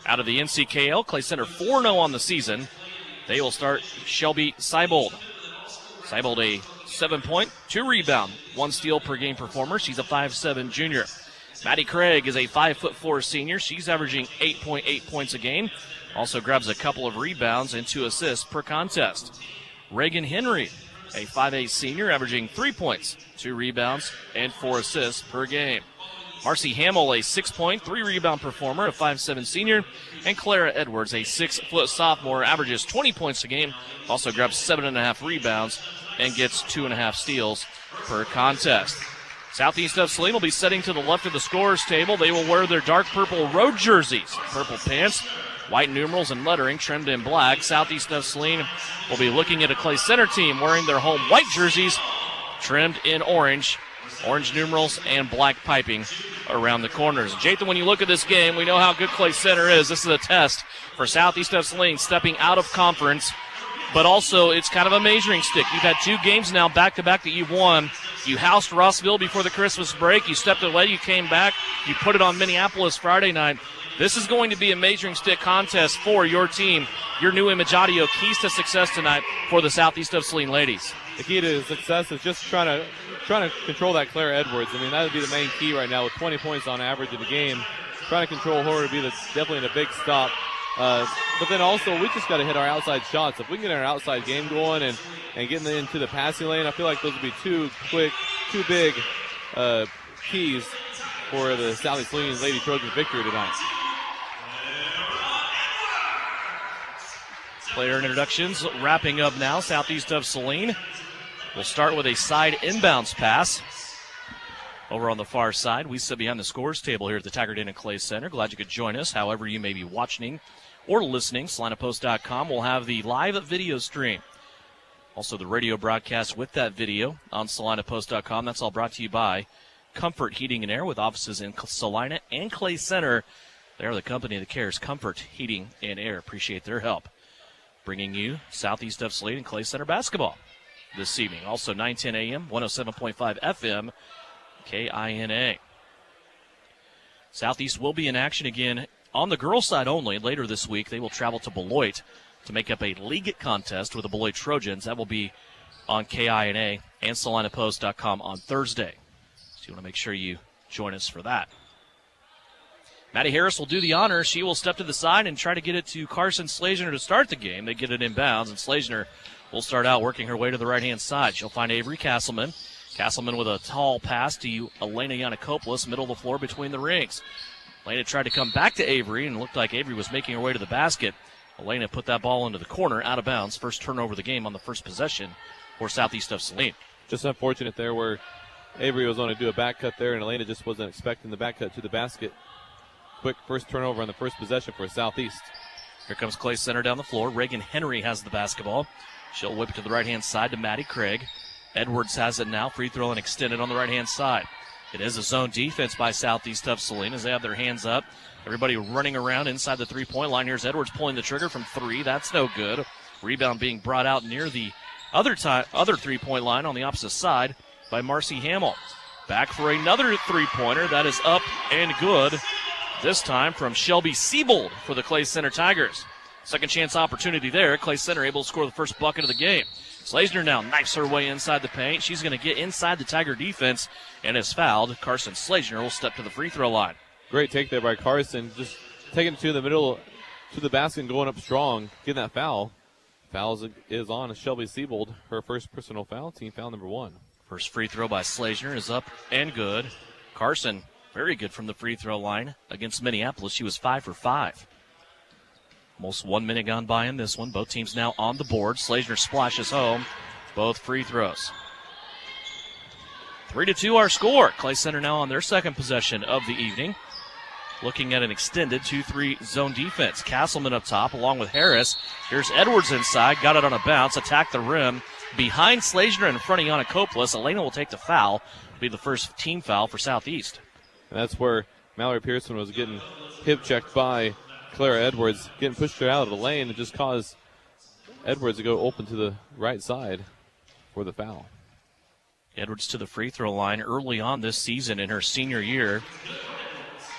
Out of the NCKL, Clay Center 4-0 on the season. They will start Shelby Seibold. Seibold, a 7-point, 2-rebound, 1 steal per game performer. She's a 5'7" junior. Maddie Craig is a 5'4" senior. She's averaging 8.8 points a game. Also grabs a couple of rebounds and 2 assists per contest. Reagan Henry, a 5'8" senior, averaging 3 points, 2 rebounds, and 4 assists per game. Marcy Hamill, a 6-point, 3-rebound performer, a 5'7" senior. And Clara Edwards, a 6-foot sophomore, averages 20 points a game, also grabs 7.5 rebounds, and gets 2.5 steals per contest. Southeast of Saline will be setting to the left of the scorer's table. They will wear their dark purple road jerseys, purple pants, white numerals and lettering trimmed in black. Southeast of Saline will be looking at a Clay Center team wearing their home white jerseys trimmed in orange numerals and black piping around the corners. Jathan, when you look at this game, we know how good Clay Center is. This is a test for Southeast of Saline stepping out of conference, but also it's kind of a measuring stick. You've had 2 games now back-to-back that you've won. You housed Rossville before the Christmas break. You stepped away. You came back. You put it on Minneapolis Friday night. This is going to be a measuring stick contest for your team. Your new image audio, keys to success tonight for the Southeast of Saline ladies. The key to success is just trying to control that Claire Edwards. I mean, that would be the main key right now with 20 points on average in the game. Trying to control her would be definitely a big stop. But then also, we just got to hit our outside shots. If we can get our outside game going and getting into the passing lane, I feel like those would be two big keys for the Southeast Saline Lady Trojans victory tonight. Player introductions wrapping up now. Southeast of Saline will start with a side inbounds pass. Over on the far side, we sit behind the scores table here at the Taggart Inn and Clay Center. Glad you could join us. However you may be watching or listening, SalinaPost.com will have the live video stream. Also the radio broadcast with that video on SalinaPost.com. That's all brought to you by Comfort Heating and Air with offices in Salina and Clay Center. They're the company that cares. Comfort Heating and Air. Appreciate their help. Bringing you Southeast of Saline and Clay Center basketball this evening. Also 9:10 a.m., 107.5 FM, KINA. Southeast will be in action again on the girls' side only. Later this week, they will travel to Beloit to make up a league contest with the Beloit Trojans. That will be on KINA and SalinaPost.com on Thursday. So you want to make sure you join us for that. Maddie Harris will do the honors. She will step to the side and try to get it to Carson Slazner to start the game. They get it inbounds, and Slazner will start out working her way to the right-hand side. She'll find Avery Castleman. Castleman with a tall pass to Elena Yanakopoulos, middle of the floor between the rings. Elena tried to come back to Avery, and it looked like Avery was making her way to the basket. Elena put that ball into the corner, out of bounds. First turnover of the game on the first possession for Southeast of Saline. Just unfortunate there where Avery was going to do a back cut there, and Elena just wasn't expecting the back cut to the basket. Quick first turnover on the first possession for Southeast. Here comes Clay Center down the floor. Reagan Henry has the basketball. She'll whip it to the right-hand side to Maddie Craig. Edwards has it now. Free throw and extended on the right-hand side. It is a zone defense by Southeast of Saline as they have their hands up. Everybody running around inside the three-point line. Here's Edwards pulling the trigger from 3. That's no good. Rebound being brought out near the other three-point line on the opposite side by Marcy Hamill. Back for another three-pointer. That is up and good. This time from Shelby Seibold for the Clay Center Tigers. Second chance opportunity there. Clay Center able to score the first bucket of the game. Slazner now knifes her way inside the paint. She's going to get inside the Tiger defense and is fouled. Carson Slazner will step to the free throw line. Great take there by Carson. Just taking it to the middle, to the basket and going up strong. Getting that foul. Foul is on Shelby Seibold. Her first personal foul. Team foul number 1. First free throw by Slazner is up and good. Carson, very good from the free throw line against Minneapolis. She was 5 for 5. Almost 1 minute gone by in this one. Both teams now on the board. Slazner splashes home both free throws. 3-2 our score. Clay Center now on their second possession of the evening. Looking at an extended 2-3 zone defense. Castleman up top along with Harris. Here's Edwards inside. Got it on a bounce. Attacked the rim. Behind Slazner in front of Yanakopoulos. Elena will take the foul. It'll be the first team foul for Southeast. And that's where Mallory Pearson was getting hip checked by Clara Edwards, getting pushed her out of the lane and just caused Edwards to go open to the right side for the foul. Edwards to the free throw line early on this season in her senior year.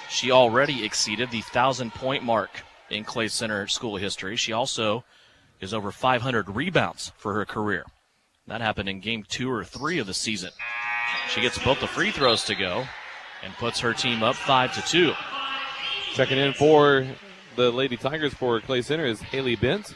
She already exceeded the 1,000-point mark in Clay Center school history. She also is over 500 rebounds for her career. That happened in game 2 or 3 of the season. She gets both the free throws to go and puts her team up 5-2. Checking in for the Lady Tigers for Clay Center is Haley Bent.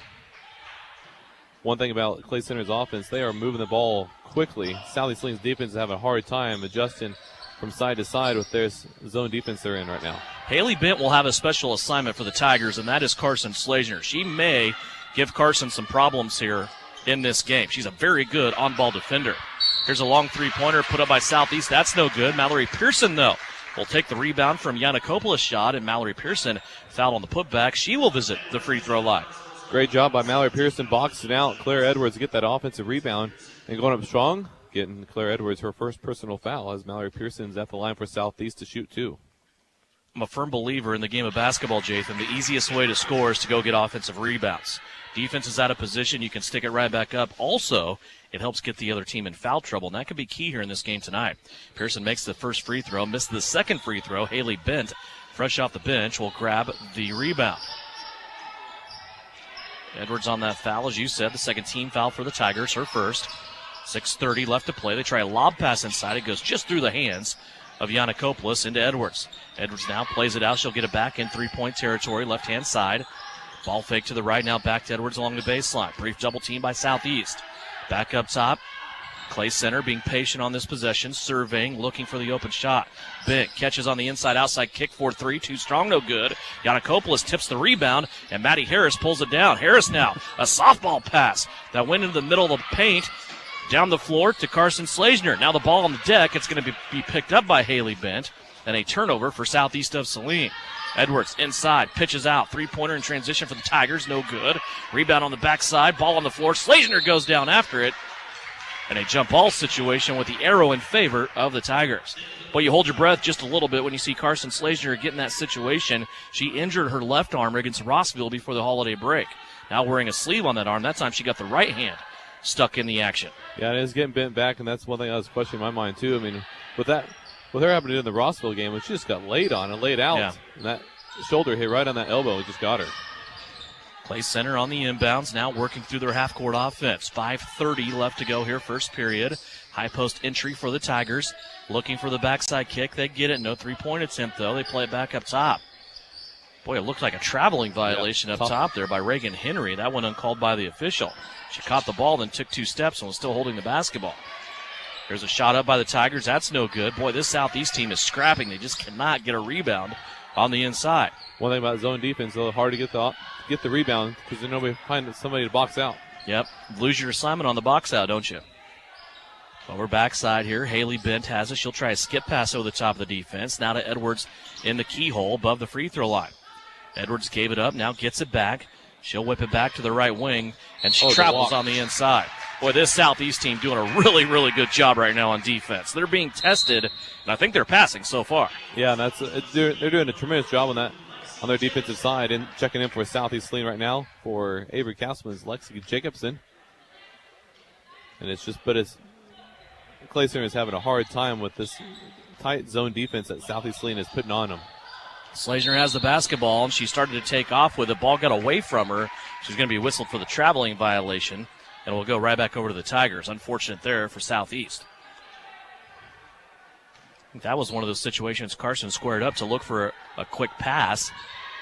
One thing about Clay Center's offense, they are moving the ball quickly. Southeast Saline's defense is having a hard time adjusting from side to side with their zone defense they're in right now. Haley Bent will have a special assignment for the Tigers, and that is Carson Slazner. She may give Carson some problems here in this game. She's a very good on-ball defender. Here's a long three-pointer put up by Southeast. That's no good. Mallory Pearson, though, will take the rebound from Yanakopoulos' shot, and Mallory Pearson fouled on the putback. She will visit the free throw line. Great job by Mallory Pearson boxing out Claire Edwards to get that offensive rebound and going up strong, getting Claire Edwards her first personal foul as Mallory Pearson's at the line for Southeast to shoot 2. I'm a firm believer in the game of basketball, Jathan. The easiest way to score is to go get offensive rebounds. Defense is out of position. You can stick it right back up. Also, it helps get the other team in foul trouble, and that could be key here in this game tonight. Pearson makes the first free throw, missed the second free throw. Haley Bent, fresh off the bench, will grab the rebound. Edwards on that foul, as you said, the second team foul for the Tigers, her first. 6:30 left to play. They try a lob pass inside. It goes just through the hands of Yanakopoulos into Edwards. Edwards now plays it out. She'll get it back in three-point territory, left-hand side. Ball fake to the right, now back to Edwards along the baseline. Brief double team by Southeast. Back up top. Clay Center being patient on this possession, surveying, looking for the open shot. Bent catches on the inside, outside kick for 3, too strong, no good. Yanakopoulos tips the rebound, and Maddie Harris pulls it down. Harris now, a softball pass that went into the middle of the paint, down the floor to Carson Slazner. Now the ball on the deck, it's going to be picked up by Haley Bent, and a turnover for Southeast of Saline. Edwards inside, pitches out, three-pointer in transition for the Tigers, no good. Rebound on the backside, ball on the floor. Slazner goes down after it. And a jump ball situation with the arrow in favor of the Tigers. Well, you hold your breath just a little bit when you see Carson Slazner get in that situation. She injured her left arm against Rossville before the holiday break. Now wearing a sleeve on that arm. That time she got the right hand stuck in the action. Yeah, it is getting bent back, and that's one thing I was questioning in my mind, too. I mean, with her happening in the Rossville game, she just got laid on and laid out. Yeah. And that shoulder hit right on that elbow. It just got her. Clay Center on the inbounds, now working through their half-court offense. 5:30 left to go here, first period. High post entry for the Tigers. Looking for the backside kick. They get it. No three-point attempt, though. They play it back up top. Boy, it looked like a traveling violation up top there by Reagan Henry. That one uncalled by the official. She caught the ball, then took 2 steps and was still holding the basketball. There's a shot up by the Tigers. That's no good. Boy, this Southeast team is scrapping. They just cannot get a rebound on the inside. One thing about zone defense, though, hard to get the rebound because there's nobody find somebody to box out. Yep. Lose your assignment on the box out, don't you? Well, we're backside here. Haley Bent has it. She'll try a skip pass over the top of the defense. Now to Edwards in the keyhole above the free throw line. Edwards gave it up, now gets it back. She'll whip it back to the right wing, and she travels on the inside. Boy, this Southeast team doing a really, really good job right now on defense. They're being tested, and I think they're passing so far. Yeah, and they're doing a tremendous job on that, on their defensive side. And checking in for Southeast Saline right now for Avery Castleman is Lexi Jacobson. And Clay Center is having a hard time with this tight zone defense that Southeast Saline is putting on them. Slazner has the basketball, and she started to take off with it. Ball got away from her. She's going to be whistled for the traveling violation, and we'll go right back over to the Tigers. Unfortunate there for Southeast. I think that was one of those situations Carson squared up to look for a quick pass.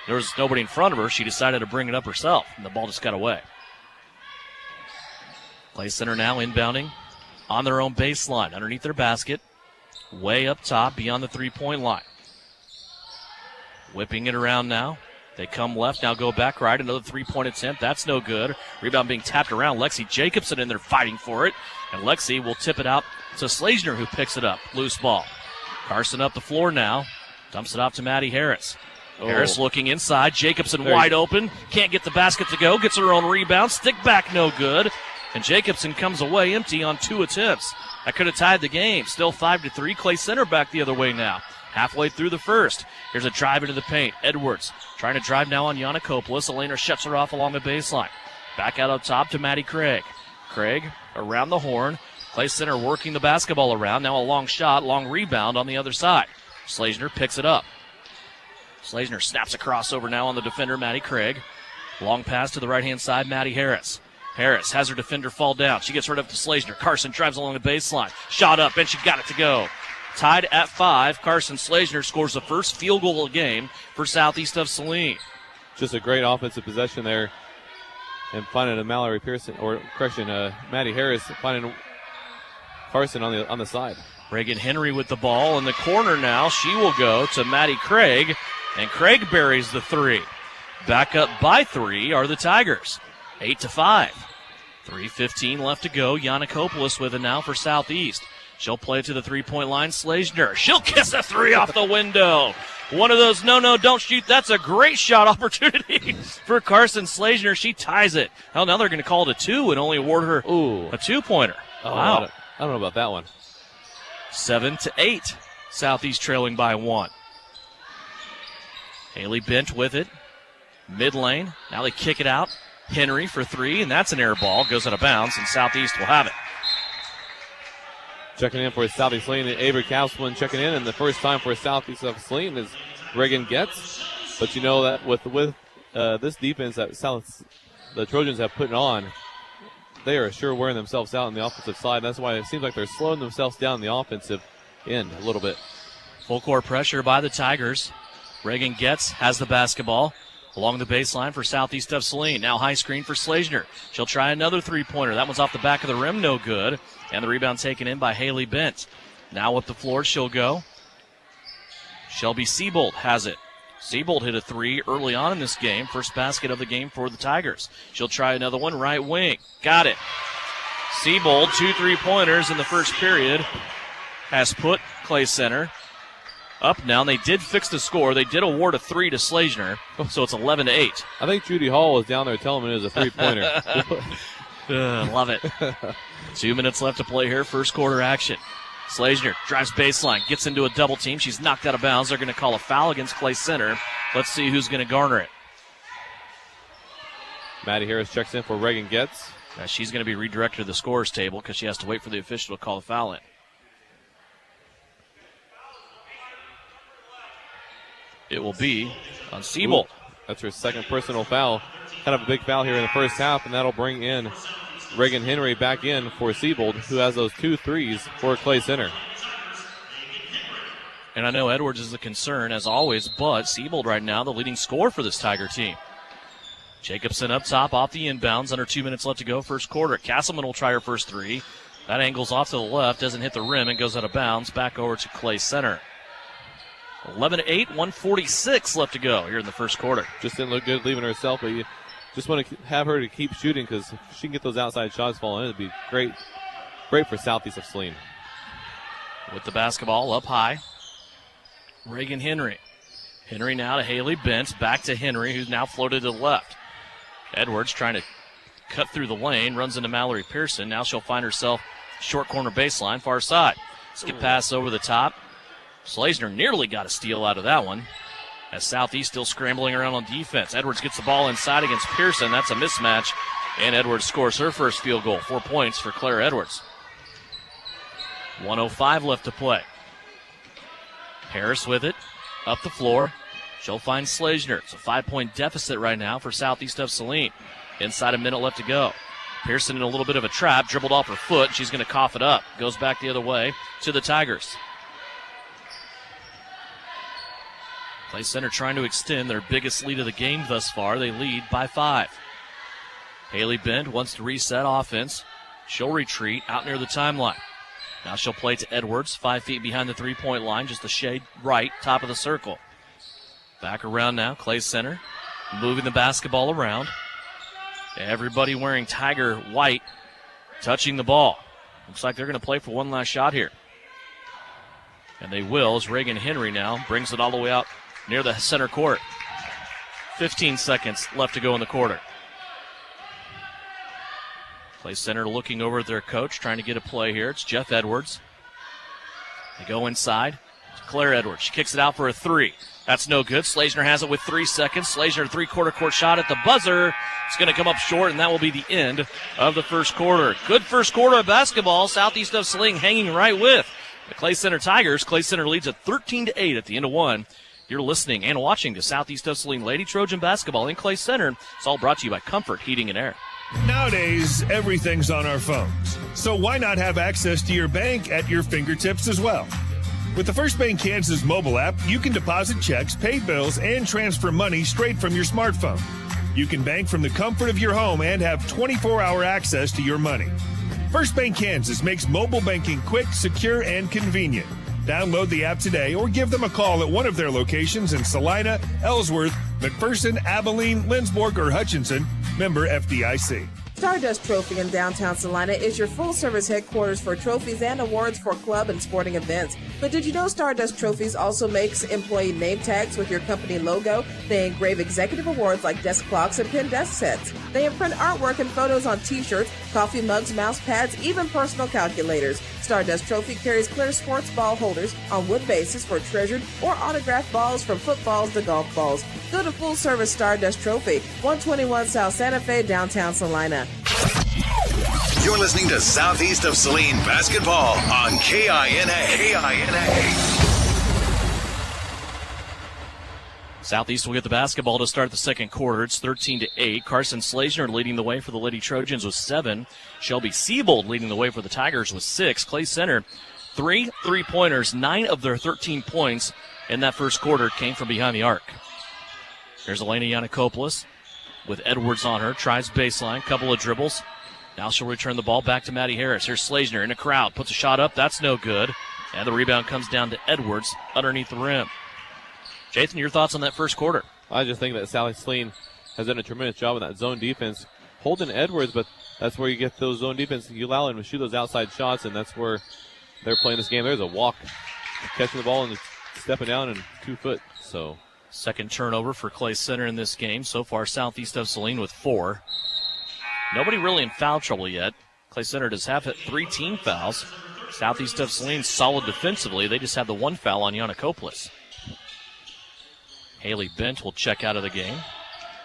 There was nobody in front of her. She decided to bring it up herself, and the ball just got away. Clay Center now inbounding on their own baseline, underneath their basket, way up top beyond the three-point line. Whipping it around now. They come left, now go back right. Another three-point attempt. That's no good. Rebound being tapped around. Lexi Jacobson in there fighting for it. And Lexi will tip it out to Slazner, who picks it up. Loose ball. Carson up the floor now. Dumps it off to Maddie Harris. Harris looking inside. Jacobson wide open. Can't get the basket to go. Gets her own rebound. Stick back, no good. And Jacobson comes away empty on 2 attempts. That could have tied the game. Still 5-3. Clay Center back the other way now. Halfway through the first. Here's a drive into the paint. Edwards trying to drive now on Yanakopoulos. Elena shuts her off along the baseline. Back out up top to Maddie Craig. Craig around the horn. Clay Center working the basketball around. Now a long shot, long rebound on the other side. Slazner picks it up. Slazner snaps a crossover now on the defender, Maddie Craig. Long pass to the right-hand side, Maddie Harris. Harris has her defender fall down. She gets right up to Slazner. Carson drives along the baseline. Shot up, and she got it to go. Tied at 5. Carson Slazner scores the first field goal of the game for Southeast of Saline. Just a great offensive possession there. And finding a Maddie Harris finding Carson on the side. Reagan Henry with the ball in the corner now. She will go to Maddie Craig, and Craig buries the 3. Back up by 3 are the Tigers. 8-5. 3:15 left to go. Yannikopoulos with it now for Southeast. She'll play to the three-point line. Slazner. She'll kiss a 3 off the window. One of those no, don't shoot. That's a great shot opportunity for Carson Slazner. She ties it. Now they're going to call it a 2 and only award her a 2-pointer. Oh, wow. I don't know about that one. 7-8. Southeast trailing by 1. Haley Bent with it. Mid lane. Now they kick it out. Henry for 3, and that's an air ball. Goes out of bounds, and Southeast will have it. Checking in for Southeast Saline, Avery Kaplan checking in, and the first time for Southeast of Saline is Reagan Getz. But you know that with this defense that the Trojans have put on, they are sure wearing themselves out on the offensive side. That's why it seems like they're slowing themselves down in the offensive end a little bit. Full court pressure by the Tigers. Reagan Getz has the basketball along the baseline for Southeast of Saline. Now high screen for Slazner. She'll try another three-pointer. That one's off the back of the rim, no good. And the rebound taken in by Haley Bent. Now up the floor she'll go. Shelby Siebold has it. Siebold hit a 3 early on in this game. First basket of the game for the Tigers. She'll try another one, right wing. Got it. Siebold, 2 3-pointers in the first period, has put Clay Center up now. They did fix the score. They did award a 3 to Slazner, so it's 11-8. I think Judy Hall was down there telling me it was a 3-pointer. Love it. 2 minutes left to play here. First quarter action. Slazner drives baseline, gets into a double team. She's knocked out of bounds. They're going to call a foul against Clay Center. Let's see who's going to garner it. Maddie Harris checks in for Reagan Getz. Now she's going to be redirected to the scorer's table because she has to wait for the official to call the foul in. It will be on Siebold. That's her second personal foul. Kind of a big foul here in the first half, and that'll bring in Reagan Henry back in for Siebold, who has those 2 threes for Clay Center. And I know Edwards is a concern, as always, but Siebold right now the leading scorer for this Tiger team. Jacobson up top off the inbounds. Under 2 minutes left to go, first quarter. Castleman will try her first 3. That angles off to the left, doesn't hit the rim, and goes out of bounds. Back over to Clay Center. 11-8, 1:46 left to go here in the first quarter. Just didn't look good leaving herself, but you just want to have her to keep shooting because if she can get those outside shots falling in, it'd be great for Southeast of Saline. With the basketball up high, Reagan Henry. Henry now to Haley Bent, back to Henry, who's now floated to the left. Edwards trying to cut through the lane, runs into Mallory Pearson. Now she'll find herself short corner baseline, far side. Skip pass over the top. Slazner nearly got a steal out of that one as Southeast still scrambling around on defense. Edwards gets the ball inside against Pearson. That's a mismatch, and Edwards scores her first field goal. 4 points for Claire Edwards. 1:05 left to play. Harris with it, up the floor. She'll find Slazner. It's a 5-point deficit right now for Southeast of Saline. Inside a minute left to go. Pearson in a little bit of a trap, dribbled off her foot. She's going to cough it up. Goes back the other way to the Tigers. Clay Center trying to extend their biggest lead of the game thus far. They lead by 5. Haley Bent wants to reset offense. She'll retreat out near the timeline. Now she'll play to Edwards, 5 feet behind the three-point line, just a shade right, top of the circle. Back around now, Clay Center moving the basketball around. Everybody wearing Tiger white, touching the ball. Looks like they're going to play for one last shot here. And they will, as Reagan Henry now brings it all the way out near the center court. 15 seconds left to go in the quarter. Clay Center looking over at their coach, trying to get a play here. It's Jeff Edwards. They go inside to Claire Edwards. She kicks it out for a 3. That's no good. Slazner has it with 3 seconds. Slazner, three-quarter court shot at the buzzer. It's going to come up short, and that will be the end of the first quarter. Good first quarter of basketball. Southeast of Saline hanging right with the Clay Center Tigers. Clay Center leads at 13-8 at the end of one You're listening and watching to Southeast of Saline Lady Trojan Basketball in Clay Center. It's all brought to you by Comfort Heating and Air. Nowadays, everything's on our phones. So why not have access to your bank at your fingertips as well? With the First Bank Kansas mobile app, you can deposit checks, pay bills, and transfer money straight from your smartphone. You can bank from the comfort of your home and have 24-hour access to your money. First Bank Kansas makes mobile banking quick, secure, and convenient. Download the app today or give them a call at one of their locations in Salina, Ellsworth, McPherson, Abilene, Lindsborg, or Hutchinson. Member FDIC. Stardust Trophy in downtown Salina is your full-service headquarters for trophies and awards for club and sporting events. But did you know Stardust Trophies also makes employee name tags with your company logo? They engrave executive awards like desk clocks and pen desk sets. They imprint artwork and photos on T-shirts, coffee mugs, mouse pads, even personal calculators. Stardust Trophy carries clear sports ball holders on wood bases for treasured or autographed balls from footballs to golf balls. Go to full-service Stardust Trophy, 121 South Santa Fe, downtown Salina. You're listening to Southeast of Saline Basketball on KINA. Southeast will get the basketball to start the second quarter. It's 13-8. Carson Slazner leading the way for the Lady Trojans with 7. Shelby Siebold leading the way for the Tigers with 6. Clay Center, 3 3-pointers. 9 of their 13 points in that first quarter came from behind the arc. Here's Elena Yanakopoulos with Edwards on her. Tries baseline, couple of dribbles. Now she'll return the ball back to Maddie Harris. Here's Slazner in a crowd. Puts a shot up. That's no good. And the rebound comes down to Edwards underneath the rim. Jathan, your thoughts on that first quarter? I just think that Sally Saline has done a tremendous job in that zone defense, holding Edwards, but that's where you get those zone defense. You allow them to shoot those outside shots, and that's where they're playing this game. There's a walk, catching the ball and stepping down and 2 foot. So second turnover for Clay Center in this game. So far, Southeast of Saline with 4. Nobody really in foul trouble yet. Clay Center does have 3 team fouls. Southeast of Saline solid defensively. They just have the 1 foul on Yanakopoulos. Haley Bent will check out of the game.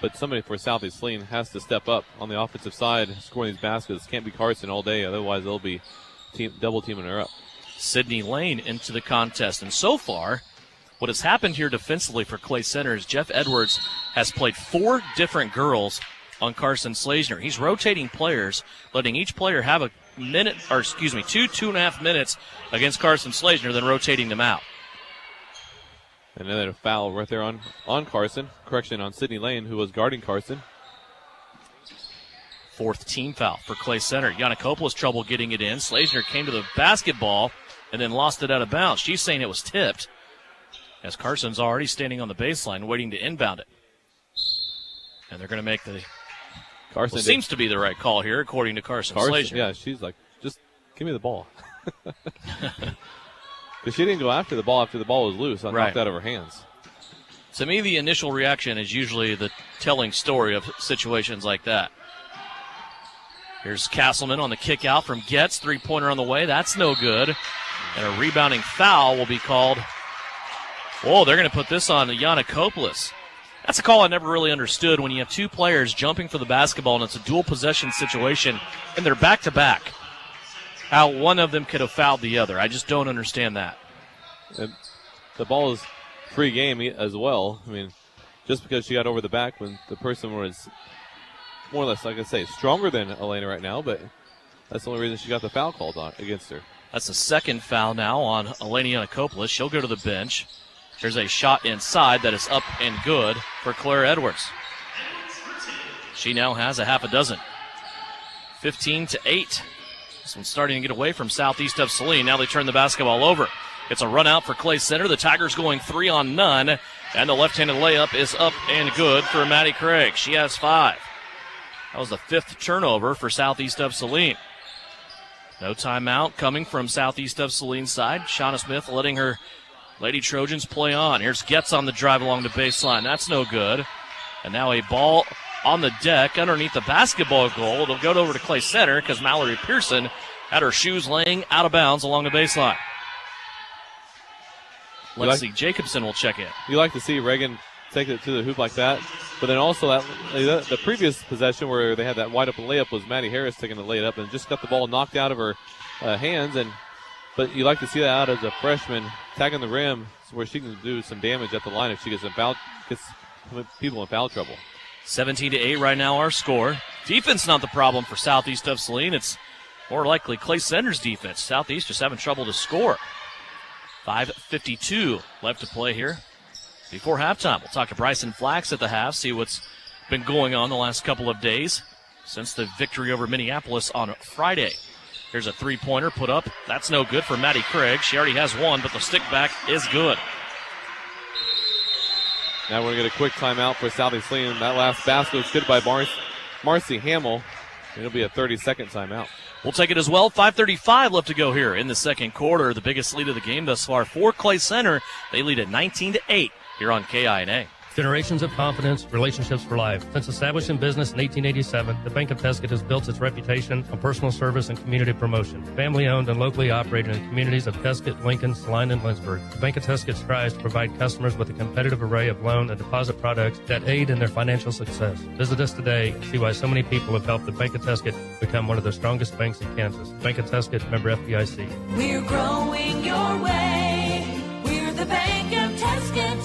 But somebody for Southeast Saline has to step up on the offensive side, scoring these baskets. Can't be Carson all day, otherwise they'll be double teaming her up. Sydney Lane into the contest. And so far, what has happened here defensively for Clay Center is Jeff Edwards has played 4 different girls on Carson Slazner. He's rotating players, letting each player have a minute, or 2.5 minutes against Carson Slazner, then rotating them out. And then a foul right there on Carson. Correction on Sydney Lane, who was guarding Carson. 4th team foul for Clay Center. Yanakopoulos trouble getting it in. Slazner came to the basketball and then lost it out of bounds. She's saying it was tipped, as Carson's already standing on the baseline waiting to inbound it. And they're going to make the Carson seems to be the right call here, according to Carson Slazner. Yeah, she's like, just give me the ball. Because she didn't go after the ball after the ball was loose. I knocked out of her hands. To me, the initial reaction is usually the telling story of situations like that. Here's Castleman on the kick out from Getz. 3-pointer on the way. That's no good. And a rebounding foul will be called. Whoa, they're going to put this on Yanakopoulos. That's a call I never really understood when you have 2 players jumping for the basketball and it's a dual possession situation and they're back-to-back. How one of them could have fouled the other. I just don't understand that. And the ball is free game as well. I mean, just because she got over the back when the person was more or less, like I say, stronger than Elena right now, but that's the only reason she got the foul called on against her. That's the 2nd foul now on Elena Yanakopoulos. She'll go to the bench. There's a shot inside that is up and good for Claire Edwards. She now has a half a dozen. 15-8. This one's starting to get away from Southeast of Saline. Now they turn the basketball over. It's a run out for Clay Center. The Tigers going 3 on none. And the left-handed layup is up and good for Maddie Craig. She has 5. That was the 5th turnover for Southeast of Saline. No timeout coming from Southeast of Saline's side. Shauna Smith letting her Lady Trojans play on. Here's Getz on the drive along the baseline. That's no good. And now a ball on the deck underneath the basketball goal. It'll go over to Clay Center because Mallory Pearson had her shoes laying out of bounds along the baseline. Lexi Jacobson will check in. You like to see Reagan take it to the hoop like that, but then also the previous possession where they had that wide open layup was Maddie Harris taking the layup and just got the ball knocked out of her hands. But you like to see that out as a freshman, tagging the rim, where she can do some damage at the line if she gets people in foul trouble. 17-8 right now our score. Defense not the problem for Southeast of Saline. It's more likely Clay Center's defense. Southeast just having trouble to score. 5:52 left to play here before halftime. We'll talk to Bryson Flax at the half, see what's been going on the last couple of days since the victory over Minneapolis on Friday. Here's a three-pointer put up. That's no good for Maddie Craig. She already has one, but the stick back is good. Now we're going to get a quick timeout for Southeast Saline. That last basket was good by Marcy Hamill. It'll be a 30-second timeout. We'll take it as well. 5:35 left to go here in the second quarter. The biggest lead of the game thus far for Clay Center. They lead at 19-8 here on KINA. Generations of confidence, relationships for life. Since established in business in 1887, the Bank of Tuscan has built its reputation on personal service and community promotion. Family owned and locally operated in communities of Tuscan, Lincoln, Saline, and Lynchburg. The Bank of Tuscan strives to provide customers with a competitive array of loan and deposit products that aid in their financial success. Visit us today and see why so many people have helped the Bank of Tuscan become one of the strongest banks in Kansas. Bank of Tuscan, member FDIC. We're growing your way. We're the Bank of Tuscan.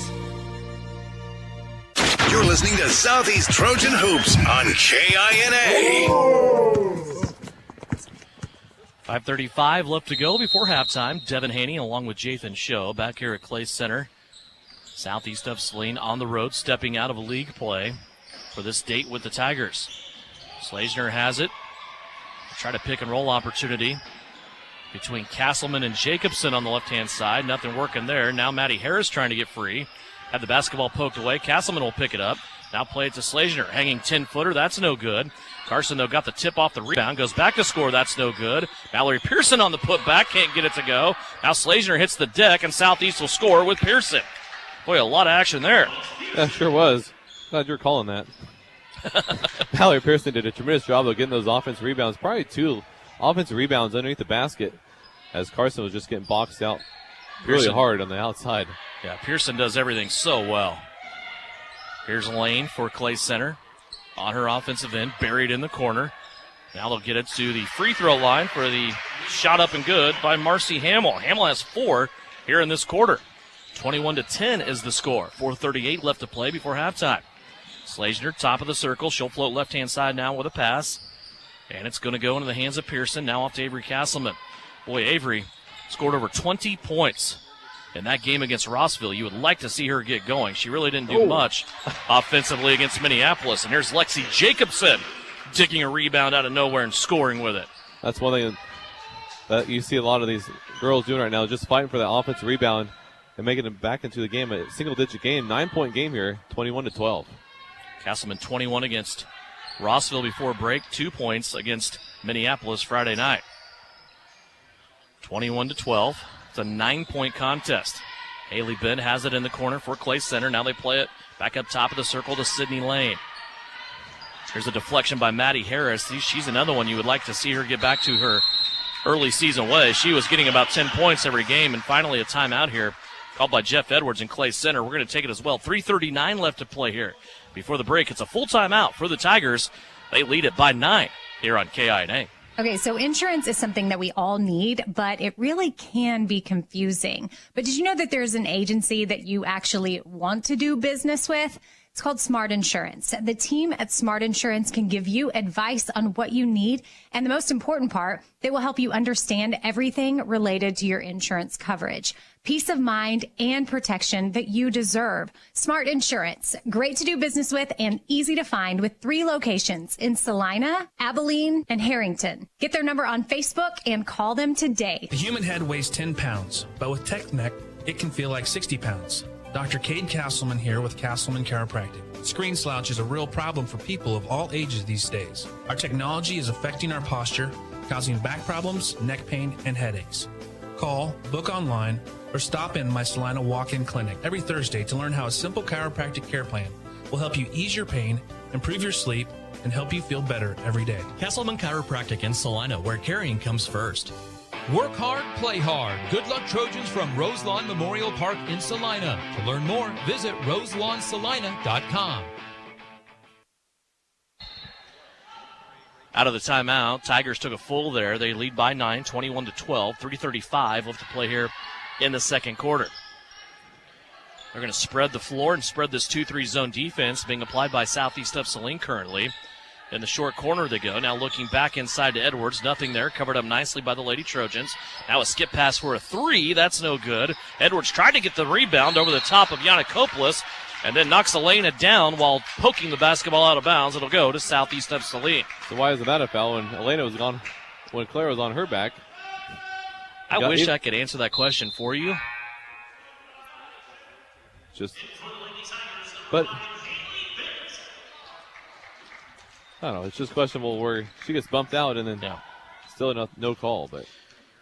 You're listening to Southeast Trojan Hoops on KINA. 5:35 left to go before halftime. Devin Haney along with Jathan Show back here at Clay Center. Southeast of Saline on the road, stepping out of a league play for this date with the Tigers. Slazner has it. Try to pick and roll opportunity between Castleman and Jacobson on the left-hand side. Nothing working there. Now Maddie Harris trying to get free. Had the basketball poked away. Castleman will pick it up. Now play it to Slazner. Hanging 10-footer. That's no good. Carson, though, got the tip off the rebound. Goes back to score. That's no good. Mallory Pearson on the putback. Can't get it to go. Now Slazner hits the deck, and Southeast will score with Pearson. Boy, a lot of action there. Yeah, sure was. Glad you were calling that. Mallory Pearson did a tremendous job of getting those offensive rebounds. Probably 2 offensive rebounds underneath the basket as Carson was just getting boxed out really hard on the outside. Yeah, Pearson does everything so well. Here's Lane for Clay Center. On her offensive end, buried in the corner. Now they'll get it to the free throw line for the shot up and good by Marcy Hamill. Hamill has 4 here in this quarter. 21-10 is the score. 4:38 left to play before halftime. Slazner, top of the circle. She'll float left-hand side now with a pass. And it's going to go into the hands of Pearson. Now off to Avery Castleman. Boy, Avery scored over 20 points in that game against Rossville. You would like to see her get going. She really didn't do much offensively against Minneapolis. And here's Lexi Jacobson digging a rebound out of nowhere and scoring with it. That's one thing that you see a lot of these girls doing right now, just fighting for that offensive rebound and making it back into the game. A single-digit game, 9-point game here, 21-12. Castleman 21 against Rossville before break, 2 points against Minneapolis Friday night. 21-12. It's a 9-point contest. Haley Ben has it in the corner for Clay Center. Now they play it back up top of the circle to Sydney Lane. Here's a deflection by Maddie Harris. She's another one you would like to see her get back to her early season way. She was getting about 10 points every game, and finally a timeout here called by Jeff Edwards in Clay Center. We're going to take it as well. 3:39 left to play here before the break. It's a full timeout for the Tigers. They lead it by 9 here on KINA. Okay, so insurance is something that we all need, but it really can be confusing. But did you know that there's an agency that you actually want to do business with? It's called Smart Insurance. The team at Smart Insurance can give you advice on what you need. And the most important part, they will help you understand everything related to your insurance coverage. Peace of mind and protection that you deserve. Smart Insurance, great to do business with and easy to find with 3 locations in Salina, Abilene, and Harrington. Get their number on Facebook and call them today. The human head weighs 10 pounds, but with TechNeck, it can feel like 60 pounds. Dr. Cade Castleman here with Castleman Chiropractic. Screen slouch is a real problem for people of all ages these days. Our technology is affecting our posture, causing back problems, neck pain, and headaches. Call, book online, or stop in my Salina walk-in clinic every Thursday to learn how a simple chiropractic care plan will help you ease your pain, improve your sleep, and help you feel better every day. Castleman Chiropractic in Salina, where caring comes first. Work hard, play hard. Good luck, Trojans, from Roselawn Memorial Park in Salina. To learn more, visit roselawnsalina.com. Out of the timeout, Tigers took a full there. They lead by 9, 21-12, 3:35 left to play here in the second quarter. They're going to spread the floor and spread this 2-3 zone defense being applied by Southeast of Saline currently. In the short corner they go. Now looking back inside to Edwards. Nothing there. Covered up nicely by the Lady Trojans. Now a skip pass for a 3. That's no good. Edwards tried to get the rebound over the top of Yanakopoulos and then knocks Elena down while poking the basketball out of bounds. It'll go to Southeast of Saline. So why isn't that a foul when Elena was gone, when Claire was on her back? I wish I could answer that question for you. But I don't know. It's just questionable where she gets bumped out and then still no call. But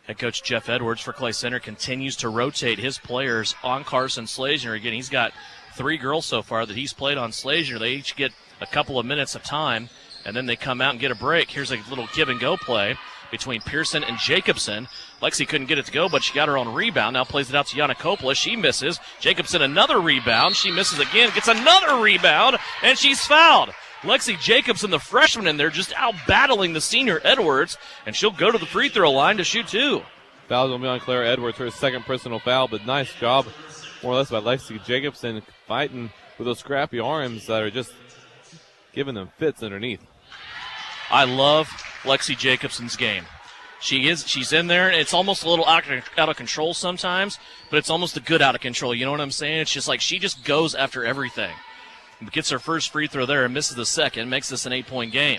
head coach Jeff Edwards for Clay Center continues to rotate his players on Carson Slazier. Again, he's got 3 girls so far that he's played on Slazier. They each get a couple of minutes of time, and then they come out and get a break. Here's a little give-and-go play between Pearson and Jacobson. Lexi couldn't get it to go, but she got her own rebound. Now plays it out to Yanakopoulos. She misses. Jacobson another rebound. She misses again, gets another rebound, and she's fouled. Lexi Jacobson, the freshman in there, just out-battling the senior Edwards, and she'll go to the free throw line to shoot 2. Foul's going to be on Claire Edwards, her second personal foul, but nice job, more or less, by Lexi Jacobson fighting with those scrappy arms that are just giving them fits underneath. I love Lexi Jacobson's game. She's in there, and it's almost a little out of control sometimes, but it's almost a good out of control. You know what I'm saying? It's just like she just goes after everything. Gets her first free throw there and misses the second, makes this an 8-point game.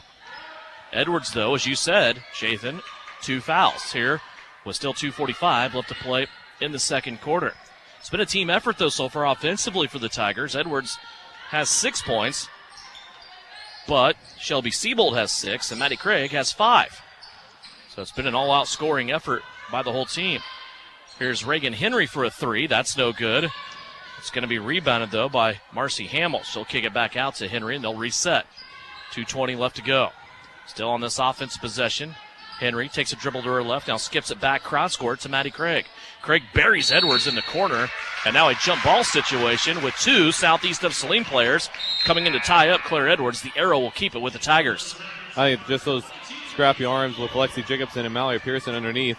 Edwards, though, as you said, Jathan, 2 fouls here with still 2:45 left to play in the second quarter. It's been a team effort, though, so far offensively for the Tigers. Edwards has 6 points, but Shelby Siebold has 6, and Maddie Craig has 5. So it's been an all-out scoring effort by the whole team. Here's Reagan Henry for a 3. That's no good. It's going to be rebounded, though, by Marcy Hamill. She'll kick it back out to Henry, and they'll reset. 2:20 left to go. Still on this offensive possession. Henry takes a dribble to her left, now skips it back, cross court to Maddie Craig. Craig buries Edwards in the corner, and now a jump ball situation with 2 Southeast of Saline players coming in to tie up Claire Edwards. The arrow will keep it with the Tigers. I think just those scrappy arms with Lexi Jacobson and Mallory Pearson underneath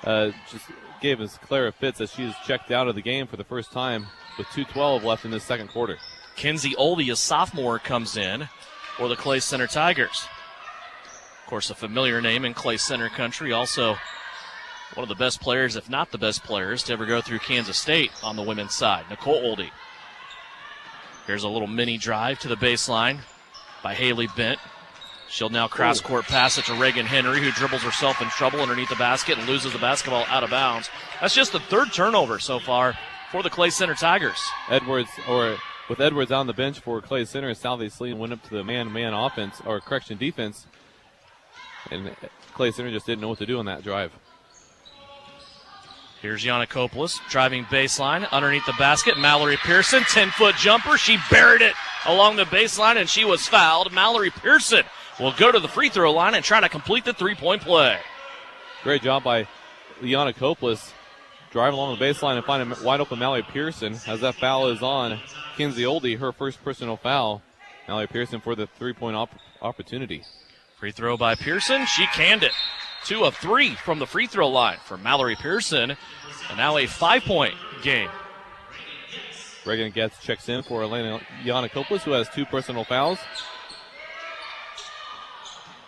just gave us Claire fits as she's checked out of the game for the first time with 2:12 left in this second quarter. Kenzie Oldie, a sophomore, comes in for the Clay Center Tigers. Of course, a familiar name in Clay Center country. Also one of the best players, if not the best players, to ever go through Kansas State on the women's side, Nicole Oldie. Here's a little mini drive to the baseline by Haley Bent. She'll now cross-court pass it to Reagan Henry, who dribbles herself in trouble underneath the basket and loses the basketball out of bounds. That's just the 3rd turnover so far for the Clay Center Tigers. With Edwards on the bench for Clay Center, Southeast Saline went up to the man-to-man offense, or correction defense, and Clay Center just didn't know what to do on that drive. Here's Yanakopoulos driving baseline underneath the basket. Mallory Pearson, 10-foot jumper. She buried it along the baseline, and she was fouled. Mallory Pearson will go to the free throw line and try to complete the 3-point play. Great job by Yanakopoulos driving along the baseline and finding wide open Mallory Pearson as that foul is on Kenzie Oldie, her first personal foul. Mallory Pearson for the 3-point opportunity. Free throw by Pearson. She canned it. 2 of 3 from the free throw line for Mallory Pearson. And now a 5-point game. Reagan Getz checks in for Elena Yanakopoulos, who has 2 personal fouls.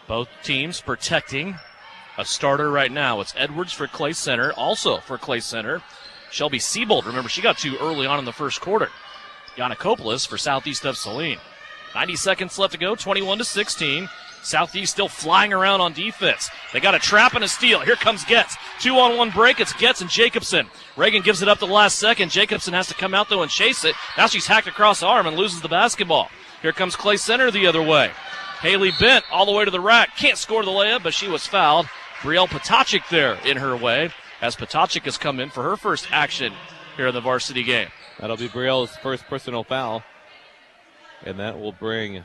Both teams protecting a starter right now. It's Edwards for Clay Center. Also for Clay Center, Shelby Siebold. Remember, she got 2 early on in the first quarter. Yanakopoulos for Southeast of Saline. 90 seconds left to go, 21-16. Southeast still flying around on defense. They got a trap and a steal. Here comes Getz. 2-on-1 break. It's Getz and Jacobson. Reagan gives it up the last second. Jacobson has to come out, though, and chase it. Now she's hacked across the arm and loses the basketball. Here comes Clay Center the other way. Haley Bent all the way to the rack. Can't score the layup, but she was fouled. Brielle Potocik there in her way as Potocik has come in for her first action here in the varsity game. That'll be Brielle's first personal foul. And that will bring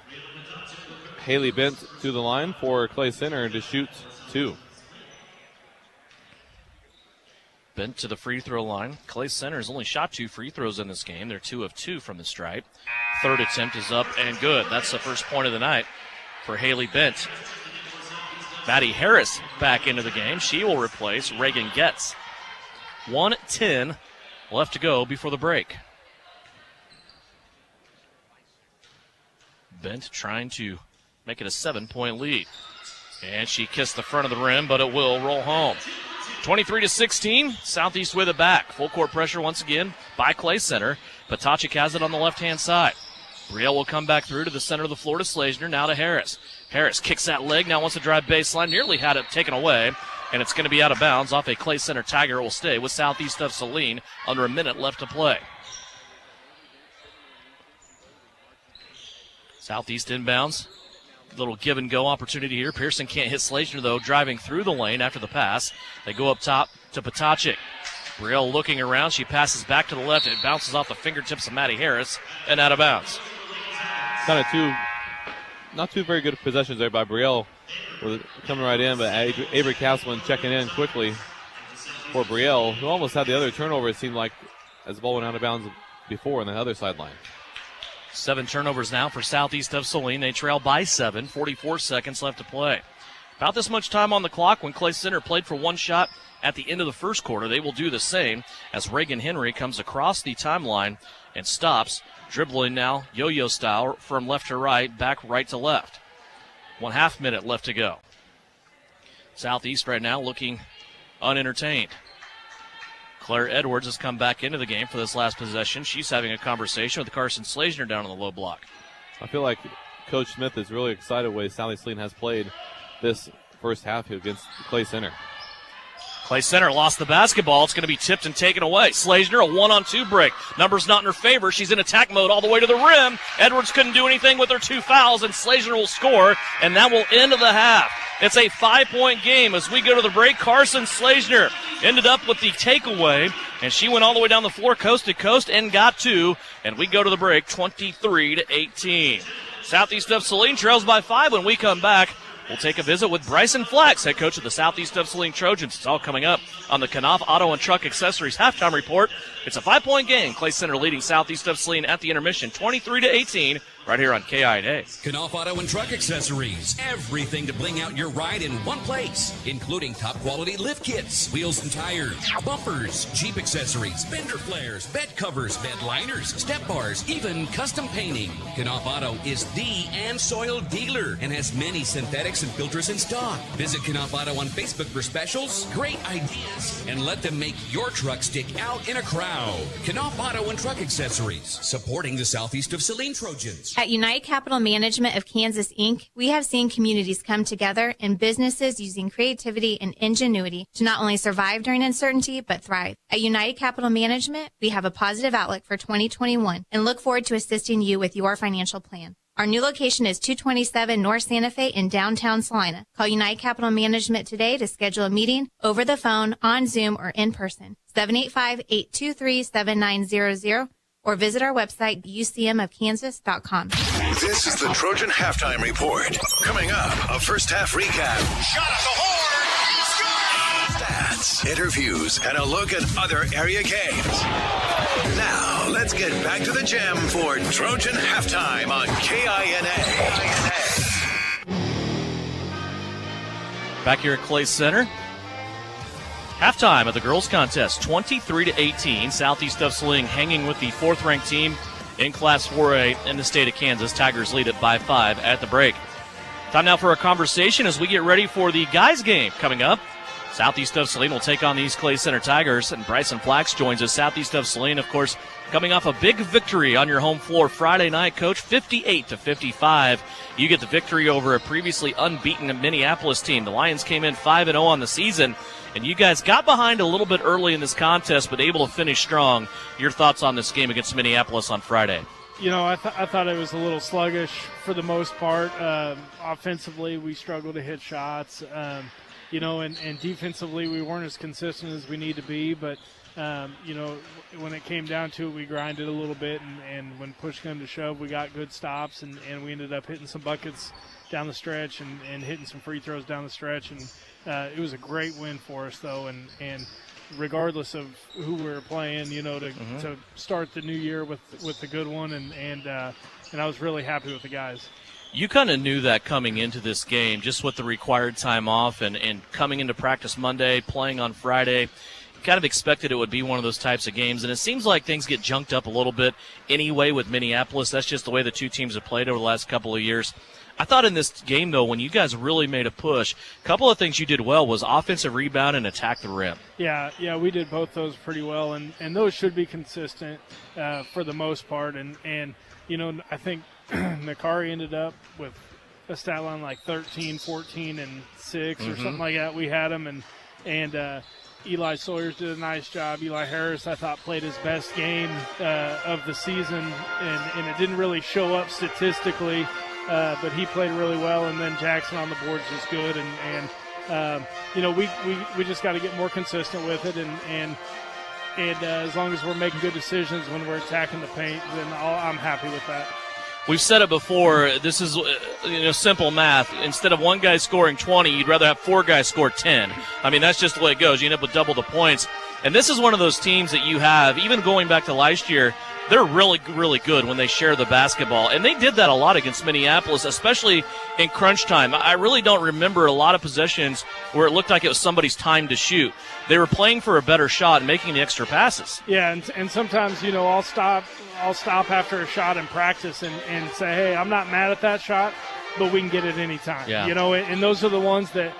Haley Bent to the line for Clay Center to shoot 2. Bent to the free throw line. Clay Center has only shot 2 free throws in this game. They're 2 of 2 from the stripe. Third attempt is up and good. That's the first point of the night for Haley Bent. Maddie Harris back into the game. She will replace Reagan Getz. 1:10 left to go before the break. Bent trying to make it a 7-point lead. And she kissed the front of the rim, but it will roll home. 23-16, Southeast with it back. Full court pressure once again by Clay Center. Patochik has it on the left-hand side. Brielle will come back through to the center of the floor to Slazner, now to Harris. Harris kicks that leg, now wants to drive baseline, nearly had it taken away, and it's going to be out of bounds off a Clay Center tagger. It will stay with Southeast of Saline under a minute left to play. Southeast inbounds. Little give and go opportunity here. Pearson can't hit Slazner, though, driving through the lane after the pass. They go up top to Patochik. Brielle looking around. She passes back to the left. It bounces off the fingertips of Maddie Harris and out of bounds. Kind of not two very good possessions there by Brielle. Coming right in, but Avery Castleman checking in quickly for Brielle, who almost had the other turnover, it seemed like, as the ball went out of bounds before on the other sideline. 7 turnovers now for Southeast of Saline. They trail by 7, 44 seconds left to play. About this much time on the clock when Clay Center played for one shot at the end of the first quarter. They will do the same as Reagan Henry comes across the timeline and stops, dribbling now yo-yo style from left to right, back right to left. 1/2 minute left to go. Southeast right now looking unentertained. Claire Edwards has come back into the game for this last possession. She's having a conversation with Carson Slazner down on the low block. I feel like Coach Smith is really excited the way Southeast Saline has played this first half against Clay Center. Clay Center lost the basketball. It's going to be tipped and taken away. Slazner, a 1-on-2 break. Numbers not in her favor. She's in attack mode all the way to the rim. Edwards couldn't do anything with her 2 fouls, and Slazner will score, and that will end the half. It's a 5-point game as we go to the break. Carson Slazner ended up with the takeaway, and she went all the way down the floor coast to coast and got 2, and we go to the break 23-18. Southeast of Saline trails by 5. When we come back, we'll take a visit with Bryson Flax, head coach of the Southeast of Saline Trojans. It's all coming up on the Knopf Auto and Truck Accessories halftime report. It's a 5-point game. Clay Center leading Southeast of Saline at the intermission, 23-18, right here on KINA. Knopf Auto and Truck Accessories. Everything to bling out your ride in one place, including top quality lift kits, wheels and tires, bumpers, Jeep accessories, fender flares, bed covers, bed liners, step bars, even custom painting. Knopf Auto is the and soil dealer and has many synthetics and filters in stock. Visit Knopf Auto on Facebook for specials, great ideas, and let them make your truck stick out in a crowd. Knopf Auto and Truck Accessories, supporting the Southeast of Saline Trojans. At United Capital Management of Kansas, Inc., we have seen communities come together and businesses using creativity and ingenuity to not only survive during uncertainty, but thrive. At United Capital Management, we have a positive outlook for 2021 and look forward to assisting you with your financial plan. Our new location is 227 North Santa Fe in downtown Salina. Call United Capital Management today to schedule a meeting over the phone, on Zoom, or in person. 785-823-7900 or visit our website, ucmofkansas.com. This is the Trojan Halftime Report. Coming up, a first half recap. Shot at the horn! Stats, interviews, and a look at other area games. Now, let's get back to the gym for Trojan Halftime on KINA. Back here at Clay Center. Halftime of the girls' contest, 23-18. Southeast of Saline hanging with the 4th-ranked team in Class 4A in the state of Kansas. Tigers lead it by 5 at the break. Time now for a conversation as we get ready for the guys' game coming up. Southeast of Saline will take on the East Clay Center Tigers, and Bryson Flax joins us. Southeast of Saline, of course, coming off a big victory on your home floor Friday night, Coach, 58-55. You get the victory over a previously unbeaten Minneapolis team. The Lions came in 5-0 on the season, and you guys got behind a little bit early in this contest, but able to finish strong. Your thoughts on this game against Minneapolis on Friday? You know, I thought it was a little sluggish for the most part. Offensively, we struggled to hit shots. You know, and defensively, we weren't as consistent as we need to be. But, you know, when it came down to it, we grinded a little bit. And when push came to shove, we got good stops. And we ended up hitting some buckets down the stretch and hitting some free throws down the stretch. And it was a great win for us, though. And regardless of who we were playing, you know, to start the new year with a good one. And I was really happy with the guys. You kind of knew that coming into this game, just with the required time off and coming into practice Monday, playing on Friday. kind of expected it would be one of those types of games, and it seems like things get junked up a little bit anyway with Minneapolis. That's just the way the two teams have played over the last couple of years. I thought in this game, though, when you guys really made a push, a couple of things you did well was offensive rebound and attack the rim. Yeah, we did both those pretty well, and those should be consistent for the most part. And I think Nakari ended up with a stat line like 13, 14, and 6 or something like that. We had him, and Eli Sawyers did a nice job. Eli Harris, I thought, played his best game of the season, and it didn't really show up statistically. But he played really well, and then Jackson on the boards was good, and we just got to get more consistent with it, and as long as we're making good decisions when we're attacking the paint, then I'm happy with that. We've said it before. This is simple math. Instead of one guy scoring 20, you'd rather have 4 guys score 10. I mean, that's just the way it goes. You end up with double the points. And this is one of those teams that you have, even going back to last year, they're really, really good when they share the basketball. And they did that a lot against Minneapolis, especially in crunch time. I really don't remember a lot of possessions where it looked like it was somebody's time to shoot. They were playing for a better shot and making the extra passes. Yeah, and sometimes, I'll stop after a shot in practice and say, hey, I'm not mad at that shot, but we can get it any time. Yeah. And those are the ones that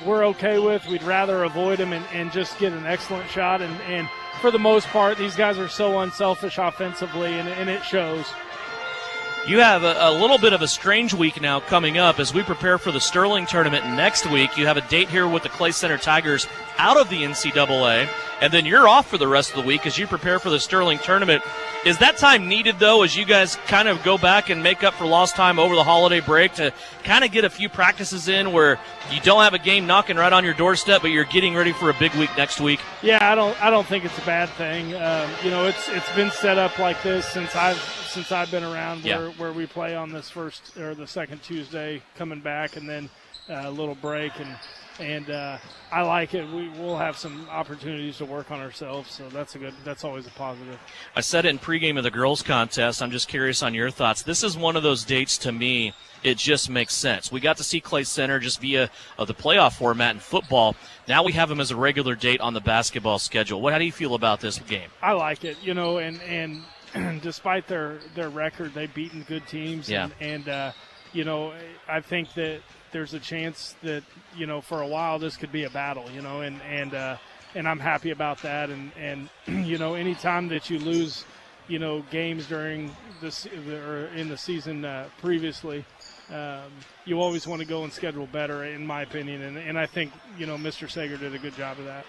we're okay with. We'd rather avoid them and just get an excellent shot. And for the most part, these guys are so unselfish offensively, and it shows. You have a little bit of a strange week now coming up as we prepare for the Sterling tournament next week. You have a date here with the Clay Center Tigers out of the NCAA, and then you're off for the rest of the week as you prepare for the Sterling tournament. Is that time needed, though, as you guys kind of go back and make up for lost time over the holiday break to kind of get a few practices in where you don't have a game knocking right on your doorstep, but you're getting ready for a big week next week? Yeah, I don't think it's a bad thing. It's been set up like this since I've been around, where we play on this first or the second Tuesday coming back, and then a little break, and I like it. We'll have some opportunities to work on ourselves, so that's always a positive. I said it in pregame of the girls contest. I'm just curious on your thoughts. This is one of those dates to me. It just makes sense. We got to see Clay Center just via the playoff format in football. Now we have them as a regular date on the basketball schedule. How do you feel about this game? I like it, and despite their record, they've beaten good teams. Yeah. And I think that there's a chance that, for a while this could be a battle, and I'm happy about that. And any time that you lose, games during this or in the season previously, you always want to go and schedule better, in my opinion. And I think, Mr. Sager did a good job of that.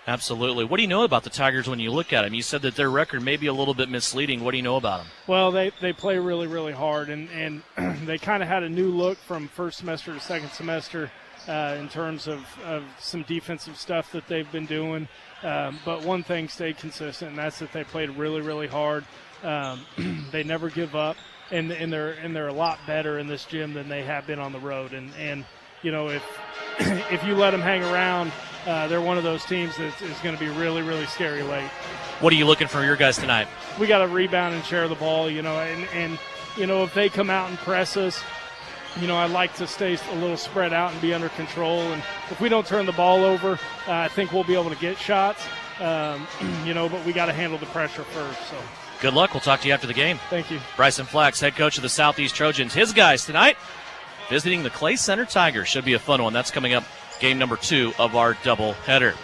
Absolutely. What do you know about the Tigers when you look at them? You said that their record may be a little bit misleading. What do you know about them? Well, they play really, really hard, and they kind of had a new look from first semester to second semester in terms of some defensive stuff that they've been doing. But one thing stayed consistent, and that's that they played really, really hard. They never give up, and they're a lot better in this gym than they have been on the road. And if you let them hang around, they're one of those teams that is going to be really, really scary late. What are you looking for your guys tonight? We got to rebound and share the ball, and if they come out and press us, I'd like to stay a little spread out and be under control. And if we don't turn the ball over, I think we'll be able to get shots, but we got to handle the pressure first. So. Good luck. We'll talk to you after the game. Thank you. Bryson Flax, head coach of the Southeast Trojans. His guys tonight visiting the Clay Center Tigers. Should be a fun one. That's coming up, game number 2 of our doubleheader.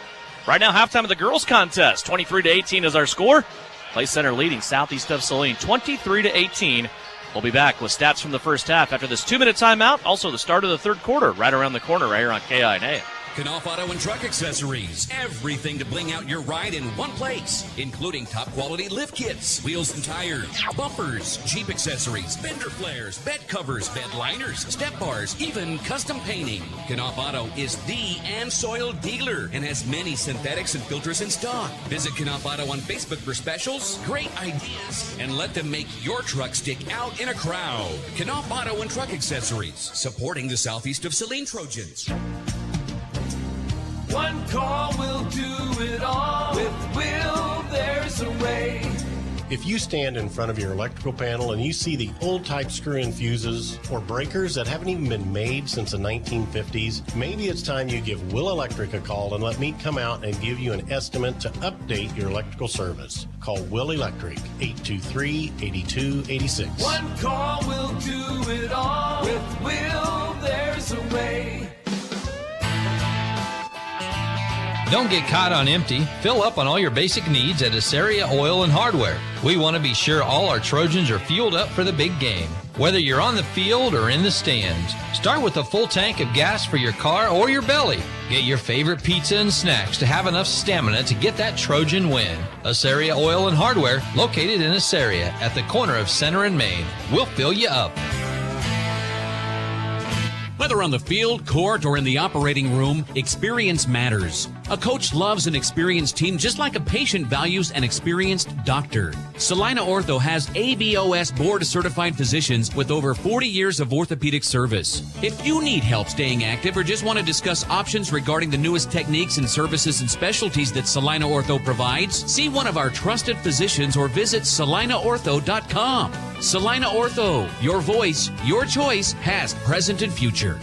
Right now, halftime of the girls contest. 23-18 is our score. Clay Center leading Southeast of Saline 23-18. We'll be back with stats from the first half after this 2-minute timeout. Also, the start of the third quarter right around the corner right here on KINA. Knopf Auto and Truck Accessories. Everything to bling out your ride in one place, including top quality lift kits, wheels and tires, bumpers, Jeep accessories, fender flares, bed covers, bed liners, step bars, even custom painting. Knopf Auto is the and soil dealer and has many synthetics and filters in stock. Visit Knopf Auto on Facebook for specials, great ideas, and let them make your truck stick out in a crowd. Knopf Auto and Truck Accessories, supporting the Southeast of Saline Trojans. One call will do it all. With Will, there's a way. If you stand in front of your electrical panel and you see the old type screw-in fuses or breakers that haven't even been made since the 1950s, maybe it's time you give Will Electric a call and let me come out and give you an estimate to update your electrical service. Call Will Electric, 823-8286. One call will do it all. With Will, there's a way. Don't get caught on empty. Fill up on all your basic needs at Asaria Oil and Hardware. We want to be sure all our Trojans are fueled up for the big game. Whether you're on the field or in the stands, start with a full tank of gas for your car or your belly. Get your favorite pizza and snacks to have enough stamina to get that Trojan win. Asaria Oil and Hardware, located in Asaria at the corner of Center and Main. We'll fill you up. Whether on the field, court, or in the operating room, experience matters. A coach loves an experienced team just like a patient values an experienced doctor. Salina Ortho has ABOS board-certified physicians with over 40 years of orthopedic service. If you need help staying active or just want to discuss options regarding the newest techniques and services and specialties that Salina Ortho provides, see one of our trusted physicians or visit salinaortho.com. Salina Ortho, your voice, your choice, past, present, and future.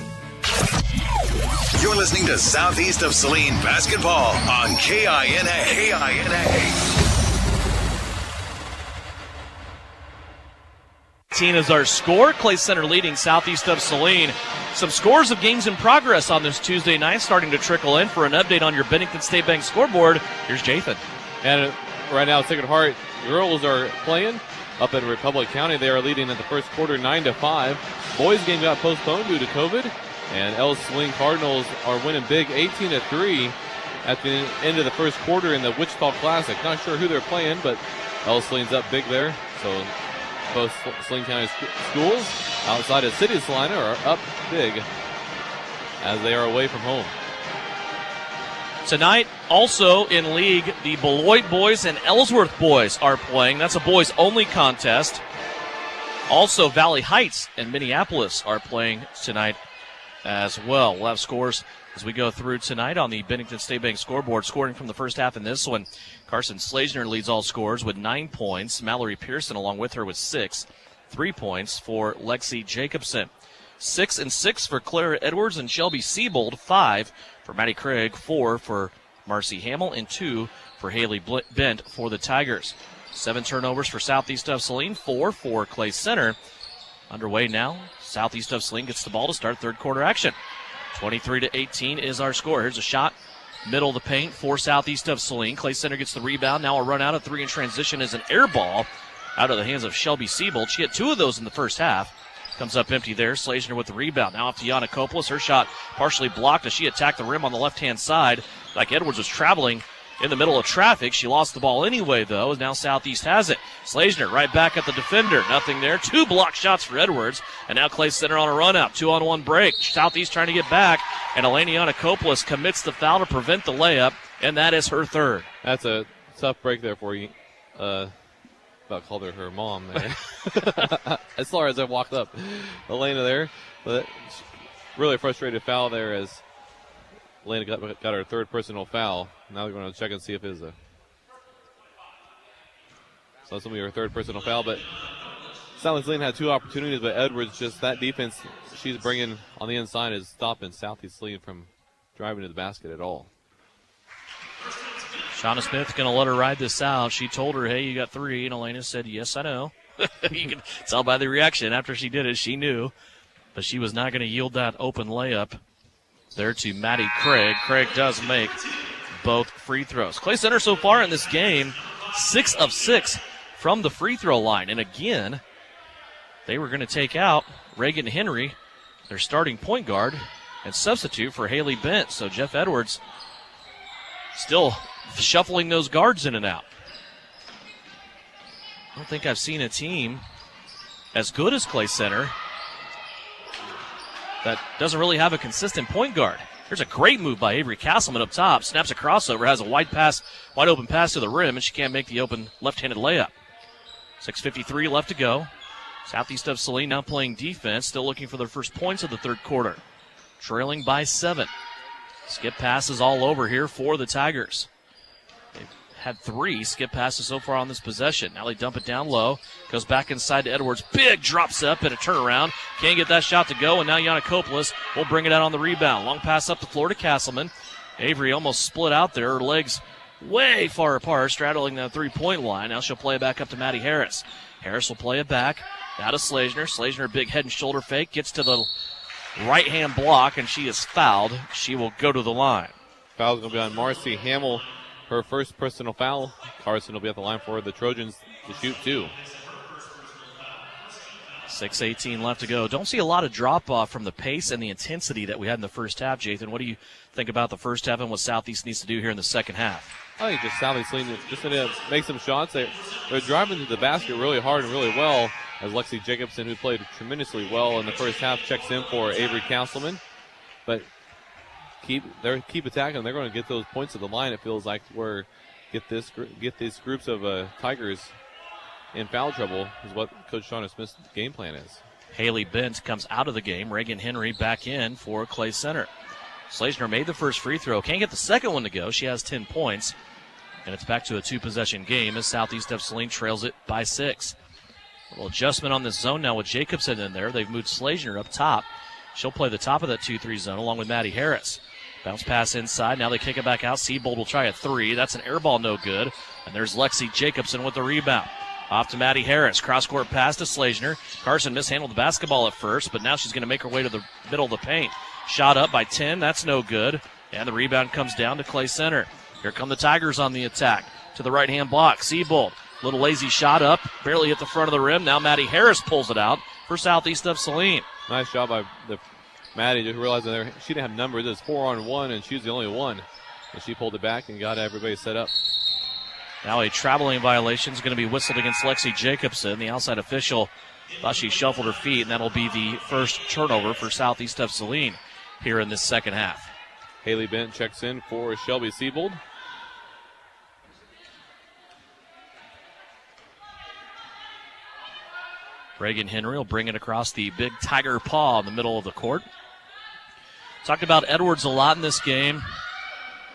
You're listening to Southeast of Saline Basketball on KINA. Is our score. Clay Center leading Southeast of Saline. Some scores of games in progress on this Tuesday night starting to trickle in. For an update on your Bennington State Bank scoreboard, here's Jathan. And right now, Sacred Heart girls are playing up in Republic County. They are leading at the first quarter 9-5. Boys game got postponed due to COVID. And El Saline Cardinals are winning big 18-3 at the end of the first quarter in the Wichita Classic. Not sure who they're playing, but El Saline's up big there. So both Saline County schools outside of City of Salina are up big as they are away from home. Tonight, also in league, the Beloit boys and Ellsworth boys are playing. That's a boys-only contest. Also, Valley Heights and Minneapolis are playing tonight as well. We'll have scores as we go through tonight on the Bennington State Bank scoreboard. Scoring from the first half in this one, Carson Slazner leads all scorers with 9 points. Mallory Pearson along with her with 6. 3 points for Lexi Jacobson. 6 and 6 for Clara Edwards and Shelby Siebold. 5 for Maddie Craig. 4 for Marcy Hamill and 2 for Haley Bent for the Tigers. 7 turnovers for Southeast of Saline. 4 for Clay Center. Underway now. Southeast of Saline gets the ball to start third quarter action. 23-18 is our score. Here's a shot, middle of the paint for Southeast of Saline. Clay Center gets the rebound. Now a run out of 3 in transition is an air ball out of the hands of Shelby Siebold. She had 2 of those in the first half. Comes up empty there. Slazner with the rebound. Now off to Yana Koplis. Her shot partially blocked as she attacked the rim on the left-hand side. Like Edwards was traveling in the middle of traffic. She lost the ball anyway, though. Now Southeast has it. Slazner right back at the defender. Nothing there. 2 block shots for Edwards. And now Clay Center on a run-out. 2-on-1 break. Southeast trying to get back. And Eleniana Koplis commits the foul to prevent the layup. And that is her third. That's a tough break there for you. About called her mom there. As far as I walked up. Elena there. But really frustrated foul there as Elena got her third personal foul. Now they're going to check and see if it is a. So that's going to be her third personal foul. But South Saline had 2 opportunities, but Edwards, just that defense she's bringing on the inside is stopping Southeast Saline from driving to the basket at all. Shauna Smith going to let her ride this out. She told her, hey, you got 3. And Elena said, yes, I know. You can tell by the reaction. After she did it, she knew. But she was not going to yield that open layup there to Maddie Craig. Craig does make both free throws. Clay Center so far in this game, 6 of 6 from the free throw line. And again, they were going to take out Reagan Henry, their starting point guard, and substitute for Haley Bent. So Jeff Edwards still shuffling those guards in and out. I don't think I've seen a team as good as Clay Center that doesn't really have a consistent point guard. There's a great move by Avery Castleman up top. Snaps a crossover, has a wide open pass to the rim, and she can't make the open left-handed layup. 6:53 left to go. Southeast of Saline now playing defense, still looking for their first points of the third quarter. Trailing by 7. Skip passes all over here for the Tigers. They've had 3 skip passes so far on this possession. Now they dump it down low. Goes back inside to Edwards. Big drop step and a turnaround. Can't get that shot to go, and now Yanakopoulos will bring it out on the rebound. Long pass up the floor to Castleman. Avery almost split out there. Her legs way far apart, straddling that three-point line. Now she'll play it back up to Maddie Harris. Harris will play it back. Now to Slazner. Slazner, big head and shoulder fake. Gets to the right-hand block, and she is fouled. She will go to the line. Foul's going to be on Marcy Hamill, her first personal foul. Carson will be at the line for the Trojans to shoot 2. 6:18 left to go. Don't see a lot of drop-off from the pace and the intensity that we had in the first half, Jathan. What do you think about the first half and what Southeast needs to do here in the second half? I think just Southeast just going to make some shots. They're driving to the basket really hard and really well, as Lexi Jacobson, who played tremendously well in the first half, checks in for Avery Castleman. But keep attacking. They're going to get those points at the line. It feels like get these groups of Tigers in foul trouble is what Coach Shauna Smith's game plan is. Haley Bent comes out of the game. Reagan Henry back in for Clay Center. Slazner made the first free throw. Can't get the second one to go. She has 10 points. And it's back to a 2-possession game as Southeast of Saline trails it by 6. A little adjustment on this zone now with Jacobson in there. They've moved Slazner up top. She'll play the top of that 2-3 zone along with Maddie Harris. Bounce pass inside. Now they kick it back out. Seabold will try a 3. That's an air ball, no good. And there's Lexi Jacobson with the rebound. Off to Maddie Harris. Cross-court pass to Slazner. Carson mishandled the basketball at first, but now she's going to make her way to the middle of the paint. Shot up by 10. That's no good. And the rebound comes down to Clay Center. Here come the Tigers on the attack. To the right-hand block. Seabold. Little lazy shot up. Barely hit the front of the rim. Now Maddie Harris pulls it out for Southeast of Saline. Nice job by Maddie, just realizing she didn't have numbers. It was 4-on-1, and she was the only one. And she pulled it back and got everybody set up. Now a traveling violation is going to be whistled against Lexi Jacobson. The outside official thought she shuffled her feet, and that'll be the first turnover for Southeast of Saline here in this second half. Haley Bent checks in for Shelby Seabold. Reagan Henry will bring it across the big tiger paw in the middle of the court. Talked about Edwards a lot in this game.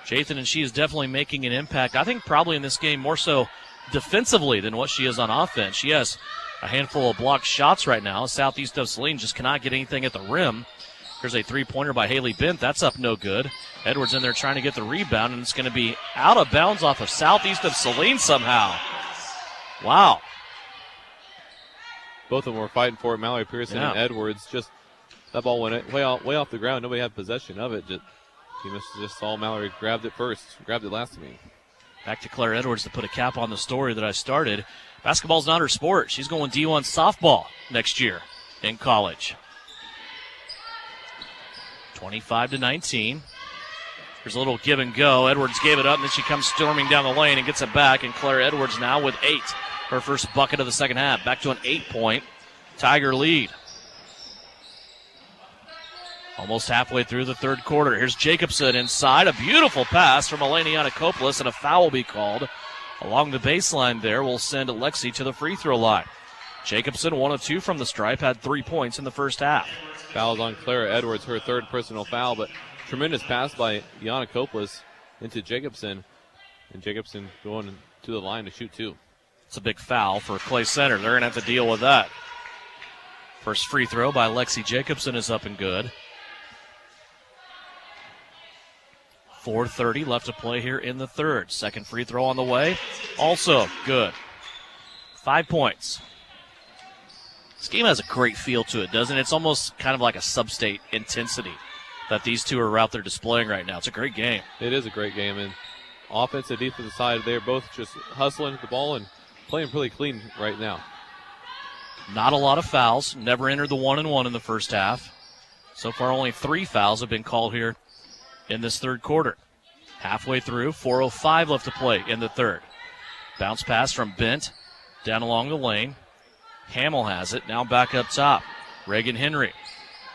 Jathan, and she is definitely making an impact. I think probably in this game more so defensively than what she is on offense. She has a handful of blocked shots right now. Southeast of Saline just cannot get anything at the rim. Here's a three-pointer by Haley Bent. That's up no good. Edwards in there trying to get the rebound, and it's going to be out of bounds off of Southeast of Saline somehow. Wow. Both of them were fighting for it. Mallory Pearson and Edwards. Just that ball went way off the ground. Nobody had possession of it. You must have just saw Mallory grabbed it last to me. Back to Claire Edwards to put a cap on the story that I started. Basketball's not her sport. She's going D1 softball next year in college. 25-19. There's a little give and go. Edwards gave it up, and then she comes storming down the lane and gets it back. And Claire Edwards now with 8. Her first bucket of the second half. Back to an 8-point Tiger lead. Almost halfway through the third quarter. Here's Jacobson inside. A beautiful pass from Eleni Yanakopoulos, and a foul will be called. Along the baseline there will send Lexi to the free throw line. Jacobson, 1 of 2 from the stripe, had 3 points in the first half. Foul's on Clara Edwards, her third personal foul, but tremendous pass by Yanakopoulos into Jacobson. And Jacobson going to the line to shoot 2. It's a big foul for Clay Center. They're going to have to deal with that. First free throw by Lexi Jacobson is up and good. 4:30 left to play here in the third. Second free throw on the way. Also good. 5 points. This game has a great feel to it, doesn't it? It's almost kind of like a sub-state intensity that these two are out there displaying right now. It's a great game. It is a great game. And offensive, defensive side, they're both just hustling the ball and playing pretty clean right now. Not a lot of fouls. Never entered the 1-and-1 in the first half. So far, only 3 fouls have been called here in this third quarter. Halfway through, 4:05 left to play in the third. Bounce pass from Bent down along the lane. Hamill has it. Now back up top. Reagan Henry.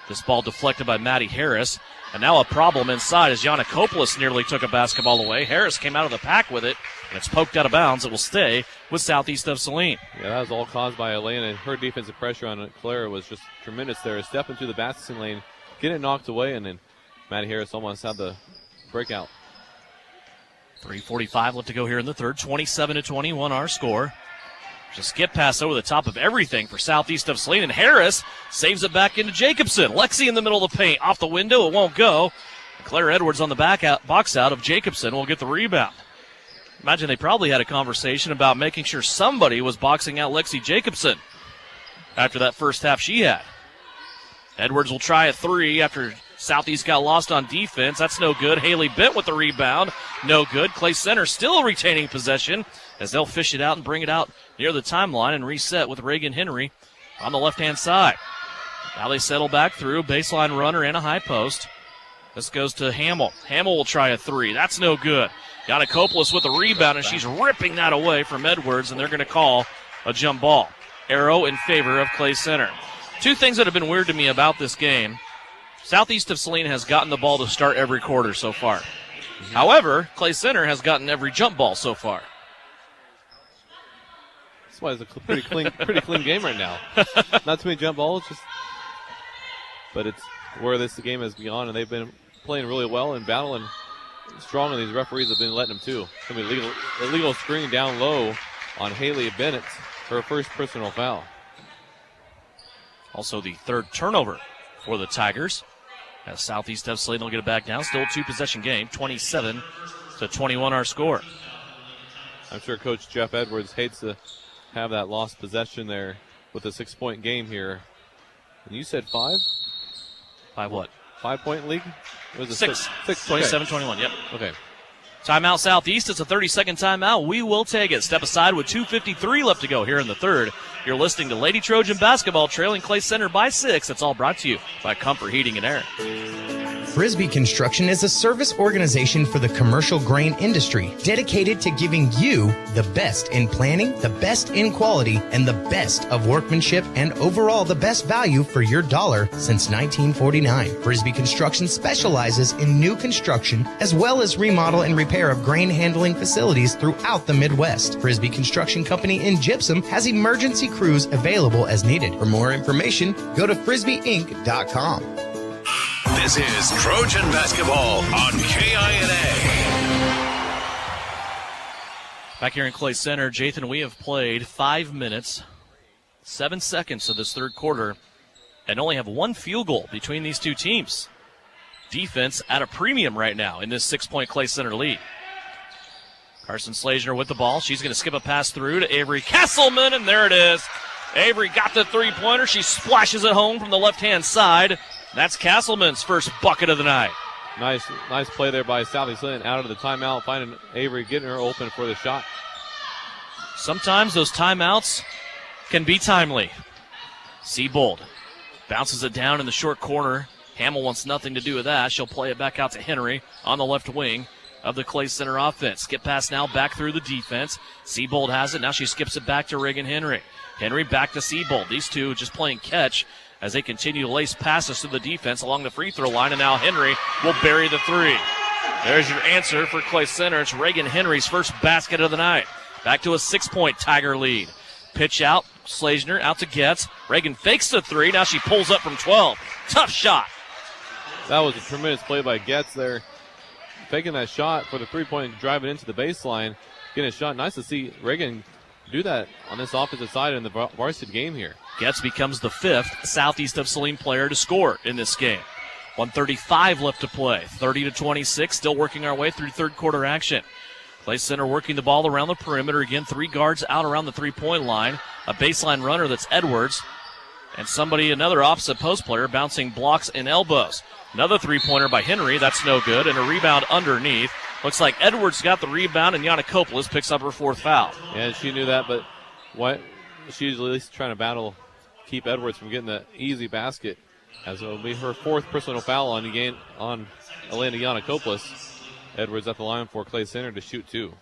This ball deflected by Maddie Harris. And now a problem inside as Yanakopoulos nearly took a basketball away. Harris came out of the pack with it, and it's poked out of bounds. It will stay with Southeast of Saline. Yeah, that was all caused by Elena. Her defensive pressure on Clara was just tremendous there. Step into the basket lane, get it knocked away, and then Maddie Harris almost had the breakout. 3:45 left to go here in the third. 27-21 our score. There's a skip pass over the top of everything for Southeast of Saline, and Harris saves it back into Jacobson. Lexi in the middle of the paint. Off the window, it won't go. Claire Edwards on the box out of Jacobson will get the rebound. Imagine they probably had a conversation about making sure somebody was boxing out Lexi Jacobson after that first half she had. Edwards will try a three after Southeast got lost on defense. That's no good. Haley Bent with the rebound. No good. Clay Center still retaining possession as they'll fish it out and bring it out near the timeline and reset with Reagan Henry on the left-hand side. Now they settle back through. Baseline runner and a high post. This goes to Hamill. Hamill will try a three. That's no good. Yanakopoulos with the rebound, and she's ripping that away from Edwards, and they're going to call a jump ball. Arrow in favor of Clay Center. Two things that have been weird to me about this game. Southeast of Saline has gotten the ball to start every quarter so far. However, Clay Center has gotten every jump ball so far. That's why it's a pretty clean game right now. Not too many jump balls, but it's where this game has gone, and they've been playing really well and battling strong, and these referees have been letting them too. Some illegal screen down low on Haley Bennett, her first personal foul. Also the third turnover for the Tigers. As Southeast of Saline will get it back down. Still a two-possession game, 27-21 our score. I'm sure Coach Jeff Edwards hates to have that lost possession there with a 6-point game here. And you said 5? 5 what? 5-point league? It was a 6. 27-21, yep. Okay. Timeout Southeast. It's a 30-second timeout. We will take it. Step aside with 2:53 left to go here in the third. You're listening to Lady Trojan Basketball trailing Clay Center by 6. It's all brought to you by Comfort Heating and Air. Frisbee Construction is a service organization for the commercial grain industry dedicated to giving you the best in planning, the best in quality, and the best of workmanship and overall the best value for your dollar since 1949. Frisbee Construction specializes in new construction as well as remodel and repair of grain handling facilities throughout the Midwest. Frisbee Construction Company in Gypsum has emergency crews available as needed. For more information, go to frisbeeinc.com. This is Trojan Basketball on KINA. Back here in Clay Center, Jathan, we have played 5 minutes, 7 seconds of this third quarter, and only have one field goal between these two teams. Defense at a premium right now in this 6-point Clay Center lead. Carson Slazner with the ball. She's going to skip a pass through to Avery Castleman, and there it is. Avery got the three-pointer. She splashes it home from the left-hand side. That's Castleman's first bucket of the night. Nice play there by Southeast Saline out of the timeout, finding Avery, getting her open for the shot. Sometimes those timeouts can be timely. Seabold bounces it down in the short corner. Hamill wants nothing to do with that. She'll play it back out to Henry on the left wing of the Clay Center offense. Skip pass now back through the defense. Seabold has it. Now she skips it back to Reagan Henry. Henry back to Seabold. These two just playing catch as they continue to lace passes to the defense along the free throw line, and now Henry will bury the three. There's your answer for Clay Center. It's Reagan Henry's first basket of the night. Back to a 6-point Tiger lead. Pitch out, Slazner out to Getz. Reagan fakes the three. Now she pulls up from 12. Tough shot. That was a tremendous play by Getz there. Faking that shot for the three-point, driving into the baseline. Getting a shot. Nice to see Reagan do that on this offensive side in the varsity game here. Getz becomes the 5th Southeast of Saline player to score in this game. 1:35 left to play. 30-26, still working our way through third quarter action. Clay Center working the ball around the perimeter. Again, 3 guards out around the three-point line. A baseline runner that's Edwards. And another opposite post player, bouncing blocks and elbows. Another three-pointer by Henry. That's no good. And a rebound underneath. Looks like Edwards got the rebound, and Yanakopoulos picks up her 4th foul. Yeah, she knew that, but she's at least trying to keep Edwards from getting the easy basket, as it will be her 4th personal foul on Elena Yanakopoulos. Edwards at the line for Clay Center to shoot 2.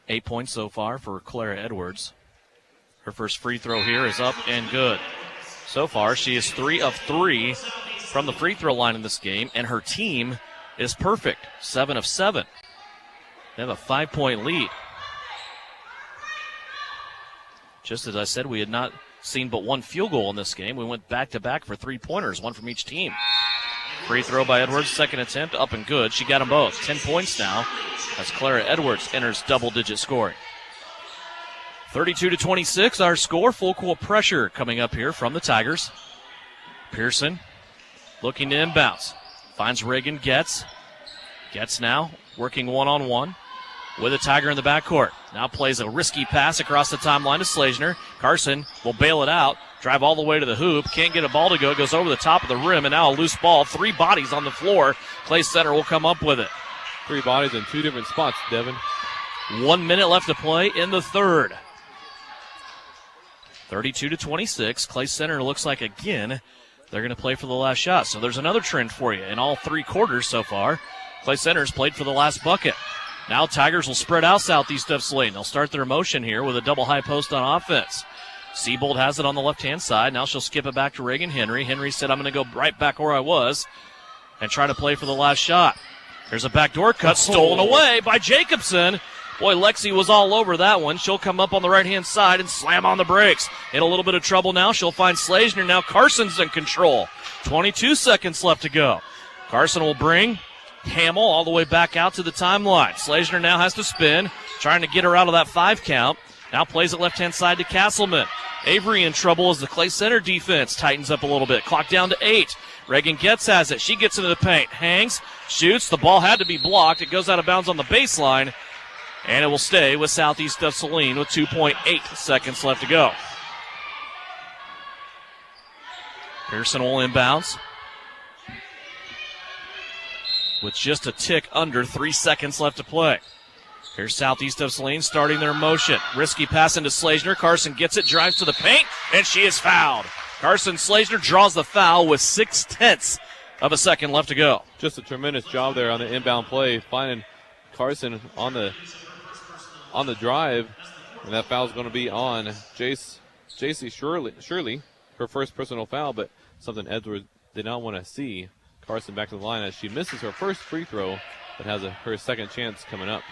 8 points so far for Clara Edwards. Her first free throw here is up and good. So far, she is 3 of 3 from the free throw line in this game, and her team is perfect, 7 of 7. They have a 5-point lead. Just as I said, we had not seen but one field goal in this game. We went back-to-back for 3-pointers, one from each team. Free throw by Edwards, second attempt, up and good. She got them both. 10 points now as Clara Edwards enters double-digit scoring. 32-26, our score. Full court pressure coming up here from the Tigers. Pearson looking to inbounds. Finds Reagan Getz. Getz now working one-on-one with a Tiger in the backcourt. Now plays a risky pass across the timeline to Slazner. Carson will bail it out. Drive all the way to the hoop. Can't get a ball to go. Goes over the top of the rim, and now a loose ball. 3 bodies on the floor. Clay Center will come up with it. 3 bodies in 2 different spots, Devin. 1 minute left to play in the third. 32-26. Clay Center looks like, again, they're going to play for the last shot. So there's another trend for you in all 3 quarters so far. Clay Center's played for the last bucket. Now Tigers will spread out southeast of Saline. They'll start their motion here with a double high post on offense. Siebold has it on the left-hand side. Now she'll skip it back to Reagan Henry. Henry said, I'm going to go right back where I was and try to play for the last shot. There's a backdoor cut stolen away by Jacobson. Boy, Lexi was all over that one. She'll come up on the right-hand side and slam on the brakes. In a little bit of trouble now. She'll find Slazner. Now Carson's in control. 22 seconds left to go. Carson will bring Hamill all the way back out to the timeline. Slazner now has to spin, trying to get her out of that 5 count. Now plays it left-hand side to Castleman. Avery in trouble as the Clay Center defense tightens up a little bit. Clock down to 8. Reagan Getz has it. She gets into the paint. Hangs, shoots. The ball had to be blocked. It goes out of bounds on the baseline. And it will stay with southeast of Saline with 2.8 seconds left to go. Pearson will inbounds with just a tick under 3 seconds left to play. Here's southeast of Saline starting their motion. Risky pass into Slazner. Carson gets it, drives to the paint, and she is fouled. Carson Slazner draws the foul with 0.6 of a second left to go. Just a tremendous job there on the inbound play, finding Carson on the drive, and that foul is going to be on J.C. Shirley, her first personal foul, but something Edwards did not want to see. Carson back to the line as she misses her first free throw, but has her second chance coming up.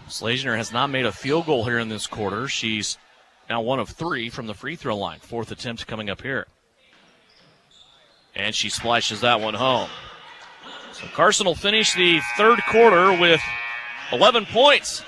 Slazner has not made a field goal here in this quarter. She's now 1 of 3 from the free throw line. 4th attempt coming up here. And she splashes that one home. So Carson will finish the third quarter with 11 points.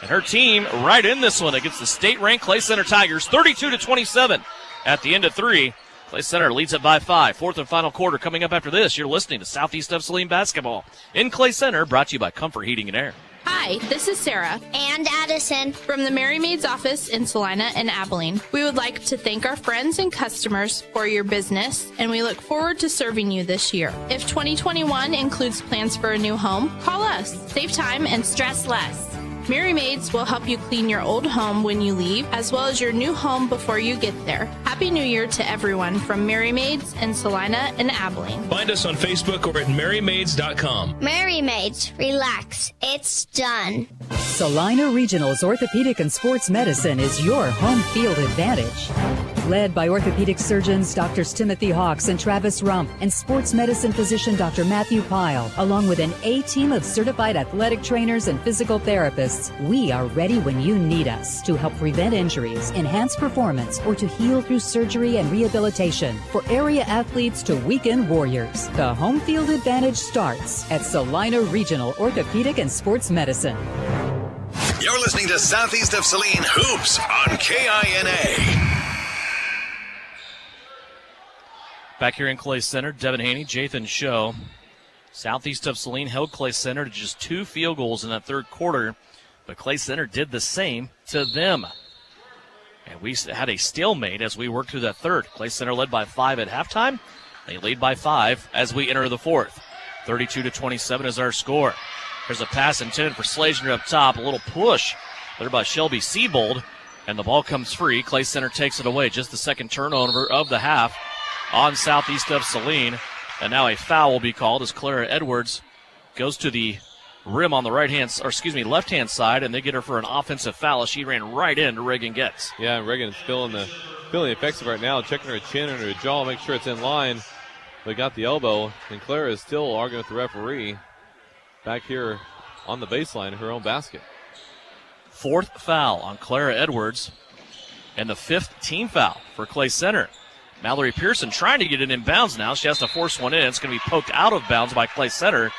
And her team right in this one against the state-ranked Clay Center Tigers, 32-27 at the end of 3. Clay Center leads it by 5. 4th and final quarter coming up after this. You're listening to Southeast of Saline basketball in Clay Center, brought to you by Comfort Heating and Air. Hi, this is Sarah and Addison from the Mary Maid's office in Salina and Abilene. We would like to thank our friends and customers for your business, and we look forward to serving you this year. If 2021 includes plans for a new home, call us. Save time and stress less. Mary Maids will help you clean your old home when you leave, as well as your new home before you get there. Happy New Year to everyone from Mary Maids in Salina and Abilene. Find us on Facebook or at marymaids.com. Mary Maids, relax. It's done. Salina Regional's Orthopedic and Sports Medicine is your home field advantage. Led by orthopedic surgeons Drs. Timothy Hawks and Travis Rump and sports medicine physician Dr. Matthew Pyle, along with an A-team of certified athletic trainers and physical therapists, we are ready when you need us to help prevent injuries, enhance performance, or to heal through surgery and rehabilitation. For area athletes to weekend warriors, the home field advantage starts at Salina Regional Orthopedic and Sports Medicine. You're listening to Southeast of Saline Hoops on KINA. Back here in Clay Center, Devin Haney, Jathan Show. Southeast of Saline held Clay Center to just 2 field goals in that third quarter, but Clay Center did the same to them. And we had a stalemate as we worked through that third. Clay Center led by 5 at halftime. They lead by 5 as we enter the fourth. 32-27 is our score. There's a pass intended for Slazner up top. A little push there by Shelby Siebold, and the ball comes free. Clay Center takes it away. Just the second turnover of the half on southeast of Saline. And now a foul will be called as Clara Edwards goes to the rim on the left-hand side, and they get her for an offensive foul as she ran right into Reagan Getz. Yeah, Reagan's feeling the effects of it right now, checking her chin and her jaw, make sure it's in line. They got the elbow, and Clara is still arguing with the referee back here on the baseline, her own basket. 4th foul on Clara Edwards, and the 5th team foul for Clay Center. Mallory Pearson trying to get it in bounds now. She has to force one in. It's going to be poked out of bounds by Clay Center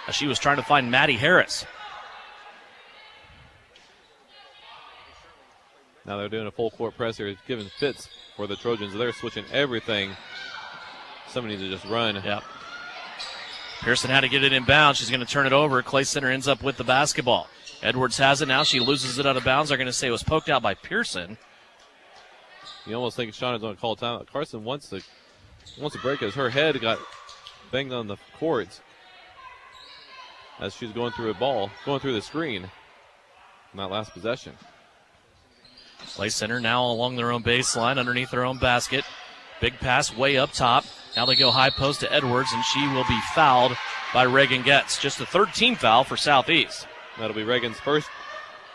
as she was trying to find Maddie Harris. Now they're doing a full court press here. It's giving fits for the Trojans. They're switching everything. Somebody needs to just run. Yep. Pearson had to get it in bounds. She's going to turn it over. Clay Center ends up with the basketball. Edwards has it now. She loses it out of bounds. They're going to say it was poked out by Pearson. You almost think Shauna's going to call timeout. Carson wants to break as her head got banged on the court as she's going through the screen in that last possession. Clay Center now along their own baseline, underneath their own basket. Big pass way up top. Now they go high post to Edwards, and she will be fouled by Reagan Getz. Just the third team foul for Southeast. That'll be Reagan's first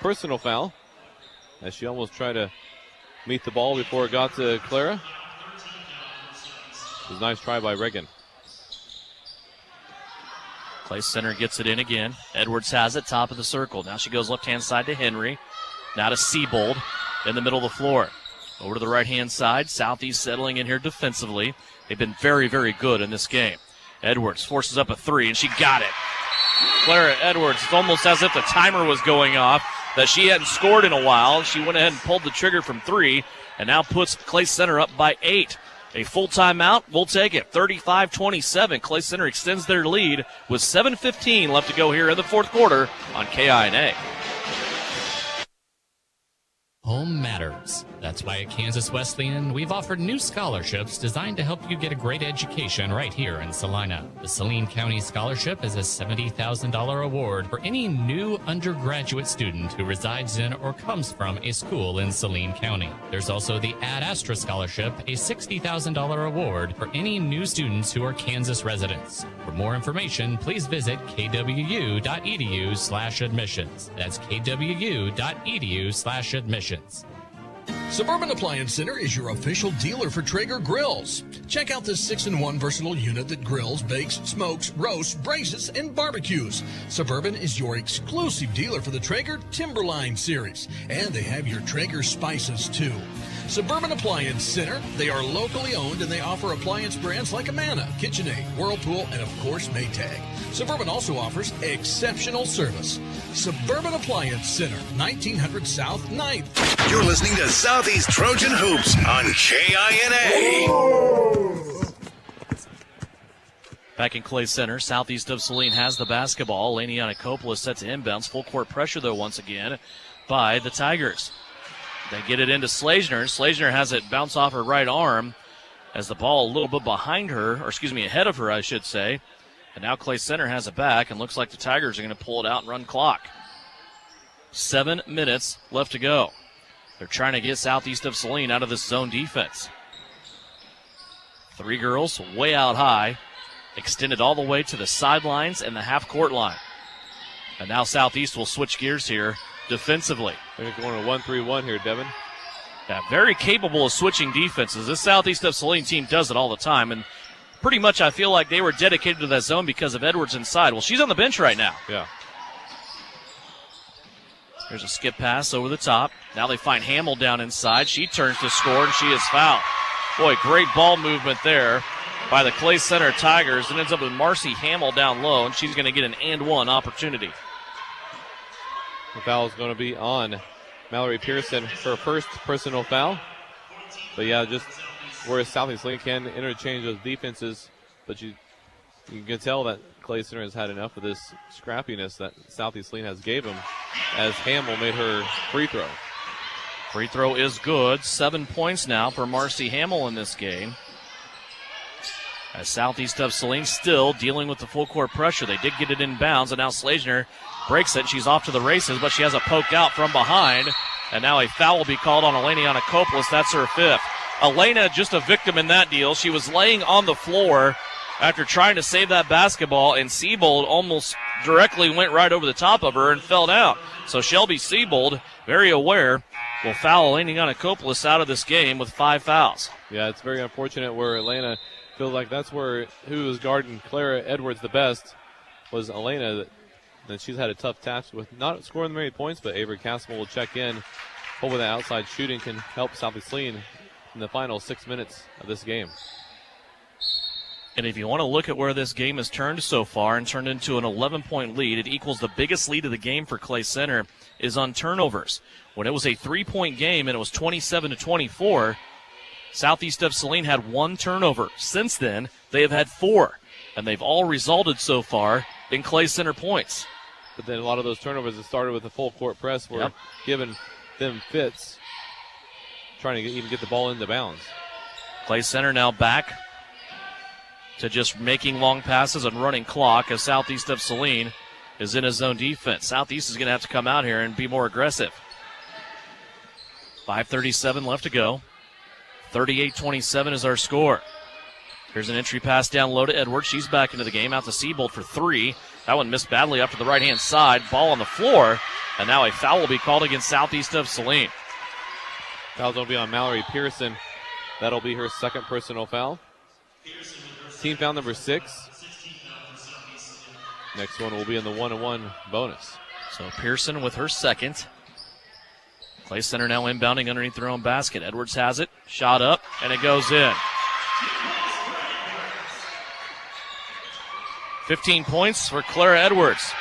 personal foul as she almost tried to meet the ball before it got to Clara. It was a nice try by Reagan. Clay Center gets it in again. Edwards has it, top of the circle. Now she goes left-hand side to Henry. Now to Siebold in the middle of the floor. Over to the right-hand side. Southeast settling in here defensively. They've been very, very good in this game. Edwards forces up a three, and she got it. Clara Edwards, it's almost as if the timer was going off, that she hadn't scored in a while. She went ahead and pulled the trigger from three, and now puts Clay Center up by 8. A full timeout, we'll take it. 35-27. Clay Center extends their lead with 7:15 left to go here in the fourth quarter on KINA. Home matters. That's why at Kansas Wesleyan, we've offered new scholarships designed to help you get a great education right here in Salina. The Saline County Scholarship is a $70,000 award for any new undergraduate student who resides in or comes from a school in Saline County. There's also the Ad Astra Scholarship, a $60,000 award for any new students who are Kansas residents. For more information, please visit kwu.edu/admissions. That's kwu.edu/admissions. Suburban Appliance Center is your official dealer for Traeger grills. Check out this 6-in-1 versatile unit that grills, bakes, smokes, roasts, braces, and barbecues. Suburban is your exclusive dealer for the Traeger Timberline series, and they have your Traeger spices too. Suburban Appliance Center, they are locally owned and they offer appliance brands like Amana, KitchenAid, Whirlpool, and of course Maytag. Suburban also offers exceptional service. Suburban Appliance Center, 1900 South 9th. You're listening to Southeast Trojan Hoops on KINA. Back in Clay Center, southeast of Saline has the basketball. Laniana Coppola set to inbounds. Full court pressure, though, once again by the Tigers. They get it into Slazner. Slazner has it bounce off her right arm as the ball a little bit behind her, or excuse me, ahead of her, I should say. And now Clay Center has it back, and looks like the Tigers are going to pull it out and run clock. 7 minutes left to go. They're trying to get southeast of Saline out of this zone defense. 3 girls way out high, extended all the way to the sidelines and the half-court line. And now Southeast will switch gears here defensively. They're going to 1-3-1 here, Devin. Yeah, very capable of switching defenses. This Southeast of Saline team does it all the time, and pretty much I feel like they were dedicated to that zone because of Edwards inside. Well, she's on the bench right now. Yeah. There's a skip pass over the top. Now they find Hamill down inside. She turns to score, and she is fouled. Boy, great ball movement there by the Clay Center Tigers. It ends up with Marcy Hamill down low, and she's going to get an and-one opportunity. The foul is going to be on Mallory Pearson, her first personal foul. But yeah, just where Southeast Lane can interchange those defenses, but you can tell that Clay Center has had enough of this scrappiness that Southeast Lane has gave them as Hamill made her free throw. Free throw is good. 7 points now for Marcy Hamill in this game. As Southeast of Saline still dealing with the full court pressure. They did get it in bounds, and now Slazner breaks it. She's off to the races, but she has a poke out from behind. And now a foul will be called on Elena Koplis. That's her 5th. Elena just a victim in that deal. She was laying on the floor after trying to save that basketball, and Siebold almost directly went right over the top of her and fell down. So Shelby Siebold, very aware, will foul Elena Koplis out of this game with 5 fouls. Yeah, it's very unfortunate where Elena feels like that's where who was guarding Clara Edwards the best was Elena. And she's had a tough task with not scoring many points, but Avery Castle will check in. Hopefully that outside shooting can help Southeast Saline in the final 6 minutes of this game. And if you want to look at where this game has turned so far and turned into an 11-point lead, it equals the biggest lead of the game for Clay Center is on turnovers. When it was a 3-point game and it was 27-24, Southeast of Saline had 1 turnover. Since then, they have had 4, and they've all resulted so far in Clay Center points. But then a lot of those turnovers that started with a full court press were giving them fits, trying to even get the ball into bounds. Clay Center now back to just making long passes and running clock as Southeast of Saline is in his zone defense. Southeast is going to have to come out here and be more aggressive. 5:37 left to go. 38-27 is our score. Here's an entry pass down low to Edwards. She's back into the game. Out to Siebold for 3. That one missed badly up to the right-hand side. Ball on the floor. And now a foul will be called against Southeast of Saline. Foul's going to be on Mallory Pearson. That'll be her second personal foul. Team foul number 6. Next one will be in the 1-on-1 bonus. So Pearson with her second. Clay Center now inbounding underneath their own basket. Edwards has it. Shot up, and it goes in. 15 points for Clara Edwards.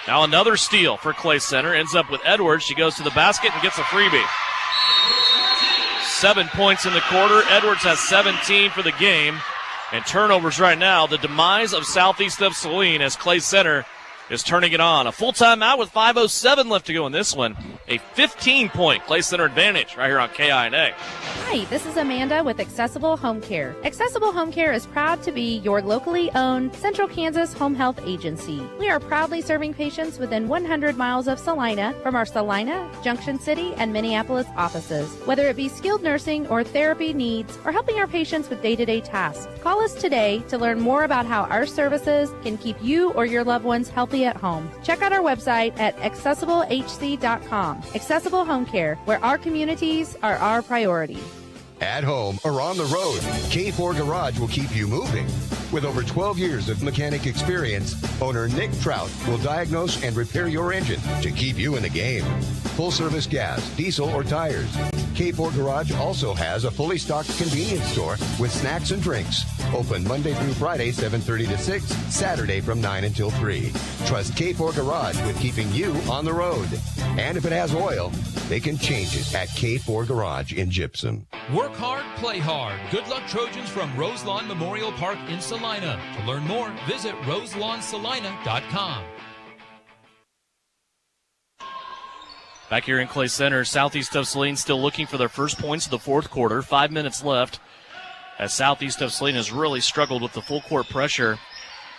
Now another steal for Clay Center. Ends up with Edwards. She goes to the basket and gets a freebie. 7 points in the quarter. Edwards has 17 for the game. And turnovers right now, the demise of Southeast of Saline as Clay Center is turning it on. A full timeout with 5:07 left to go in this one. A 15-point Clay Center advantage right here on KINA. Hi, this is Amanda with Accessible Home Care. Accessible Home Care is proud to be your locally owned Central Kansas home health agency. We are proudly serving patients within 100 miles of Salina from our Salina, Junction City, and Minneapolis offices. Whether it be skilled nursing or therapy needs or helping our patients with day-to-day tasks, call us today to learn more about how our services can keep you or your loved ones healthy at home. Check out our website at accessiblehc.com. Accessible Home Care, where our communities are our priority. At home or on the road, K4 Garage will keep you moving. With over 12 years of mechanic experience, owner Nick Trout will diagnose and repair your engine to keep you in the game. Full-service gas, diesel, or tires. K4 Garage also has a fully stocked convenience store with snacks and drinks. Open Monday through Friday, 7:30 to 6, Saturday from 9 until 3. Trust K4 Garage with keeping you on the road. And if it has oil, they can change it at K4 Garage in Gypsum. Work hard, play hard. Good luck, Trojans, from Roselawn Memorial Park in Salina. To learn more, visit roselawnsalina.com. Back here in Clay Center, Southeast of Saline still looking for their first points of the fourth quarter. 5 minutes left as Southeast of Saline has really struggled with the full court pressure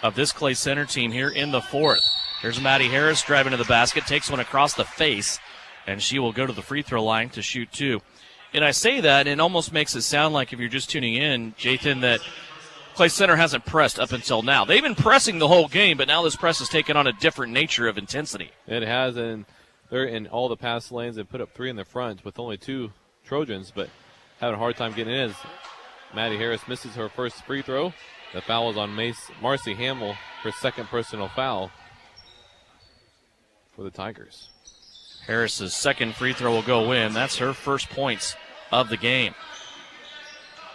of this Clay Center team here in the fourth. Here's Maddie Harris driving to the basket, takes one across the face, and she will go to the free throw line to shoot 2. And I say that, and it almost makes it sound like, if you're just tuning in, Jathan, that Clay Center hasn't pressed up until now. They've been pressing the whole game, but now this press has taken on a different nature of intensity. It has, and they're in all the pass lanes and put up 3 in the front with only 2 Trojans, but having a hard time getting in as Maddie Harris misses her first free throw. The foul is on Marcy Hamill, her second personal foul for the Tigers. Harris's second free throw will go in. That's her first points of the game.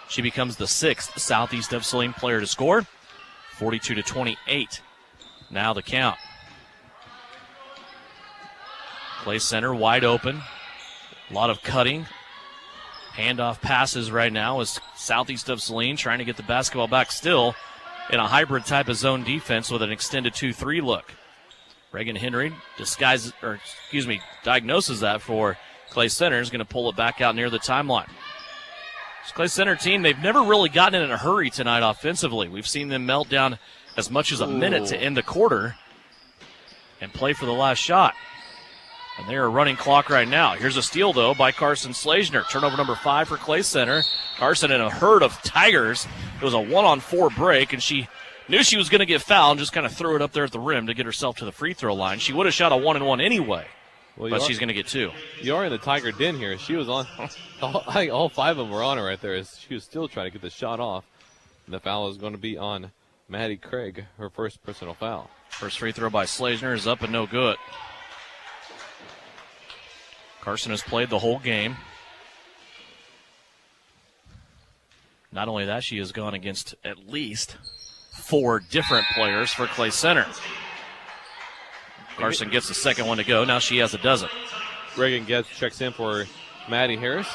She becomes the 6th Southeast of Saline player to score. 42-28. Now the count. Clay Center wide open. A lot of cutting. Handoff passes right now as Southeast of Saline trying to get the basketball back, still in a hybrid type of zone defense with an extended 2-3 look. Reagan Henry diagnoses that for Clay Center. Is going to pull it back out near the timeline. This Clay Center team, they've never really gotten in a hurry tonight offensively. We've seen them melt down as much as a minute to end the quarter and play for the last shot. And they are running clock right now. Here's a steal, though, by Carson Slazner. Turnover number 5 for Clay Center. Carson in a herd of Tigers. It was a 1-on-4 break, and she knew she was going to get fouled and just kind of threw it up there at the rim to get herself to the free throw line. She would have shot a 1-and-1 anyway, but she's going to get 2. You are in the Tiger den here. She was on. All 5 of them were on her right there as she was still trying to get the shot off. And the foul is going to be on Maddie Craig, her first personal foul. First free throw by Slazner is up and no good. Carson has played the whole game. Not only that, she has gone against at least 4 different players for Clay Center. Carson gets the second one to go. Now she has a dozen. Reagan Getz checks in for Maddie Harris.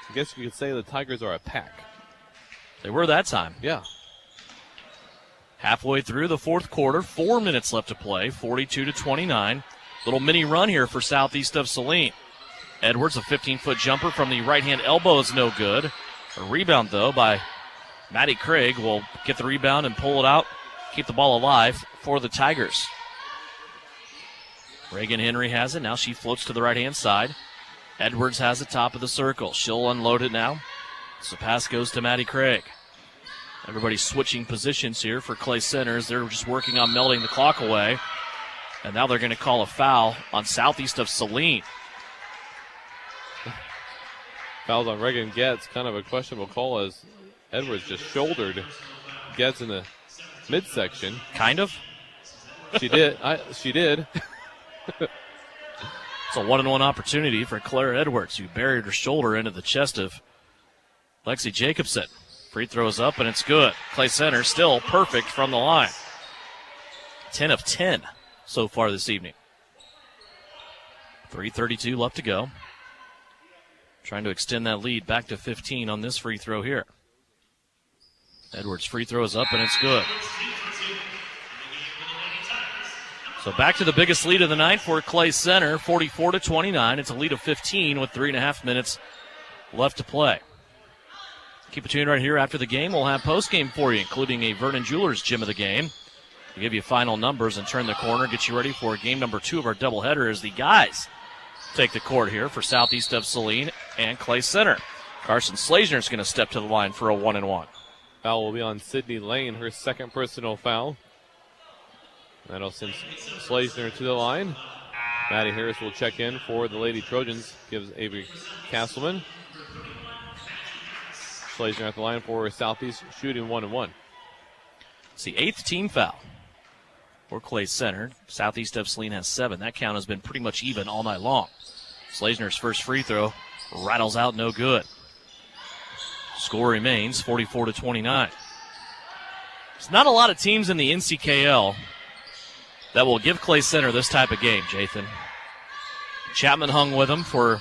I guess you could say the Tigers are a pack. They were that time. Yeah. Halfway through the fourth quarter, 4 minutes left to play, 42-29. Little mini run here for Southeast of Saline. Edwards, a 15-foot jumper from the right-hand elbow is no good. A rebound, though, by Maddie Craig will get the rebound and pull it out, keep the ball alive for the Tigers. Reagan Henry has it. Now she floats to the right-hand side. Edwards has the top of the circle. She'll unload it now. So pass goes to Maddie Craig. Everybody's switching positions here for Clay Center as they're just working on melting the clock away. And now they're going to call a foul on Southeast of Saline. Fouls on Reagan Getz, kind of a questionable call as Edwards just shouldered Getz in the midsection. Kind of? She did. She did. It's a 1-on-1 opportunity for Claire Edwards, who buried her shoulder into the chest of Lexi Jacobson. Free throws up, and it's good. Clay Center still perfect from the line. 10 of 10 so far this evening. 3:32 left to go. Trying to extend that lead back to 15 on this free throw here. Edwards' free throw is up, and it's good. So back to the biggest lead of the night for Clay Center, 44-29. It's a lead of 15 with 3.5 minutes left to play. Keep it tuned right here after the game. We'll have postgame for you, including a Vernon Jewelers gym of the game. We'll give you final numbers and turn the corner, get you ready for game number 2 of our doubleheader as the guys take the court here for Southeast of Saline and Clay Center. Carson Slazner is going to step to the line for a 1-and-1. Foul will be on Sydney Lane, her second personal foul. That'll send Slazner to the line. Maddie Harris will check in for the Lady Trojans, gives Avery Castleman. Slazner at the line for Southeast, shooting 1-and-1. It's the 8th team foul for Clay Center. Southeast of Saline has 7. That count has been pretty much even all night long. Slazner's first free throw rattles out, no good. Score remains 44-29. There's not a lot of teams in the NCKL that will give Clay Center this type of game, Jathan. Chapman hung with them for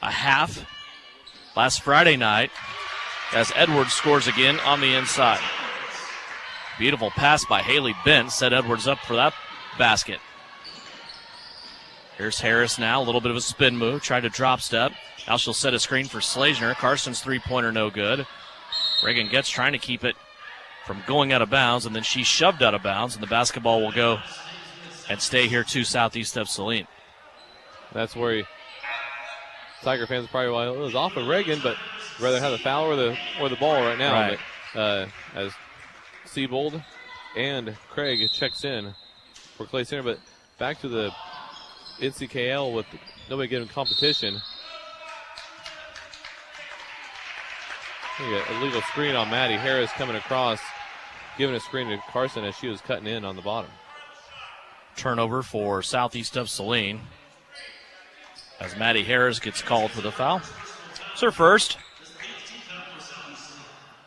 a half last Friday night as Edwards scores again on the inside. Beautiful pass by Haley Bent set Edwards up for that basket. Here's Harris now, a little bit of a spin move, tried to drop step. Now she'll set a screen for Slazner. Carson's three-pointer no good. Reagan Getz trying to keep it from going out of bounds, and then she shoved out of bounds, and the basketball will go and stay here to Southeast of Saline. That's where Tiger fans probably, well, it was off of Reagan, but rather have the foul or the ball right now. Right. But, as Siebold and Craig checks in for Clay Center, but back to the NCKL with nobody getting competition. A legal screen on Maddie Harris coming across, giving a screen to Carson as she was cutting in on the bottom. Turnover for Southeast of Saline as Maddie Harris gets called for the foul. It's her first.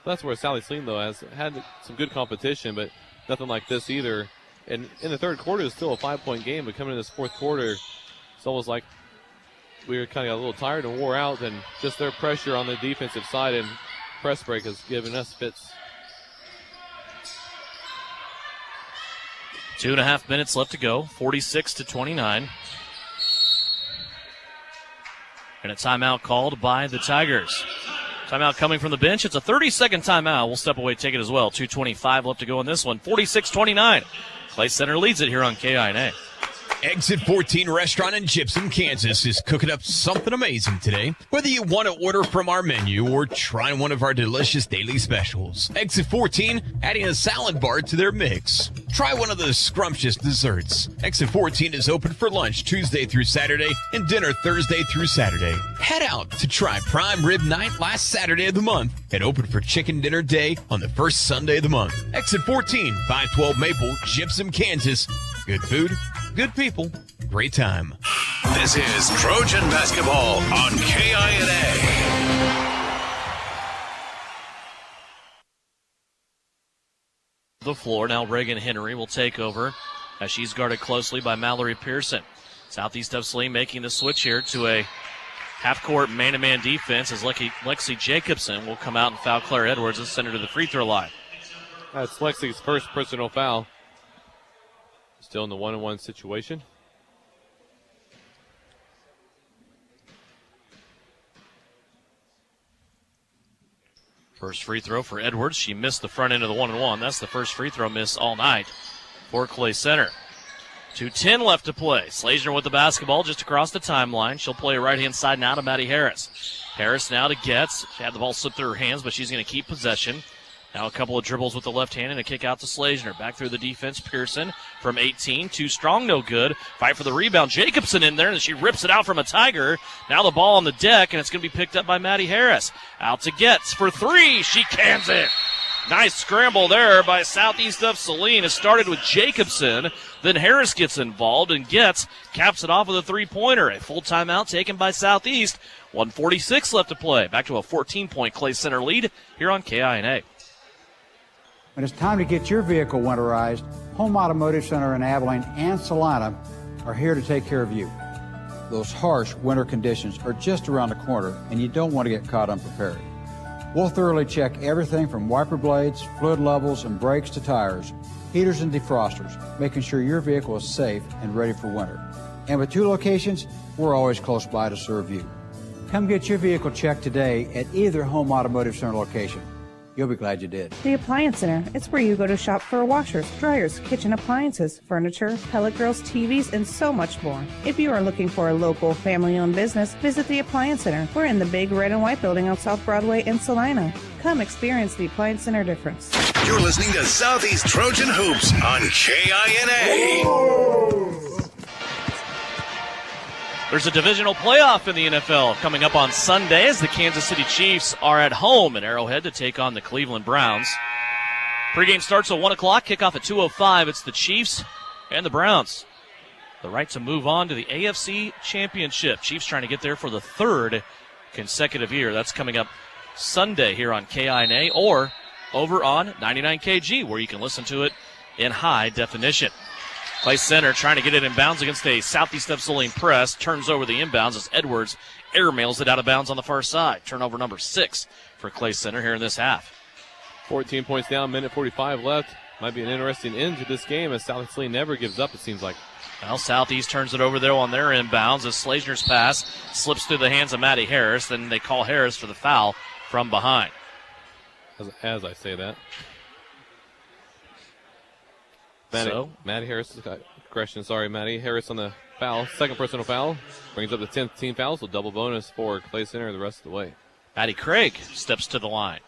That's where Sally Saline, though, has had some good competition, but nothing like this either. And in the third quarter, it's still a 5-point game, but coming in this fourth quarter, it's almost like we were kind of got a little tired and wore out, and just their pressure on the defensive side and press break has given us fits. 2.5 minutes left to go, 46-29. And a timeout called by the Tigers. Timeout coming from the bench. It's a 30-second timeout. We'll step away, take it as well. 2:25 left to go in this one. 46-29. Clay Center leads it here on KINA. Exit 14 Restaurant in Gypsum, Kansas is cooking up something amazing today. Whether you want to order from our menu or try one of our delicious daily specials. Exit 14 adding a salad bar to their mix. Try one of the scrumptious desserts. Exit 14 is open for lunch Tuesday through Saturday and dinner Thursday through Saturday. Head out to try prime rib night last Saturday of the month and open for chicken dinner day on the first Sunday of the month. Exit 14, 512 Maple, Gypsum, Kansas. Good food, good people, great time. This is Trojan Basketball on KINA. The floor. Now Reagan Henry will take over as she's guarded closely by Mallory Pearson. Southeast of Saline making the switch here to a half-court man-to-man defense as Lexi Jacobson will come out and foul Claire Edwards and send her to the free throw line. That's Lexi's first personal foul. Still in the 1-on-1 situation. First free throw for Edwards. She missed the front end of the 1-on-1. That's the first free throw miss all night for Clay Center. 2:10 left to play. Slazner with the basketball just across the timeline. She'll play right-hand side now to Maddie Harris. Harris now to Getz. She had the ball slip through her hands, but she's going to keep possession. Now a couple of dribbles with the left hand and a kick out to Slazner. Back through the defense. Pearson from 18. Too strong, no good. Fight for the rebound. Jacobson in there, and she rips it out from a Tiger. Now the ball on the deck, and it's going to be picked up by Maddie Harris. Out to Getz for three. She cans it. Nice scramble there by Southeast of Saline. It started with Jacobson. Then Harris gets involved, and Getz caps it off with a three-pointer. A full timeout taken by Southeast. 1:46 left to play. Back to a 14-point Clay Center lead here on KINA. When it's time to get your vehicle winterized, Home Automotive Center in Abilene and Salina are here to take care of you. Those harsh winter conditions are just around the corner, and you don't want to get caught unprepared. We'll thoroughly check everything from wiper blades, fluid levels, and brakes to tires, heaters and defrosters, making sure your vehicle is safe and ready for winter. And with 2 locations, we're always close by to serve you. Come get your vehicle checked today at either Home Automotive Center location. You'll be glad you did. The Appliance Center. It's where you go to shop for washers, dryers, kitchen appliances, furniture, pellet grills, TVs, and so much more. If you are looking for a local family-owned business, visit the Appliance Center. We're in the big red and white building on South Broadway in Salina. Come experience the Appliance Center difference. You're listening to Southeast Trojan Hoops on KINA. There's a divisional playoff in the NFL coming up on Sunday as the Kansas City Chiefs are at home at Arrowhead to take on the Cleveland Browns. Pregame starts at 1 o'clock, kickoff at 2:05. It's the Chiefs and the Browns. The right to move on to the AFC Championship. Chiefs trying to get there for the 3rd consecutive year. That's coming up Sunday here on KINA or over on 99KG, where you can listen to it in high definition. Clay Center trying to get it in bounds against a Southeast of Saline press. Turns over the inbounds as Edwards airmails it out of bounds on the far side. Turnover number 6 for Clay Center here in this half. 14 points down, minute 45 left. Might be an interesting end to this game as Southeast Saline never gives up, it seems like. Well, Southeast turns it over there on their inbounds as Slazner's pass slips through the hands of Maddie Harris. Then they call Harris for the foul from behind. As I say that. Maddie Harris, correction, sorry, Maddie Harris on the foul. Second personal foul. Brings up the 10th team foul, so double bonus for Clay Center the rest of the way. Maddie Craig steps to the line.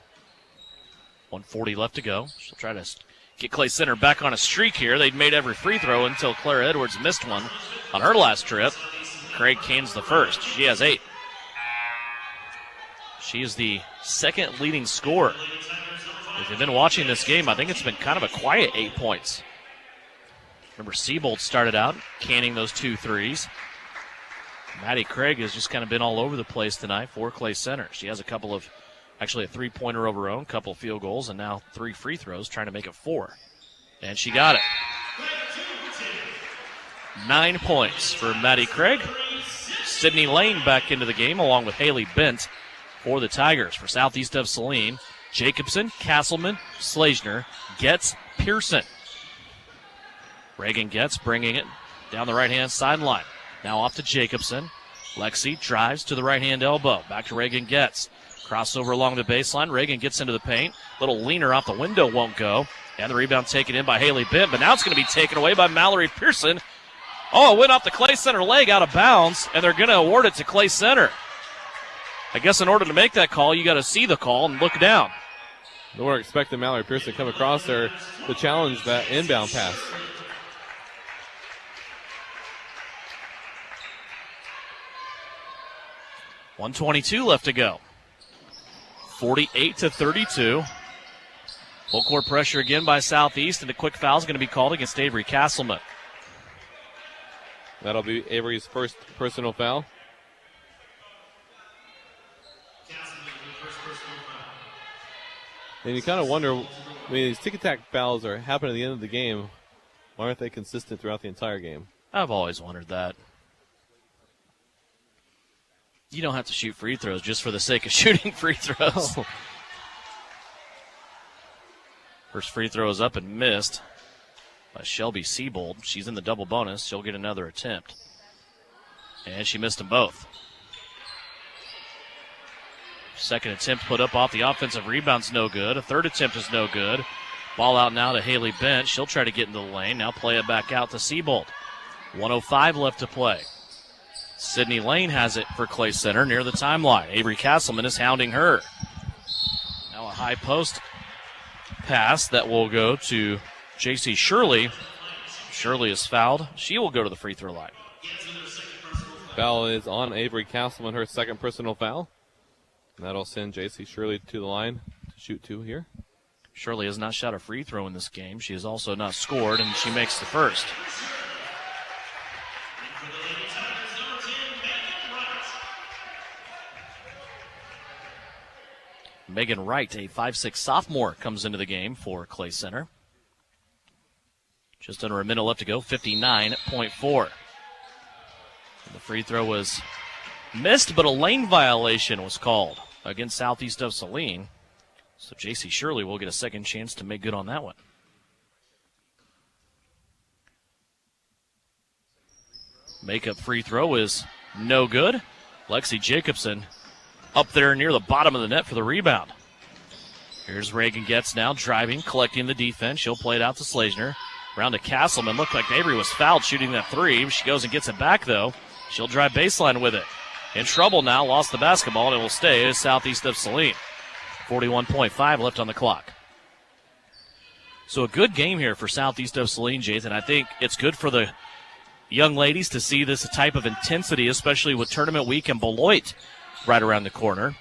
1:40 left to go. She'll try to get Clay Center back on a streak here. They'd made every free throw until Claire Edwards missed one on her last trip. Craig cans the first. She has 8. She is the second leading scorer. If you've been watching this game, I think it's been kind of a quiet 8 points. Remember, Siebold started out canning those 2 threes. Maddie Craig has just kind of been all over the place tonight for Clay Center. She has a three-pointer of her own, couple of field goals, and now 3 free throws, trying to make it 4. And she got it. 9 points for Maddie Craig. Sydney Lane back into the game along with Haley Bent for the Tigers. For Southeast of Saline, Jacobson, Castleman, Slazner, Getz, Pearson. Reagan Getz bringing it down the right-hand sideline. Now off to Jacobson. Lexi drives to the right-hand elbow. Back to Reagan Getz. Crossover along the baseline. Reagan gets into the paint. Little leaner off the window won't go. And the rebound taken in by Haley Bent. But now it's going to be taken away by Mallory Pearson. Oh, it went off the Clay Center leg out of bounds. And they're going to award it to Clay Center. I guess in order to make that call, you got to see the call and look down. They were expecting Mallory Pearson to come across there to challenge that inbound pass. .122 left to go. 48-32. Full court pressure again by Southeast, and a quick foul is going to be called against Avery Castleman. That'll be Avery's first personal foul. And you kind of wonder, these tick-tack fouls are happening at the end of the game. Why aren't they consistent throughout the entire game? I've always wondered that. You don't have to shoot free throws just for the sake of shooting free throws. Oh. First free throw is up and missed by Shelby Siebold. She's in the double bonus. She'll get another attempt. And she missed them both. Second attempt put up off the offensive rebound's no good. A third attempt is no good. Ball out now to Haley Bent. She'll try to get into the lane. Now play it back out to Siebold. 1:05 left to play. Sydney Lane has it for Clay Center near the timeline. Avery Castleman is hounding her. Now a high post pass that will go to J.C. Shirley. Shirley is fouled. She will go to the free throw line. Foul is on Avery Castleman, her second personal foul. And that'll send J.C. Shirley to the line to shoot 2 here. Shirley has not shot a free throw in this game. She has also not scored, and she makes the first. Megan Wright, a 5'6" sophomore, comes into the game for Clay Center. Just under a minute left to go, 59.4. The free throw was missed, but a lane violation was called against Southeast of Saline. So J.C. Shirley will get a second chance to make good on that one. Makeup free throw is no good. Lexi Jacobson up there near the bottom of the net for the rebound. Here's Reagan Getz now driving, collecting the defense. She'll play it out to Slazner. Round to Castleman. Looked like Avery was fouled shooting that three. She goes and gets it back, though. She'll drive baseline with it. In trouble now, lost the basketball, and it will stay as Southeast of Saline. 41.5 left on the clock. So a good game here for Southeast of Saline, Jathan. I think it's good for the young ladies to see this type of intensity, especially with tournament week and Beloit right around the corner.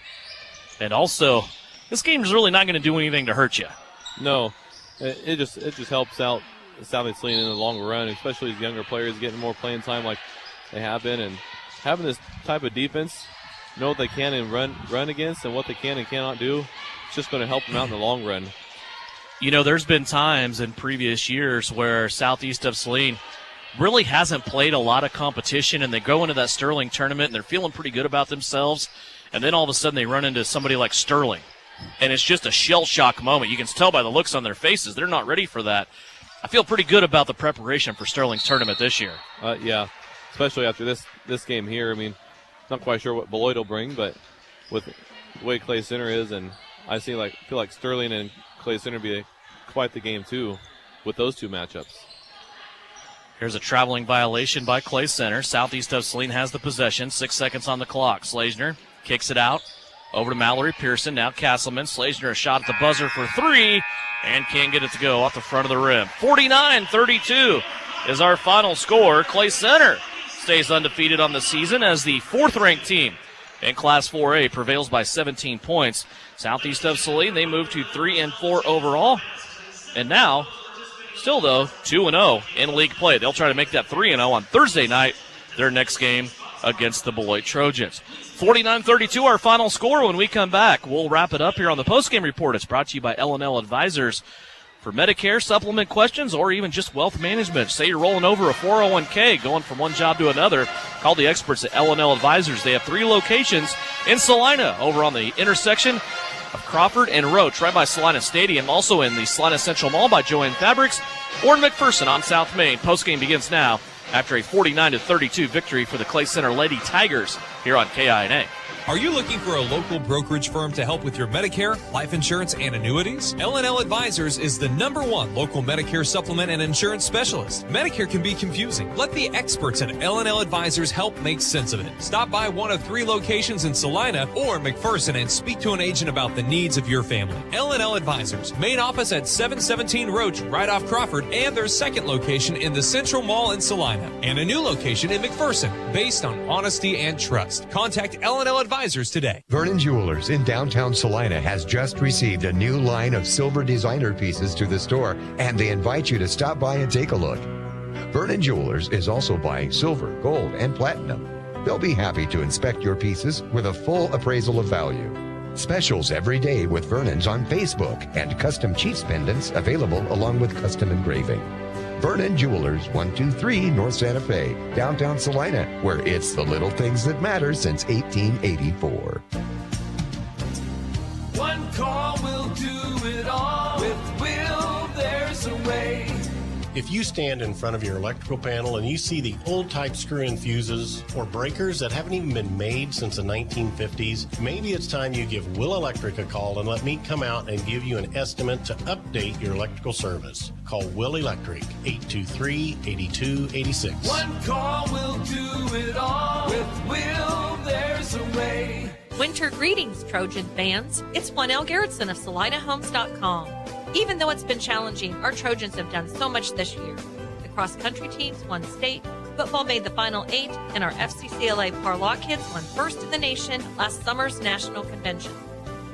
And also, this game is really not going to do anything to hurt you. No, it just helps out Southeast Saline in the long run, especially as younger players getting more playing time like they have been, and having this type of defense, know what they can and run against and what they can and cannot do. It's just going to help them out in the long run. You know, there's been times in previous years where Southeast of Saline really hasn't played a lot of competition, and they go into that Sterling tournament and they're feeling pretty good about themselves, and then all of a sudden they run into somebody like Sterling, and it's just a shell shock moment. You can tell by the looks on their faces they're not ready for that. I feel pretty good about the preparation for Sterling's tournament this year. Yeah, especially after this game here. I mean, not quite sure what Beloit will bring, but with the way Clay Center is, and I feel like Sterling and Clay Center be quite the game too with those two matchups. Here's a traveling violation by Clay Center. Southeast of Saline has the possession. 6 seconds on the clock. Slazner kicks it out over to Mallory Pearson. Now Castleman. Slazner a shot at the buzzer for three and can't get it to go off the front of the rim. 49-32 is our final score. Clay Center stays undefeated on the season as the fourth-ranked team in Class 4A prevails by 17 points. Southeast of Saline, they move to 3-4 overall. And now, still though, 2-0 in league play. They'll try to make that 3-0 on Thursday night, their next game against the Beloit Trojans. 49-32 our final score. When we come back, we'll wrap it up here on the postgame report. It's brought to you by L&L Advisors. For Medicare, supplement questions, or even just wealth management, say you're rolling over a 401k, going from one job to another, call the experts at L&L Advisors. They have 3 locations in Salina, over on the intersection of Crawford and Roach, right by Salina Stadium, also in the Salina Central Mall by Joanne Fabrics, or in McPherson on South Main. Postgame begins now after a 49-32 victory for the Clay Center Lady Tigers here on KINA. Are you looking for a local brokerage firm to help with your Medicare, life insurance, and annuities? L&L Advisors is the #1 local Medicare supplement and insurance specialist. Medicare can be confusing. Let the experts at L&L Advisors help make sense of it. Stop by one of 3 locations in Salina or McPherson and speak to an agent about the needs of your family. L&L Advisors, main office at 717 Roach, right off Crawford, and their second location in the Central Mall in Salina, and a new location in McPherson, based on honesty and trust. Contact L&L Advisors today. Vernon Jewelers in downtown Salina has just received a new line of silver designer pieces to the store, and they invite you to stop by and take a look. Vernon Jewelers is also buying silver, gold, and platinum. They'll be happy to inspect your pieces with a full appraisal of value. Specials every day with Vernon's on Facebook and custom Chiefs pendants available along with custom engraving. Vernon Jewelers, 123 North Santa Fe, downtown Salina, where it's the little things that matter since 1884. One call will do it all. With Will, there's a way. If you stand in front of your electrical panel and you see the old type screw-in fuses or breakers that haven't even been made since the 1950s, maybe it's time you give Will Electric a call and let me come out and give you an estimate to update your electrical service. Call Will Electric, 823-8286. One call will do it all. With Will, there's a way. Winter greetings, Trojan fans. It's Juanelle Garrettson of SalinaHomes.com. Even though it's been challenging, our Trojans have done so much this year. The cross-country teams won state, football made the Final 8, and our FCCLA Parlock kids won first in the nation at last summer's national convention.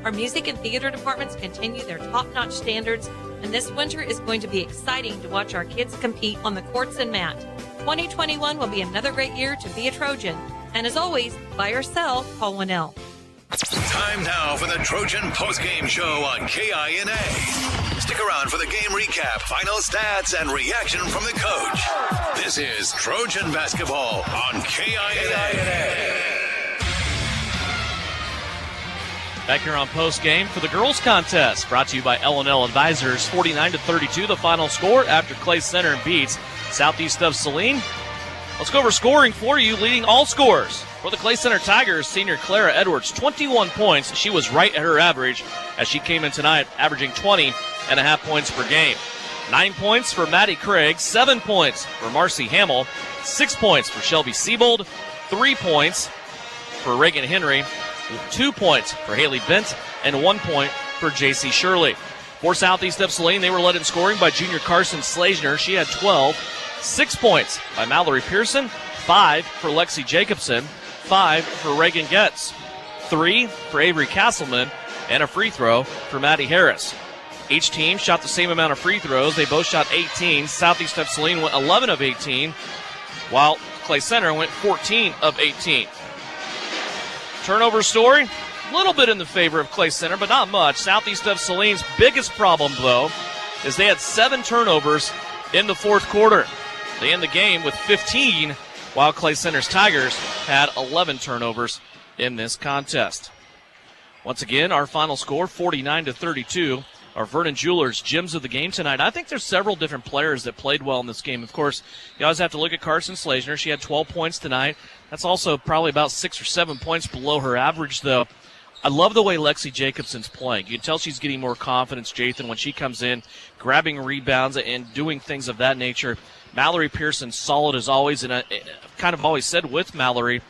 Our music and theater departments continue their top-notch standards, and this winter is going to be exciting to watch our kids compete on the courts and mat. 2021 will be another great year to be a Trojan. And as always, buy or sell, call Winnell. Time now for the Trojan Postgame Show on KINA. Stick around for the game recap, final stats, and reaction from the coach. This is Trojan Basketball on KINA. Back here on Postgame for the girls contest, brought to you by L&L Advisors. 49-32 the final score after Clay Center beats Southeast of Saline. Let's go over scoring for you. Leading all scorers for the Clay Center Tigers, senior Clara Edwards, 21 points. She was right at her average as she came in tonight, averaging 20.5 points per game. 9 points for Maddie Craig, 7 points for Marcy Hamill, 6 points for Shelby Siebold, 3 points for Reagan Henry, 2 points for Haley Bent, and 1 point for J.C. Shirley. For Southeast of Saline, they were led in scoring by junior Carson Slazner. She had 12. 6 points by Mallory Pearson, 5 for Lexi Jacobson, 5 for Reagan Getz, 3 for Avery Castleman, and a free throw for Maddie Harris. Each team shot the same amount of free throws. They both shot 18. Southeast of Saline went 11 of 18, while Clay Center went 14 of 18. Turnover story, a little bit in the favor of Clay Center, but not much. Southeast of Saline's biggest problem, though, is they had 7 turnovers in the fourth quarter. They end the game with 15, while Clay Center's Tigers had 11 turnovers in this contest. Once again, our final score, 49-32. Our Vernon Jewelers gems of the game tonight. I think there's several different players that played well in this game. Of course, you always have to look at Carson Slazner. She had 12 points tonight. That's also probably about 6 or 7 points below her average, though. I love the way Lexi Jacobson's playing. You can tell she's getting more confidence, Jathan, when she comes in, grabbing rebounds and doing things of that nature. Mallory Pearson, solid as always, and I kind of always said with Mallory,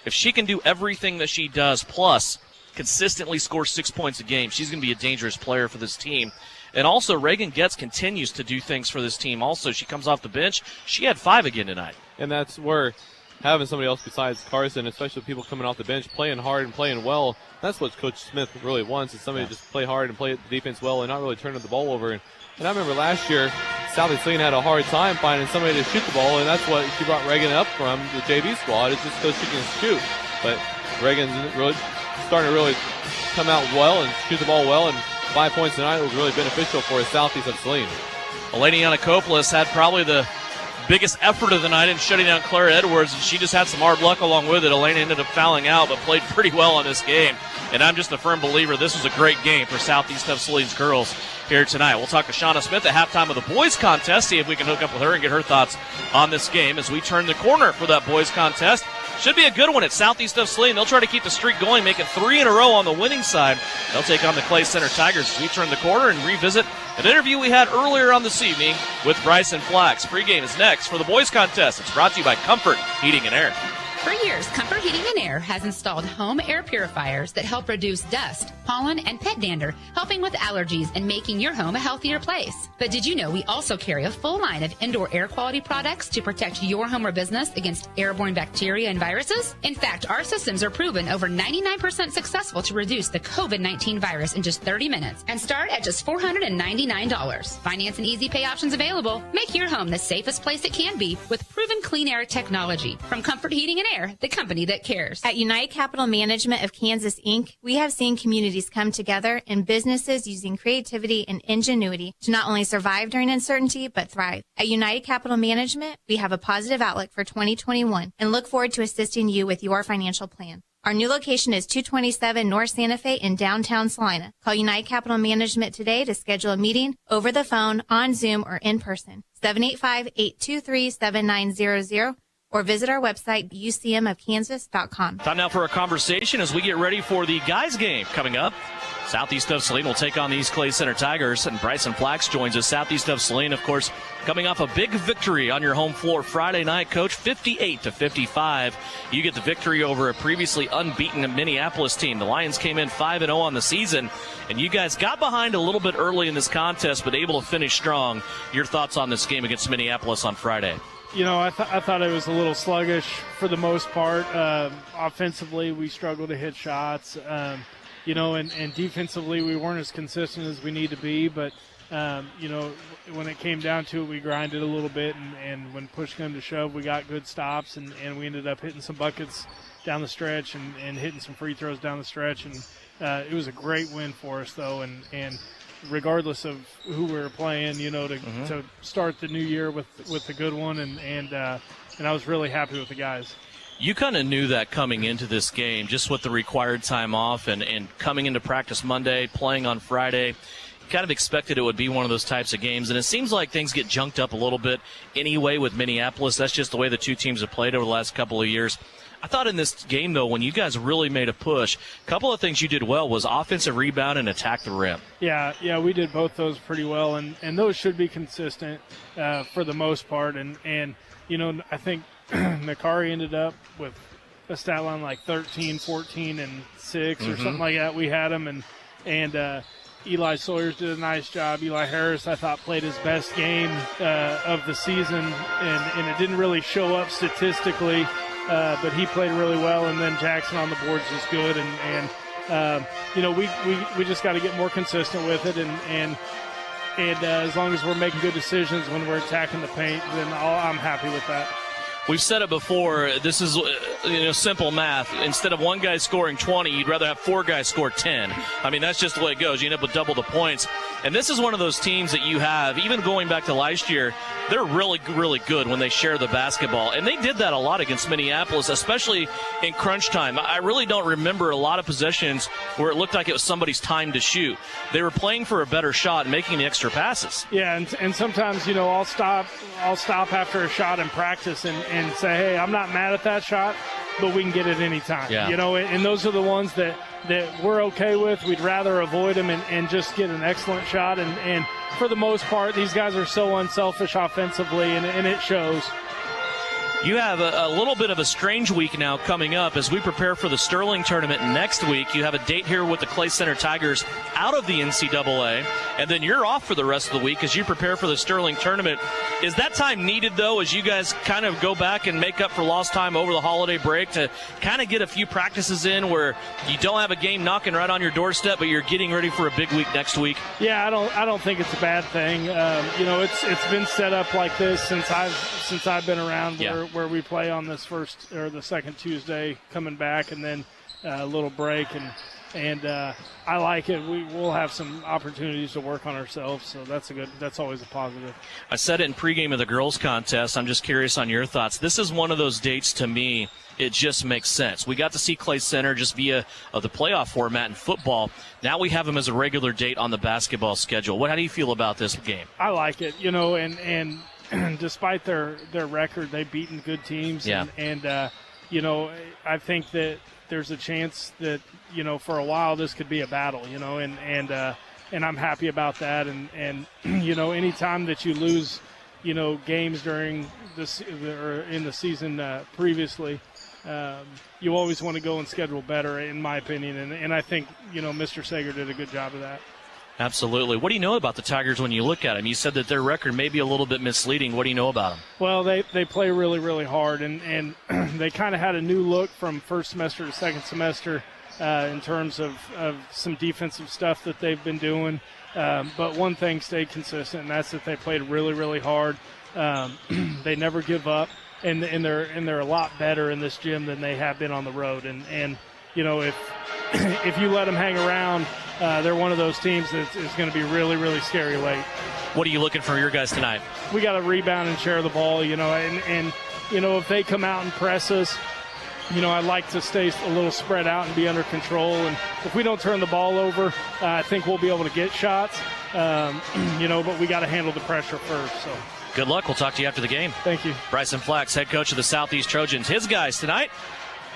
if she can do everything that she does, plus consistently score 6 points a game, she's going to be a dangerous player for this team. And also, Reagan Getz continues to do things for this team. Also, she comes off the bench. She had 5 again tonight. And that's where having somebody else besides Carson, especially people coming off the bench, playing hard and playing well, that's what Coach Smith really wants, is somebody to just play hard and play the defense well and not really turning the ball over. And I remember last year, Southeast Saline had a hard time finding somebody to shoot the ball, and that's what she brought Reagan up from the JV squad, is just because she can shoot. But Reagan's really starting to really come out well and shoot the ball well, and 5 points tonight was really beneficial for Southeast of Saline. Eleni Anakopoulos had probably the biggest effort of the night in shutting down Clara Edwards, and she just had some hard luck along with it. Elena ended up fouling out, but played pretty well in this game. And I'm just a firm believer this was a great game for Southeast of Saline's girls here tonight. We'll talk to Shauna Smith at halftime of the boys contest, see if we can hook up with her and get her thoughts on this game as we turn the corner for that boys contest. Should be a good one at Southeast of Saline. They'll try to keep the streak going, make it 3 in a row on the winning side. They'll take on the Clay Center Tigers as we turn the corner and revisit an interview we had earlier on this evening with Bryson Flax. Pregame is next for the boys contest. It's brought to you by Comfort Heating and Air. For years, Comfort Heating and Air has installed home air purifiers that help reduce dust, pollen, and pet dander, helping with allergies and making your home a healthier place. But did you know we also carry a full line of indoor air quality products to protect your home or business against airborne bacteria and viruses? In fact, our systems are proven over 99% successful to reduce the COVID-19 virus in just 30 minutes and start at just $499. Finance and easy pay options available. Make your home the safest place it can be with proven clean air technology from Comfort Heating and Air, the company that cares. At United Capital Management of Kansas, Inc., we have seen communities come together and businesses using creativity and ingenuity to not only survive during uncertainty, but thrive. At United Capital Management, we have a positive outlook for 2021 and look forward to assisting you with your financial plan. Our new location is 227 North Santa Fe in downtown Salina. Call United Capital Management today to schedule a meeting over the phone, on Zoom, or in person. 785-823-7900. Or visit our website, ucmofkansas.com. Time now for a conversation as we get ready for the guys' game coming up. Southeast of Saline will take on the East Clay Center Tigers, and Bryson Flax joins us. Southeast of Saline, of course, coming off a big victory on your home floor Friday night, Coach, 58-55. You get the victory over a previously unbeaten Minneapolis team. The Lions came in 5-0 on the season, and you guys got behind a little bit early in this contest, but able to finish strong. Your thoughts on this game against Minneapolis on Friday? You know, I thought it was a little sluggish for the most part. Offensively, we struggled to hit shots. You know, and defensively, we weren't as consistent as we need to be. But, you know, when it came down to it, we grinded a little bit. And when push came to shove, we got good stops. And we ended up hitting some buckets down the stretch and hitting some free throws down the stretch. And it was a great win for us, though. And regardless of who we were playing, you know, to start the new year with a good one, and I was really happy with the guys. You kind of knew that coming into this game, just with the required time off and coming into practice Monday, playing on Friday. You kind of expected it would be one of those types of games, and it seems like things get junked up a little bit anyway with Minneapolis. That's just the way the two teams have played over the last couple of years. I thought in this game, though, when you guys really made a push, a couple of things you did well was offensive rebound and attack the rim. Yeah, we did both those pretty well, and those should be consistent for the most part. And you know, I think Nakari ended up with a stat line like 13, 14, and 6 or something like that. We had him, and Eli Sawyers did a nice job. Eli Harris, I thought, played his best game of the season, and it didn't really show up statistically. But he played really well, and then Jackson on the boards was good, and you know, we just got to get more consistent with it, and as long as we're making good decisions when we're attacking the paint, then I'm happy with that. We've said it before, this is simple math. Instead of one guy scoring 20, you'd rather have four guys score 10. I mean, that's just the way it goes. You end up with double the points. And this is one of those teams that you have, even going back to last year, they're really, really good when they share the basketball. And they did that a lot against Minneapolis, especially in crunch time. I really don't remember a lot of possessions where it looked like it was somebody's time to shoot. They were playing for a better shot and making the extra passes. Yeah, and sometimes, you know, I'll stop after a shot in practice and say, hey, I'm not mad at that shot, but we can get it anytime. Yeah. You know, and those are the ones that we're okay with. We'd rather avoid them and just get an excellent shot. And for the most part, these guys are so unselfish offensively, and it shows. You have a little bit of a strange week now coming up as we prepare for the Sterling tournament next week. You have a date here with the Clay Center Tigers out of the NCAA, and then you're off for the rest of the week as you prepare for the Sterling tournament. Is that time needed, though, as you guys kind of go back and make up for lost time over the holiday break to kind of get a few practices in where you don't have a game knocking right on your doorstep, but you're getting ready for a big week next week? Yeah, I don't think it's a bad thing. You know, it's been set up like this since I've been around. Where we play on this first or the second Tuesday coming back, and then a little break, and I like it. We'll have some opportunities to work on ourselves, so that's always a positive. I said it in pregame of the girls contest. I'm just curious on your thoughts. This is one of those dates to me. It just makes sense. We got to see Clay Center just via the playoff format in football. Now we have them as a regular date on the basketball schedule. How do you feel about this game? I like it, you know, and despite their record, they've beaten good teams. Yeah. And you know, I think that there's a chance that, you know, for a while this could be a battle, you know, and I'm happy about that. And you know, anytime that you lose, you know, games during this or in the season previously, you always want to go and schedule better, in my opinion. And I think, Mr. Sager did a good job of that. Absolutely. What do you know about the Tigers when you look at them? You said that their record may be a little bit misleading. What do you know about them? Well, they play really, really hard, and they kind of had a new look from first semester to second semester in terms of some defensive stuff that they've been doing. But one thing stayed consistent, and that's that they played really, really hard. They never give up, and they're a lot better in this gym than they have been on the road. And if you let them hang around, they're one of those teams that is going to be really, really scary late. What are you looking for your guys tonight? We got to rebound and share the ball, and if they come out and press us, I like to stay a little spread out and be under control. And if we don't turn the ball over, I think we'll be able to get shots, but we got to handle the pressure first. So. Good luck. We'll talk to you after the game. Thank you. Bryson Flax, head coach of the Southeast Trojans. His guys tonight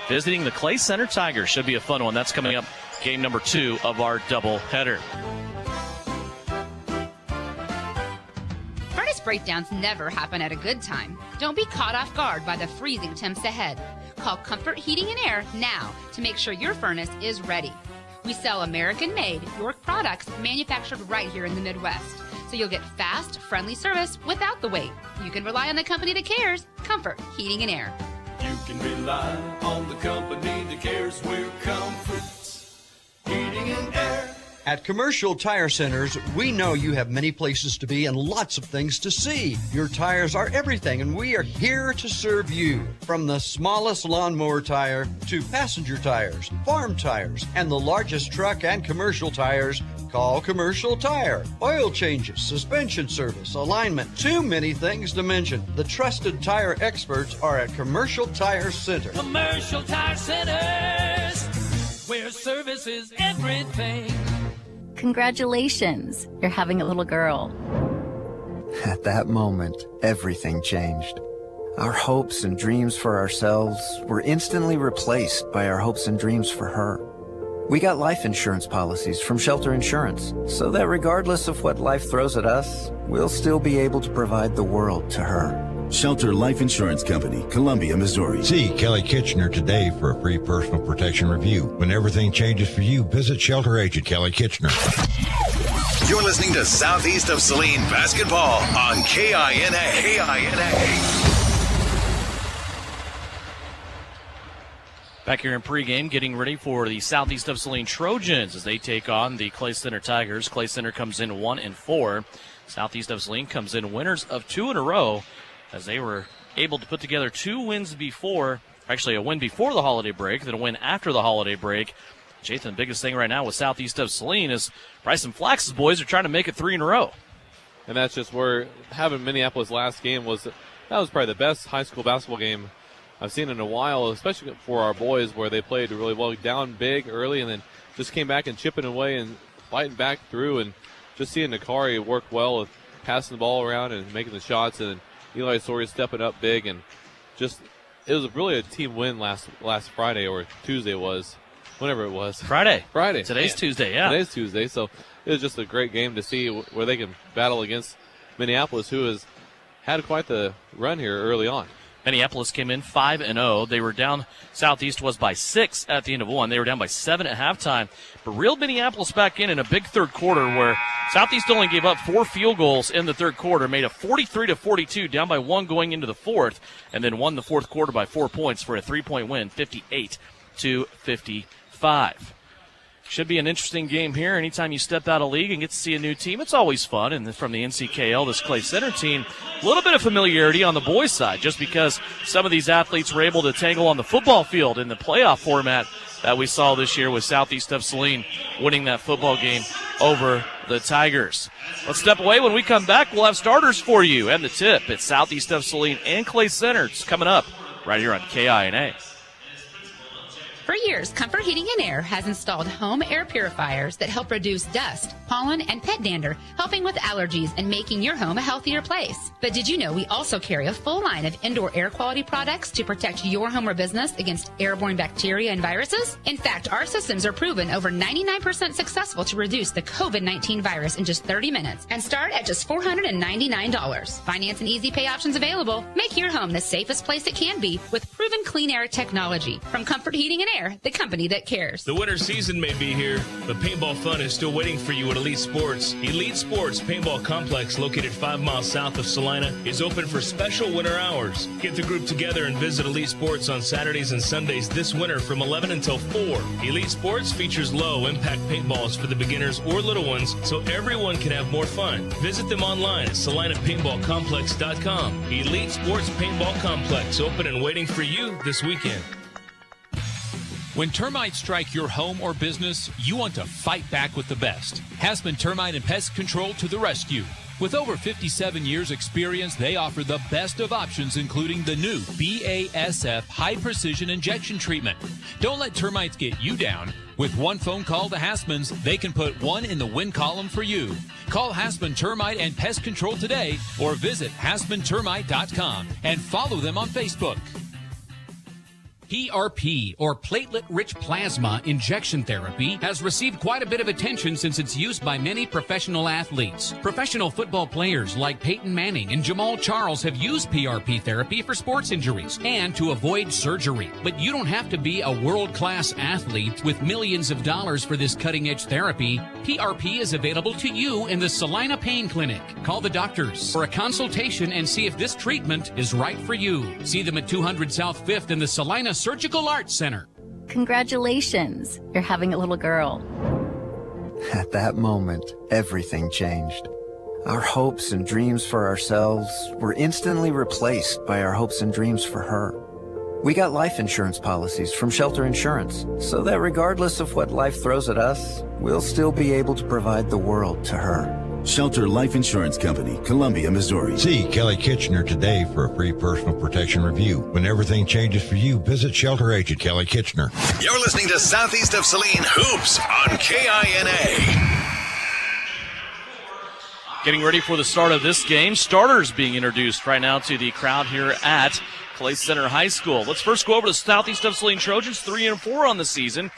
visiting the Clay Center Tigers. Should be a fun one. That's coming up, game number 2 of our doubleheader. Furnace breakdowns never happen at a good time. Don't be caught off guard by the freezing temps ahead. Call Comfort Heating and Air now to make sure your furnace is ready. We sell American-made York products manufactured right here in the Midwest, so you'll get fast, friendly service without the wait. You can rely on the company that cares, Comfort Heating and Air. You can rely on the company that cares. We're Comfort's Heating and Air. At Commercial Tire Centers, we know you have many places to be and lots of things to see. Your tires are everything, and we are here to serve you. From the smallest lawnmower tire to passenger tires, farm tires, and the largest truck and commercial tires, call Commercial Tire. Oil changes, suspension service, alignment, too many things to mention. The trusted tire experts are at Commercial Tire Center. Commercial Tire Centers, where service is everything. Congratulations, you're having a little girl. At that moment, everything changed. Our hopes and dreams for ourselves were instantly replaced by our hopes and dreams for her. We got life insurance policies from Shelter Insurance, so that regardless of what life throws at us, we'll still be able to provide the world to her. Shelter Life Insurance Company, Columbia, Missouri. See Kelly Kitchener today for a free personal protection review. When everything changes for you, visit Shelter Agent Kelly Kitchener. You're listening to Southeast of Saline Basketball on KINA. Back here in pregame, getting ready for the Southeast of Saline Trojans as they take on the Clay Center Tigers. Clay Center comes in 1-4. Southeast of Saline comes in winners of 2 in a row, as they were able to put together 2 wins before, actually a win before the holiday break, then a win after the holiday break. Jathan, the biggest thing right now with Southeast of Saline is Bryson Flax's boys are trying to make it 3 in a row. And that's just where having Minneapolis last game was probably the best high school basketball game I've seen in a while, especially for our boys, where they played really well, down big early, and then just came back and chipping away and fighting back through, and just seeing Nakari work well with passing the ball around and making the shots, and Eli Sawyer stepping up big, and just it was really a team win last Friday or Tuesday was, whenever it was. Friday. Today's Tuesday, yeah. Today's Tuesday, so it was just a great game to see where they can battle against Minneapolis, who has had quite the run here early on. Minneapolis came in 5-0. They were down, Southeast was by 6 at the end of 1. They were down by 7 at halftime. But reeled Minneapolis back in a big third quarter where Southeast only gave up 4 field goals in the third quarter, made a 43-42, down by 1 going into the fourth, and then won the fourth quarter by 4 points for a 3-point win, 58-55. Should be an interesting game here. Anytime you step out of league and get to see a new team, it's always fun. And from the NCKL, this Clay Center team, a little bit of familiarity on the boys' side, just because some of these athletes were able to tangle on the football field in the playoff format that we saw this year with Southeast of Saline winning that football game over the Tigers. Let's step away. When we come back, we'll have starters for you and the tip at Southeast of Saline and Clay Center. It's coming up right here on KINA. For years, Comfort Heating and Air has installed home air purifiers that help reduce dust, pollen, and pet dander, helping with allergies and making your home a healthier place. But did you know we also carry a full line of indoor air quality products to protect your home or business against airborne bacteria and viruses? In fact, our systems are proven over 99% successful to reduce the COVID-19 virus in just 30 minutes and start at just $499. Finance and easy pay options available. Make your home the safest place it can be with proven clean air technology from Comfort Heating and Air, the company that cares. The winter season may be here, but paintball fun is still waiting for you at Elite Sports. Elite Sports Paintball Complex, located 5 miles south of Salina, is open for special winter hours. Get the group together and visit Elite Sports on Saturdays and Sundays this winter from 11 until 4. Elite Sports features low-impact paintballs for the beginners or little ones, so everyone can have more fun. Visit them online at salinapaintballcomplex.com. Elite Sports Paintball Complex, open and waiting for you this weekend. When termites strike your home or business, you want to fight back with the best. Hassman Termite and Pest Control to the rescue. With over 57 years experience, they offer the best of options, including the new BASF High Precision Injection Treatment. Don't let termites get you down. With one phone call to Hassman's, they can put one in the win column for you. Call Hassman Termite and Pest Control today or visit HassmanTermite.com and follow them on Facebook. PRP, or platelet-rich plasma injection therapy, has received quite a bit of attention since its use by many professional athletes. Professional football players like Peyton Manning and Jamal Charles have used PRP therapy for sports injuries and to avoid surgery. But you don't have to be a world-class athlete with millions of dollars for this cutting-edge therapy. PRP is available to you in the Salina Pain Clinic. Call the doctors for a consultation and see if this treatment is right for you. See them at 200 South 5th in the Salina Surgical Arts Center. Congratulations, you're having a little girl. At that moment, everything changed. Our hopes and dreams for ourselves were instantly replaced by our hopes and dreams for her. We got life insurance policies from Shelter Insurance, so that regardless of what life throws at us, we'll still be able to provide the world to her. Shelter Life Insurance Company, Columbia, Missouri. See Kelly Kitchener today for a free personal protection review. When everything changes for you, visit Shelter Agent Kelly Kitchener. You're listening to Southeast of Saline Hoops on KINA. Getting ready for the start of this game. Starters being introduced right now to the crowd here at Clay Center High School. Let's first go over to Southeast of Saline Trojans, 3-4 on the season.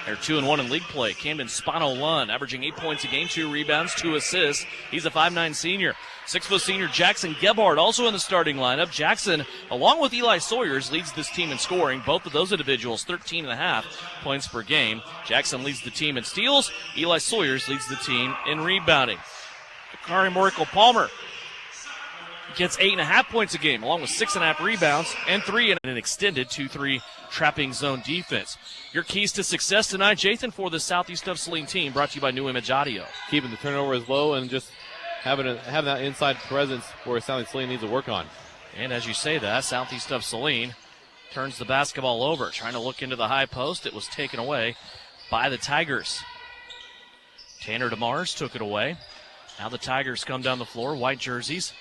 They're 2-1 in league play. Camden Spano-Lund averaging 8 points a game, 2 rebounds, 2 assists. He's a 5'9 senior. 6' senior Jackson Gebhardt also in the starting lineup. Jackson, along with Eli Sawyers, leads this team in scoring. Both of those individuals, 13.5 points per game. Jackson leads the team in steals. Eli Sawyers leads the team in rebounding. Akari Morico-Palmer gets 8.5 points a game, along with 6.5 rebounds and 3 in an extended 2-3 trapping zone defense. Your keys to success tonight, Jathan, for the Southeast of Saline team, brought to you by New Image Audio. Keeping the turnovers low and just having that inside presence where Southeast Saline needs to work on. And as you say that, Southeast of Saline turns the basketball over, trying to look into the high post. It was taken away by the Tigers. Tanner DeMars took it away. Now the Tigers come down the floor, white jerseys,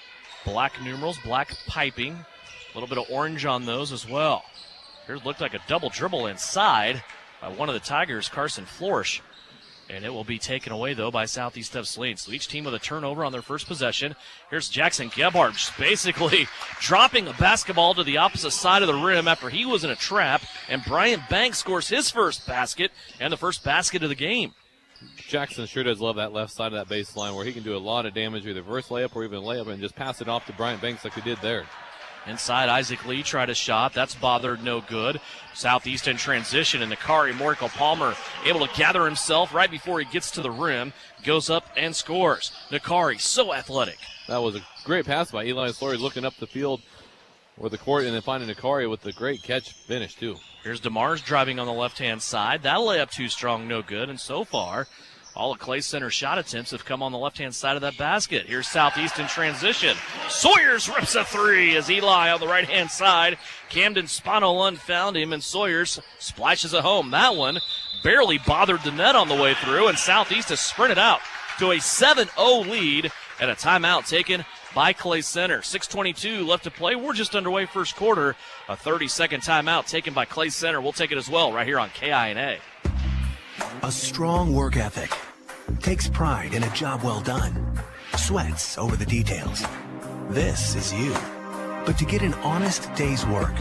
black numerals, black piping, a little bit of orange on those as well. Here looked like a double dribble inside by one of the Tigers, Carson Florish. And it will be taken away, though, by Southeast of Saline. So each team with a turnover on their first possession. Here's Jackson Gebhardt just basically dropping a basketball to the opposite side of the rim after he was in a trap. And Brian Banks scores his first basket and the first basket of the game. Jackson sure does love that left side of that baseline where he can do a lot of damage, either reverse layup or even layup, and just pass it off to Brian Banks like he did there. Inside, Isaac Lee tried a shot. That's bothered no good. Southeast in transition, and Nakari Morico-Palmer able to gather himself right before he gets to the rim. Goes up and scores. Nakari, so athletic. That was a great pass by Eli Slory, looking up the field or the court, and then finding Nakari with the great catch finish, too. Here's DeMars driving on the left-hand side. That layup too strong, no good. And so far, all of Clay Center shot attempts have come on the left-hand side of that basket. Here's Southeast in transition. Sawyers rips a three as Eli on the right-hand side. Camden Spano-Lund found him, and Sawyers splashes it home. That one barely bothered the net on the way through, and Southeast has sprinted out to a 7-0 lead, and a timeout taken by Clay Center. 6:22 left to play. We're just underway first quarter. A 30-second timeout taken by Clay Center. We'll take it as well right here on KINA. A strong work ethic. Takes pride in a job well done. Sweats over the details. This is you. But to get an honest day's work,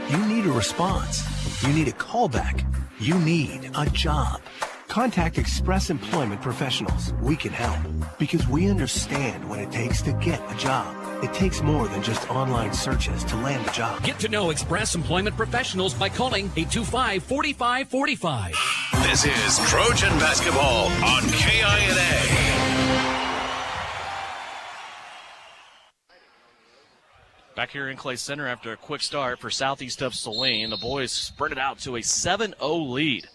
you need a response. You need a callback. You need a job. Contact Express Employment Professionals. We can help because we understand what it takes to get a job. It takes more than just online searches to land a job. Get to know Express Employment Professionals by calling 825-4545. This is Trojan Basketball on KINA. Back here in Clay Center after a quick start for Southeast of Saline. The boys sprinted out to a 7-0 lead.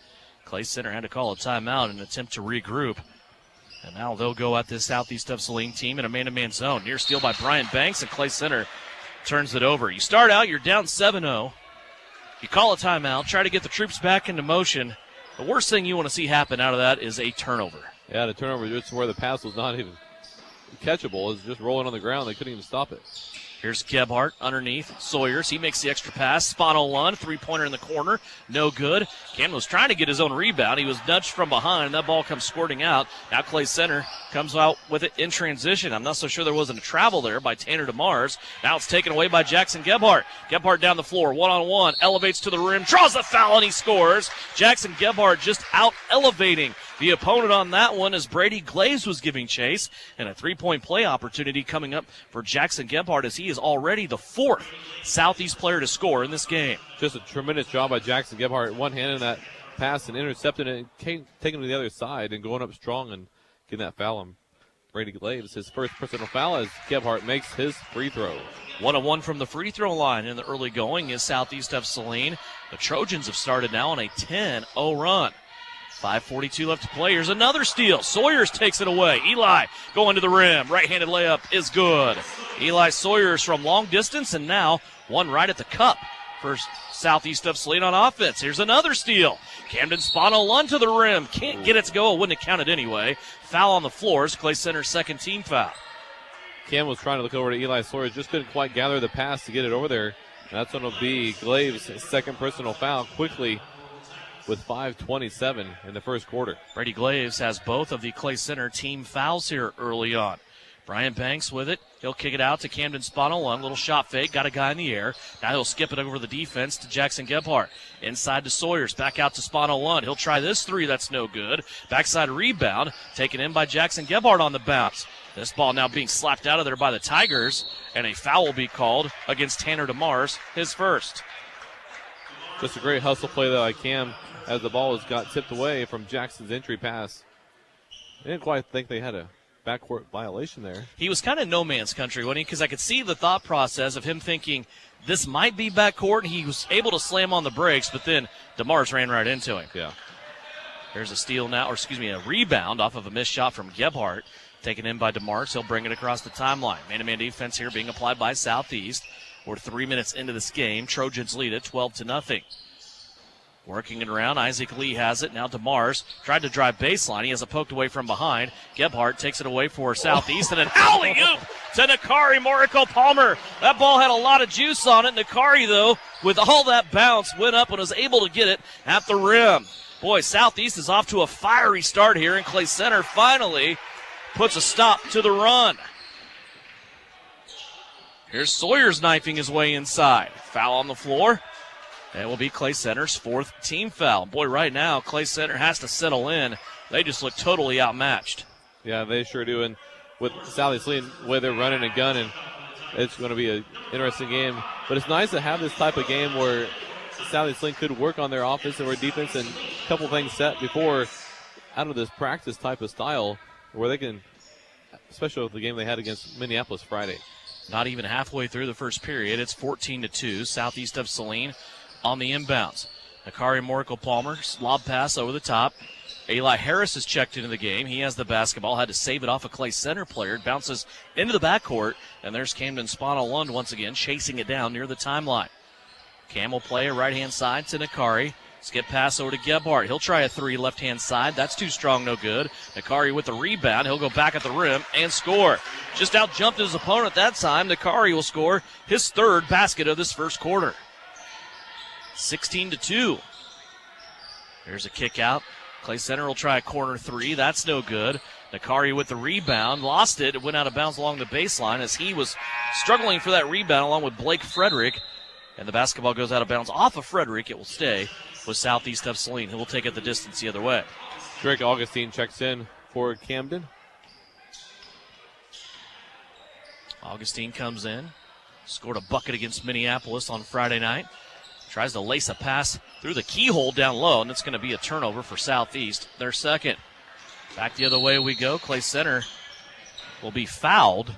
Clay Center had to call a timeout in an attempt to regroup. And now they'll go at this Southeast of Saline team in a man-to-man zone. Near steal by Brian Banks, and Clay Center turns it over. You start out, you're down 7-0. You call a timeout, try to get the troops back into motion. The worst thing you want to see happen out of that is a turnover. Yeah, the turnover just where the pass was not even catchable. It was just rolling on the ground. They couldn't even stop it. Here's Gebhardt underneath Sawyers. He makes the extra pass. Spano Lund, three-pointer in the corner. No good. Cam was trying to get his own rebound. He was nudged from behind. That ball comes squirting out. Now Clay Center comes out with it in transition. I'm not so sure there wasn't a travel there by Tanner DeMars. Now it's taken away by Jackson Gebhardt. Gebhardt down the floor, one-on-one, elevates to the rim, draws the foul, and he scores. Jackson Gebhardt just out-elevating the opponent on that one as Brady Glaze was giving chase, and a three-point play opportunity coming up for Jackson Gebhardt as he is already the fourth Southeast player to score in this game. Just a tremendous job by Jackson Gebhardt. One hand in that pass and intercepting it, taking it to the other side and going up strong and getting that foul on Brady Glaze. His first personal foul as Gebhardt makes his free throw. 1-1 from the free throw line in the early going is Southeast of Saline. The Trojans have started now on a 10-0 run. 5:42 left to play. Here's another steal. Sawyers takes it away. Eli going to the rim. Right-handed layup is good. Eli Sawyers from long distance, and now one right at the cup for Southeast of Saline on offense. Here's another steal. Camden Spano Lund to the rim. Can't get it to go. It wouldn't have counted anyway. Foul on the floor is Clay Center's second team foul. Cam was trying to look over to Eli Sawyers. Just couldn't quite gather the pass to get it over there. And that's going to be Glave's second personal foul quickly with 5:27 in the first quarter. Brady Glaves has both of the Clay Center team fouls here early on. Brian Banks with it. He'll kick it out to Camden Spano Lund. Little shot fake. Got a guy in the air. Now he'll skip it over the defense to Jackson Gebhardt. Inside to Sawyers. Back out to Spano Lund. He'll try this three. That's no good. Backside rebound. Taken in by Jackson Gebhardt on the bounce. This ball now being slapped out of there by the Tigers. And a foul will be called against Tanner DeMars, his first. Just a great hustle play there by Cam as the ball got tipped away from Jackson's entry pass. I didn't quite think they had a backcourt violation there. He was kind of no man's country, wasn't he? Because I could see the thought process of him thinking this might be backcourt, and he was able to slam on the brakes, but then DeMars ran right into him. Yeah. There's a steal now, a rebound off of a missed shot from Gebhardt. Taken in by DeMars. He'll bring it across the timeline. Man-to-man defense here being applied by Southeast. We're 3 minutes into this game. Trojans lead it 12-0. Working it around, Isaac Lee has it. Now DeMars tried to drive baseline. He has it poked away from behind. Gebhardt takes it away for Southeast, and an alley-oop to Nakari Morrico-Palmer. That ball had a lot of juice on it. Nakari, though, with all that bounce, went up and was able to get it at the rim. Boy, Southeast is off to a fiery start here, and Clay Center finally puts a stop to the run. Here's Sawyers knifing his way inside. Foul on the floor. That will be Clay Center's fourth team foul. Boy, right now, Clay Center has to settle in. They just look totally outmatched. Yeah, they sure do. And with Southeast Saline, the way they're running and gunning, it's going to be an interesting game. But it's nice to have this type of game where Southeast Saline could work on their offense and their defense and a couple things set before out of this practice type of style where they can, especially with the game they had against Minneapolis Friday. Not even halfway through the first period. It's 14-2. Southeast of Saline on the inbounds. Nakari Morrico-Palmer, lob pass over the top. Eli Harris is checked into the game. He has the basketball, had to save it off a Clay Center player. It bounces into the backcourt, and there's Camden Spano Lund once again chasing it down near the timeline. Cam will play a right-hand side to Nakari. Skip pass over to Gebhardt. He'll try a three left-hand side. That's too strong, no good. Nakari with the rebound. He'll go back at the rim and score. Just out-jumped his opponent that time. Nakari will score his third basket of this first quarter. 16-2. There's a kick out. Clay Center will try a corner three. That's no good. Nakari with the rebound. Lost it. It went out of bounds along the baseline as he was struggling for that rebound along with Blake Frederick. And the basketball goes out of bounds off of Frederick. It will stay with Southeast of Saline, who will take it the distance the other way. Drake Augustine checks in for Camden. Augustine comes in. Scored a bucket against Minneapolis on Friday night. Tries to lace a pass through the keyhole down low, and it's going to be a turnover for Southeast. Their second. Back the other way we go. Clay Center will be fouled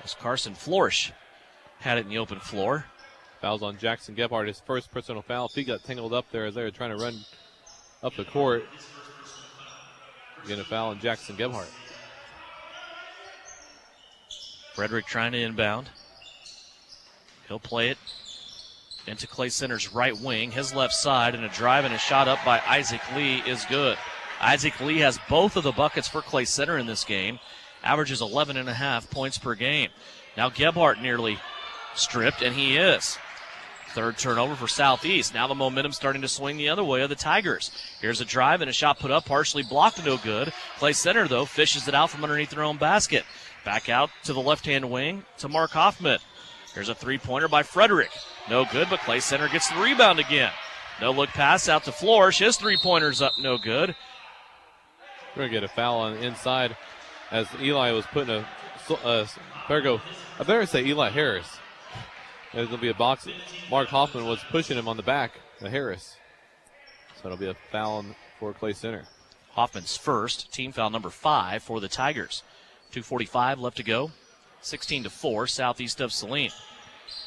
as Carson Florish had it in the open floor. Fouls on Jackson Gebhardt, his first personal foul. He got tangled up there as they were trying to run up the court. Again, a foul on Jackson Gebhardt. Frederick trying to inbound. He'll play it into Clay Center's right wing, his left side, and a drive and a shot up by Isaac Lee is good. Isaac Lee has both of the buckets for Clay Center in this game, averages 11.5 points per game. Now Gebhardt nearly stripped, and he is. Third turnover for Southeast. Now the momentum starting to swing the other way of the Tigers. Here's a drive and a shot put up, partially blocked, no good. Clay Center, though, fishes it out from underneath their own basket. Back out to the left-hand wing to Mark Hoffman. Here's a three-pointer by Frederick. No good, but Clay Center gets the rebound again. No-look pass out to Florish. His three-pointer's up, no good. We're going to get a foul on the inside as Eli was putting I better say Eli Harris. There's going to be a box. Mark Hoffman was pushing him on the back of Harris. So it'll be a foul for Clay Center. Hoffman's first, team foul number 5 for the Tigers. 2:45 left to go. 16-4, Southeast of Saline.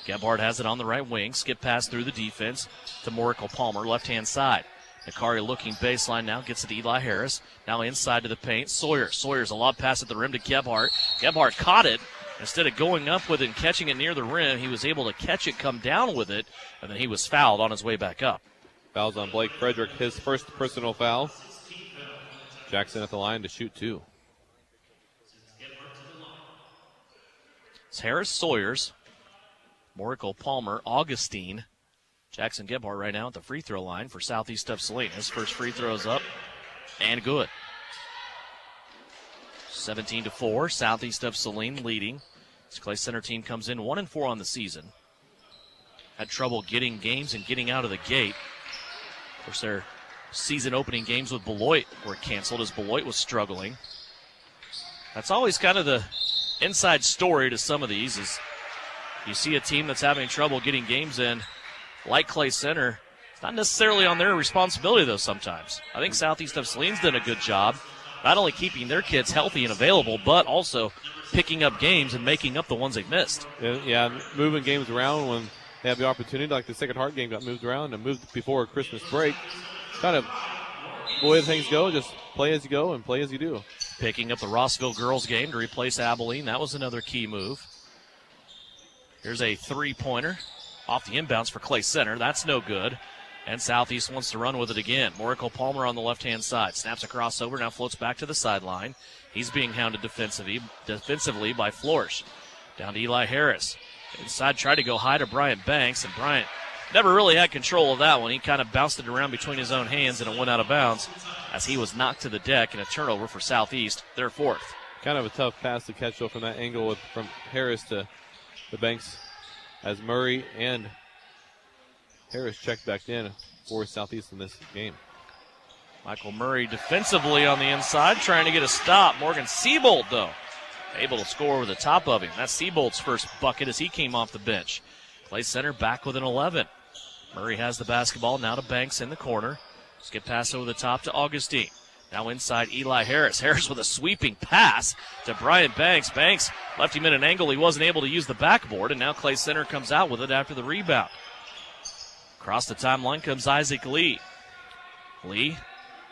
Gebhardt has it on the right wing. Skip pass through the defense to Morikel Palmer, left-hand side. Nakari looking baseline now, gets it to Eli Harris. Now inside to the paint. Sawyer's a lob pass at the rim to Gebhardt. Gebhardt caught it. Instead of going up with it and catching it near the rim, he was able to catch it, come down with it, and then he was fouled on his way back up. Fouls on Blake Frederick, his first personal foul. Jackson at the line to shoot 2. It's Harris, Sawyers, Morikel Palmer, Augustine, Jackson Gebhardt right now at the free throw line for Southeast of Saline. His first free throw is up and good. 17-4, Southeast of Saline leading. This Clay Center team comes in 1-4 on the season. Had trouble getting games and getting out of the gate. Of course, their season opening games with Beloit were canceled as Beloit was struggling. That's always kind of the inside story to some of these is you see a team that's having trouble getting games in, like Clay Center. It's not necessarily on their responsibility, though, sometimes. I think Southeast of Saline's done a good job, not only keeping their kids healthy and available, but also picking up games and making up the ones they've missed. Yeah, moving games around when they have the opportunity, like the Sacred Heart game got moved around and moved before Christmas break. Kind of the way things go, just play as you go and play as you do. Picking up the Rossville girls game to replace Abilene. That was another key move. Here's a three-pointer off the inbounds for Clay Center. That's no good. And Southeast wants to run with it again. Morikel Palmer on the left-hand side. Snaps a crossover, now floats back to the sideline. He's being hounded defensively by Florish. Down to Eli Harris. Inside, tried to go high to Bryant Banks, and Bryant never really had control of that one. He kind of bounced it around between his own hands, and it went out of bounds as he was knocked to the deck, and a turnover for Southeast, their fourth. Kind of a tough pass to catch though from that angle from Harris to the Banks as Murray and Harris checked back in for Southeast in this game. Michael Murray defensively on the inside, trying to get a stop. Morgan Siebold, though, able to score over the top of him. That's Siebold's first bucket as he came off the bench. Clay Center back with an 11. Murray has the basketball now to Banks in the corner. Skip pass over the top to Augustine. Now inside Eli Harris. Harris with a sweeping pass to Bryant Banks. Banks left him in an angle he wasn't able to use the backboard, and now Clay Center comes out with it after the rebound. Across the timeline comes Isaac Lee. Lee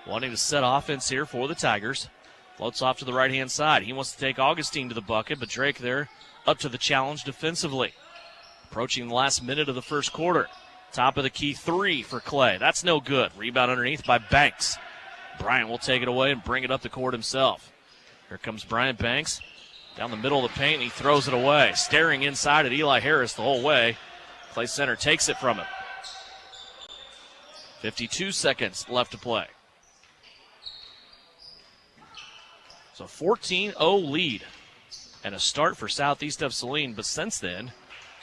wanting to set offense here for the Tigers. Floats off to the right-hand side. He wants to take Augustine to the bucket, but Drake there up to the challenge defensively. Approaching the last minute of the first quarter. Top of the key 3 for Clay. That's no good. Rebound underneath by Banks. Bryant will take it away and bring it up the court himself. Here comes Bryant Banks down the middle of the paint, and he throws it away. Staring inside at Eli Harris the whole way. Clay Center takes it from him. 52 seconds left to play. So 14-0 lead and a start for Southeast of Saline. But since then,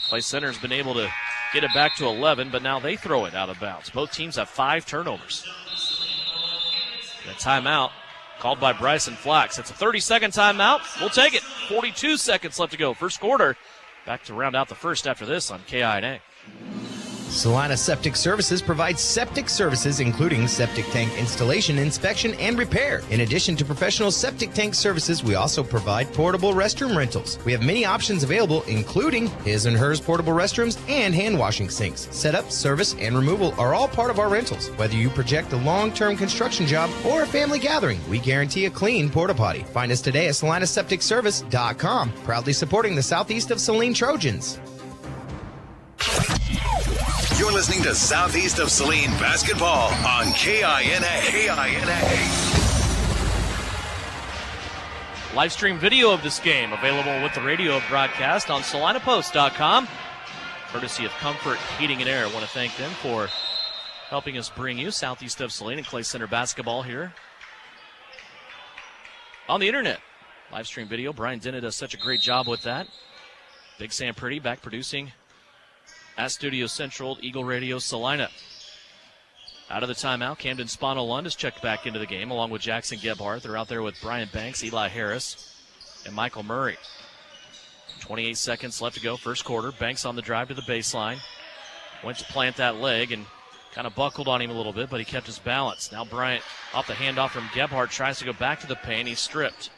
Clay Center's been able to get it back to 11, but now they throw it out of bounds. Both teams have 5 turnovers. And a timeout called by Bryson Flax. It's a 30-second timeout. We'll take it. 42 seconds left to go. First quarter. Back to round out the first after this on KINA. Salina Septic Services provides septic services including septic tank installation, inspection, and repair. In addition to professional septic tank services, we also provide portable restroom rentals. We have many options available, including his and hers portable restrooms and hand washing sinks. Setup, service, and removal are all part of our rentals. Whether you project a long-term construction job or a family gathering, we guarantee a clean porta potty. Find us today at salinasepticservice.com, proudly supporting the Southeast of Saline Trojans. You're listening to Southeast of Saline basketball on KINA. Live stream video of this game available with the radio broadcast on SalinaPost.com. Courtesy of Comfort Heating and Air. I want to thank them for helping us bring you Southeast of Saline and Clay Center basketball here on the internet. Live stream video. Brian Dennett does such a great job with that. Big Sam Pretty back producing at Studio Central, Eagle Radio, Salina. Out of the timeout, Camden Spano Lund is checked back into the game along with Jackson Gebhardt. They're out there with Brian Banks, Eli Harris, and Michael Murray. 28 seconds left to go, first quarter. Banks on the drive to the baseline. Went to plant that leg and kind of buckled on him a little bit, but he kept his balance. Now Bryant off the handoff from Gebhardt tries to go back to the paint. He's stripped.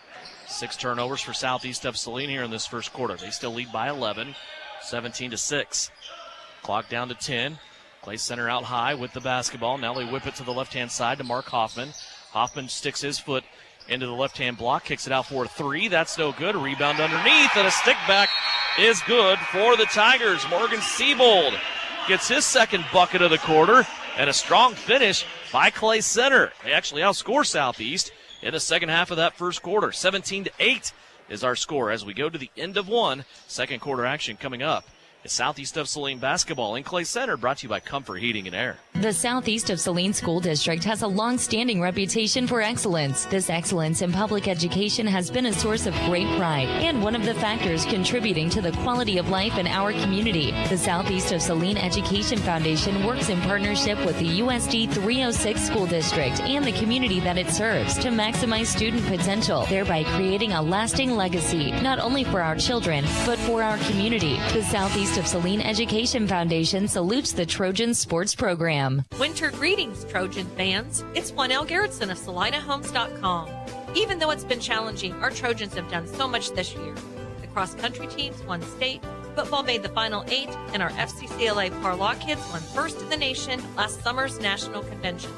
6 turnovers for Southeast of Saline here in this first quarter. They still lead by 11, 17-6. Clock down to 10. Clay Center out high with the basketball. Now they whip it to the left-hand side to Mark Hoffman. Hoffman sticks his foot into the left-hand block, kicks it out for a 3. That's no good. A rebound underneath, and a stick back is good for the Tigers. Morgan Siebold gets his second bucket of the quarter, and a strong finish by Clay Center. They actually outscore Southeast in the second half of that first quarter. 17-8 is our score as we go to the end of one. Second quarter action coming up. It's Southeast of Saline basketball in Clay Center, brought to you by Comfort Heating and Air. The Southeast of Saline School District has a long-standing reputation for excellence. This excellence in public education has been a source of great pride and one of the factors contributing to the quality of life in our community. The Southeast of Saline Education Foundation works in partnership with the USD 306 School District and the community that it serves to maximize student potential, thereby creating a lasting legacy, not only for our children, but for our community. The Southeast of Saline Education Foundation salutes the Trojan sports program. Winter greetings, Trojan fans. It's Juanelle Garrettson of SalinaHomes.com. Even though it's been challenging, our Trojans have done so much this year. The cross-country teams won state, football made the Final 8, and our FCCLA Parlaw kids won first in the nation at last summer's national convention.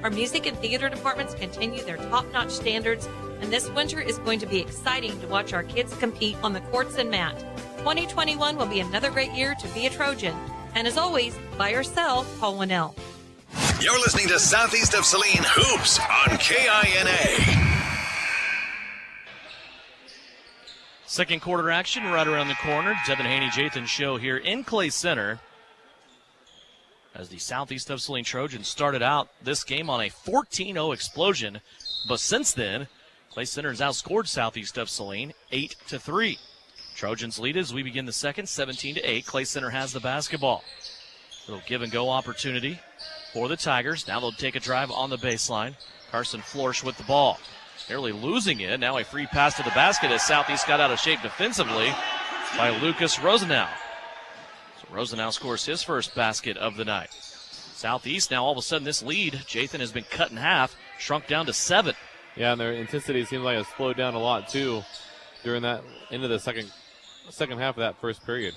Our music and theater departments continue their top-notch standards, and this winter is going to be exciting to watch our kids compete on the courts and mat. 2021 will be another great year to be a Trojan. And as always, buy or sell, call Winnell. You're listening to Southeast of Saline Hoops on KINA. Second quarter action right around the corner. Devin Haney, Jathan Show here in Clay Center as the Southeast of Saline Trojans started out this game on a 14-0 explosion. But since then, Clay Center has outscored Southeast of Saline 8-3. Trojans lead as we begin the second, 17-8. Clay Center has the basketball. Little give-and-go opportunity for the Tigers. Now they'll take a drive on the baseline. Carson Florsch with the ball. Nearly losing it. Now a free pass to the basket as Southeast got out of shape defensively by Lucas Rosenau. So Rosenau scores his first basket of the night. Southeast now all of a sudden this lead, Jathan, has been cut in half, shrunk down to 7. Yeah, and their intensity seems like it's slowed down a lot too during that into the second half of that first period.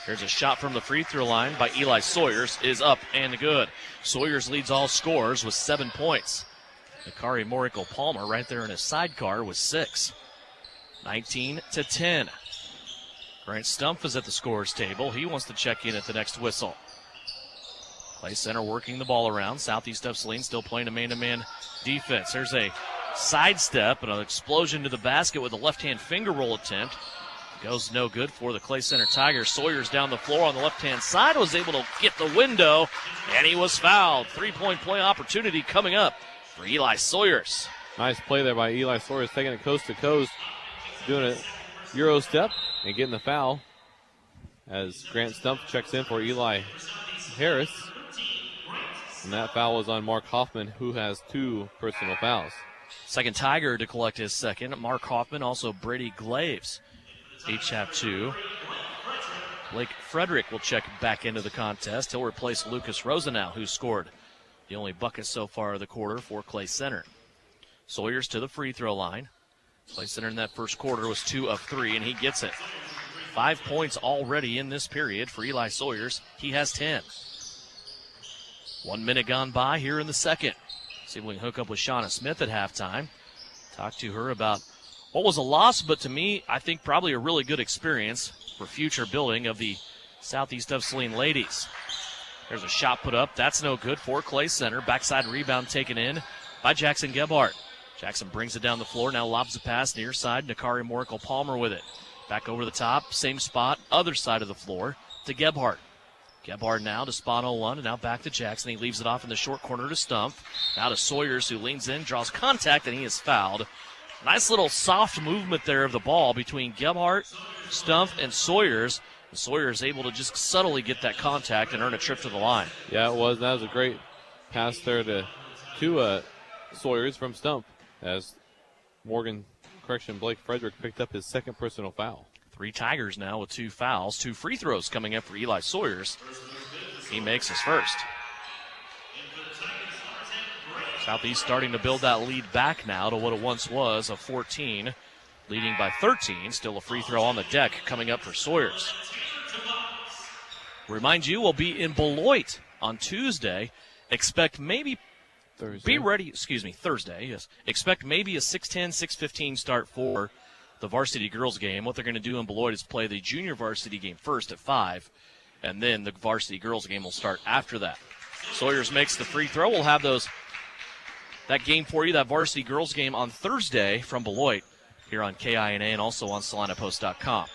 Here's a shot from the free throw line by Eli Sawyers, is up and good. Sawyers leads all scorers with 7 points. Nakari Morico Palmer right there in his sidecar with 6. 19-10. Grant Stumpf is at the scorer's table. He wants to check in at the next whistle. Clay Center working the ball around. Southeast of Saline still playing a man-to-man defense. There's a sidestep and an explosion to the basket with a left-hand finger roll attempt. Goes no good for the Clay Center Tigers. Sawyer's down the floor on the left-hand side, was able to get the window, and he was fouled. 3-point play opportunity coming up for Eli Sawyers. Nice play there by Eli Sawyers, taking it coast to coast, doing a Euro step and getting the foul as Grant Stump checks in for Eli Harris. And that foul was on Mark Hoffman, who has 2 personal fouls. Second Tiger to collect his second. Mark Hoffman, also Brady Glaves. Each have 2. Blake Frederick will check back into the contest. He'll replace Lucas Rosenau, who scored the only bucket so far of the quarter for Clay Center. Sawyers to the free throw line. Clay Center in that first quarter was 2 of 3, and he gets it. 5 points already in this period for Eli Sawyers. He has 10. 1 minute gone by here in the second. See if we can hook up with Shauna Smith at halftime. Talk to her about what was a loss, but to me, I think probably a really good experience for future building of the Southeast of Saline ladies. There's a shot put up. That's no good for Clay Center. Backside rebound taken in by Jackson Gebhardt. Jackson brings it down the floor. Now lobs the pass near side. Nakari Moracle-Palmer with it. Back over the top. Same spot. Other side of the floor to Gebhardt. Gebhardt now to spot 01, and now back to Jackson. He leaves it off in the short corner to Stump. Now to Sawyers, who leans in, draws contact, and he is fouled. Nice little soft movement there of the ball between Gebhardt, Stump, and Sawyers. And Sawyers able to just subtly get that contact and earn a trip to the line. Yeah, it was. That was a great pass there to Sawyers from Stump as Blake Frederick picked up his second personal foul. 3 Tigers now with 2 fouls. 2 free throws coming up for Eli Sawyers. He makes his first. Southeast starting to build that lead back now to what it once was of 14, leading by 13. Still a free throw on the deck coming up for Sawyers. Remind you, we'll be in Beloit on Tuesday. Expect maybe Thursday. Thursday, yes. Expect maybe a 6:10, 6:15 start for the varsity girls game. What they're going to do in Beloit is play the junior varsity game first at 5, and then the varsity girls game will start after that. Sawyers makes the free throw. We'll have that game for you, that varsity girls game on Thursday from Beloit here on KINA and also on SalinaPost.com.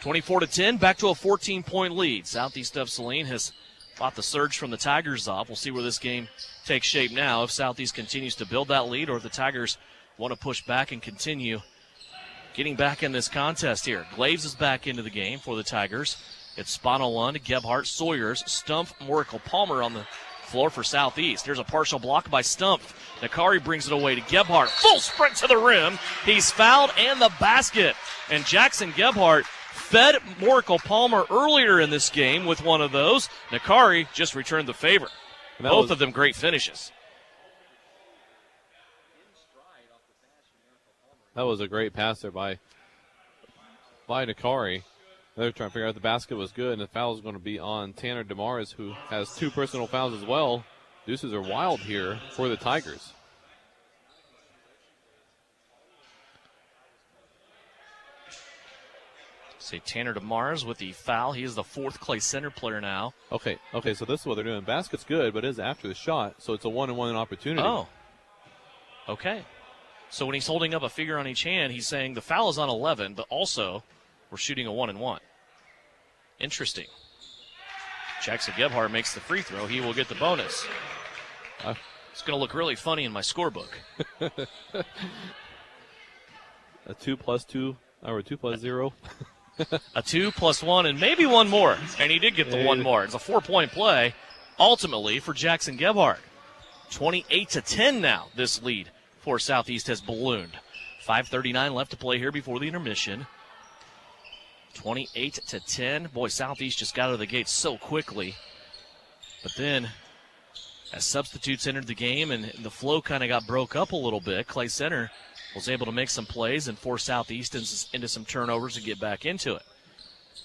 24-10, back to a 14-point lead. Southeast of Saline has fought the surge from the Tigers off. We'll see where this game takes shape now, if Southeast continues to build that lead or if the Tigers want to push back and continue getting back in this contest here. Glaves is back into the game for the Tigers. It's Spanalund, Gebhardt, Sawyers, Stump, Moracle-Palmer on the floor for Southeast. There's a partial block by Stump. Nakari brings it away to Gebhardt. Full sprint to the rim. He's fouled and the basket. And Jackson Gebhardt fed Moracle-Palmer earlier in this game with one of those. Nakari just returned the favor. Both of them great finishes. That was a great pass there by Nakari. They're trying to figure out the basket was good, and the foul is going to be on Tanner DeMaris, who has 2 personal fouls as well. Deuces are wild here for the Tigers. See Tanner DeMaris with the foul. He is the 4th Clay Center player now. Okay, so this is what they're doing. Basket's good, but it is after the shot, so it's a 1-on-1 opportunity. Oh, okay. So when he's holding up a figure on each hand, he's saying the foul is on 11, but also we're shooting a 1-and-1. Interesting. Jackson Gebhardt makes the free throw. He will get the bonus. It's going to look really funny in my scorebook. A 2 plus 2, or 2 plus 0. A 2 plus 1 and maybe one more. And he did get the one more. It's a 4-point play, ultimately, for Jackson Gebhardt. 28-10 now, this lead for Southeast has ballooned. 5:39 left to play here before the intermission. 28-10. Boy, Southeast just got out of the gate so quickly. But then, as substitutes entered the game and the flow kind of got broke up a little bit, Clay Center was able to make some plays and force Southeast into some turnovers and get back into it.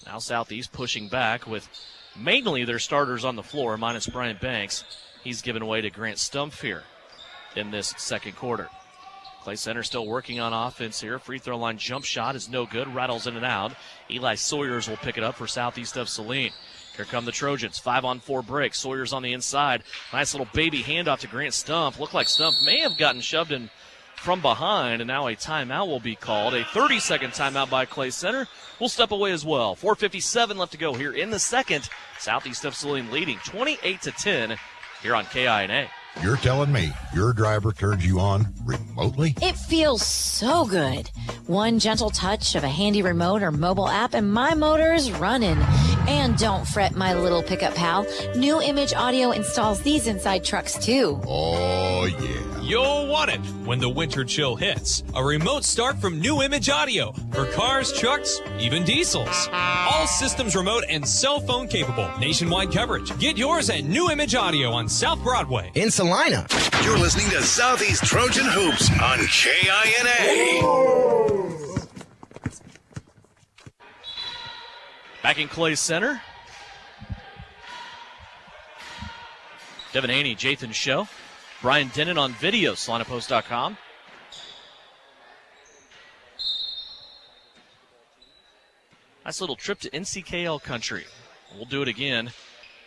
Now Southeast pushing back with mainly their starters on the floor, minus Bryant Banks. He's given away to Grant Stump here in this second quarter. Clay Center still working on offense here. Free throw line jump shot is no good. Rattles in and out. Eli Sawyers will pick it up for Southeast of Saline. Here come the Trojans. 5-on-4 break. Sawyers on the inside. Nice little baby handoff to Grant Stump. Looked like Stump may have gotten shoved in from behind, and now a timeout will be called. A 30-second timeout by Clay Center. We'll step away as well. 4:57 left to go here in the second. Southeast of Saline leading 28-10 here on KINA. You're telling me your driver turns you on remotely? It feels so good. One gentle touch of a handy remote or mobile app and my motor is running. And don't fret, my little pickup pal. New Image Audio installs these inside trucks too. Oh, yeah. You'll want it when the winter chill hits. A remote start from New Image Audio for cars, trucks, even diesels. All systems remote and cell phone capable. Nationwide coverage. Get yours at New Image Audio on South Broadway. In Salina. You're listening to Southeast Trojan Hoops on KINA. Back in Clay Center. Devin Haney, Jathan Show. Brian Denon on video, SalinaPost.com. Nice little trip to NCKL country. We'll do it again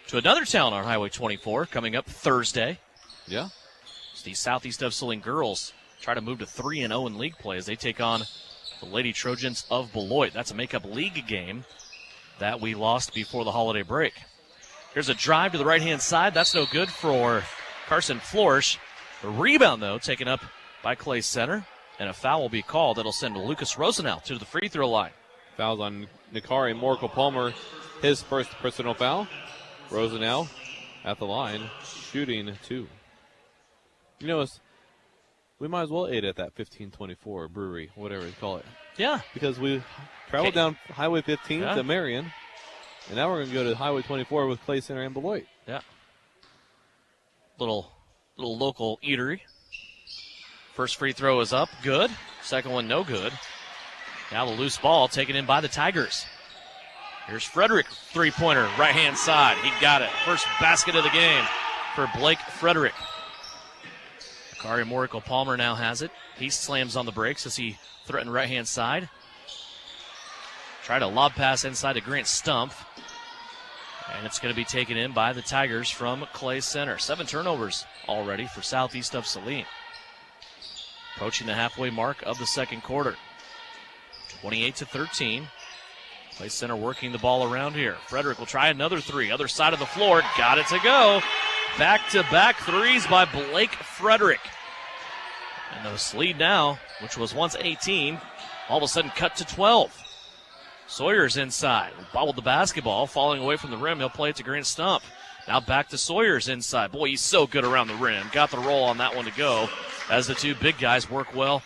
to another town on Highway 24 coming up Thursday. Yeah. As the Southeast of Saline girls try to move to 3-0 in league play as they take on the Lady Trojans of Beloit. That's a makeup league game that we lost before the holiday break. Here's a drive to the right-hand side. That's no good for Carson Florish. The rebound, though, taken up by Clay Center, and a foul will be called. That'll send Lucas Rosenau to the free throw line. Fouls on Nikari Morkel-Palmer, his first personal foul. Rosenau at the line, shooting 2. You know, we might as well eat at that 1524 brewery, whatever you call it. Yeah. Because we traveled down Highway 15 to Marion, and now we're going to go to Highway 24 with Clay Center and Beloit. Yeah. Little local eatery. First free throw is up, good. Second one, no good. Now the loose ball taken in by the Tigers. Here's Frederick, three-pointer, right-hand side. He got it. First basket of the game for Blake Frederick. Akari Morikel-Palmer now has it. He slams on the brakes as he threatened right-hand side. Tried a lob pass inside to Grant Stump. And it's going to be taken in by the Tigers from Clay Center. 7 turnovers already for Southeast of Saline. Approaching the halfway mark of the second quarter. 28-13. Clay Center working the ball around here. Frederick will try another three. Other side of the floor. Got it to go. Back-to-back threes by Blake Frederick. And the lead now, which was once 18, all of a sudden cut to 12. Sawyers inside. Bobbled the basketball, falling away from the rim. He'll play it to Grant Stump. Now back to Sawyers inside. Boy, he's so good around the rim. Got the roll on that one to go as the two big guys work well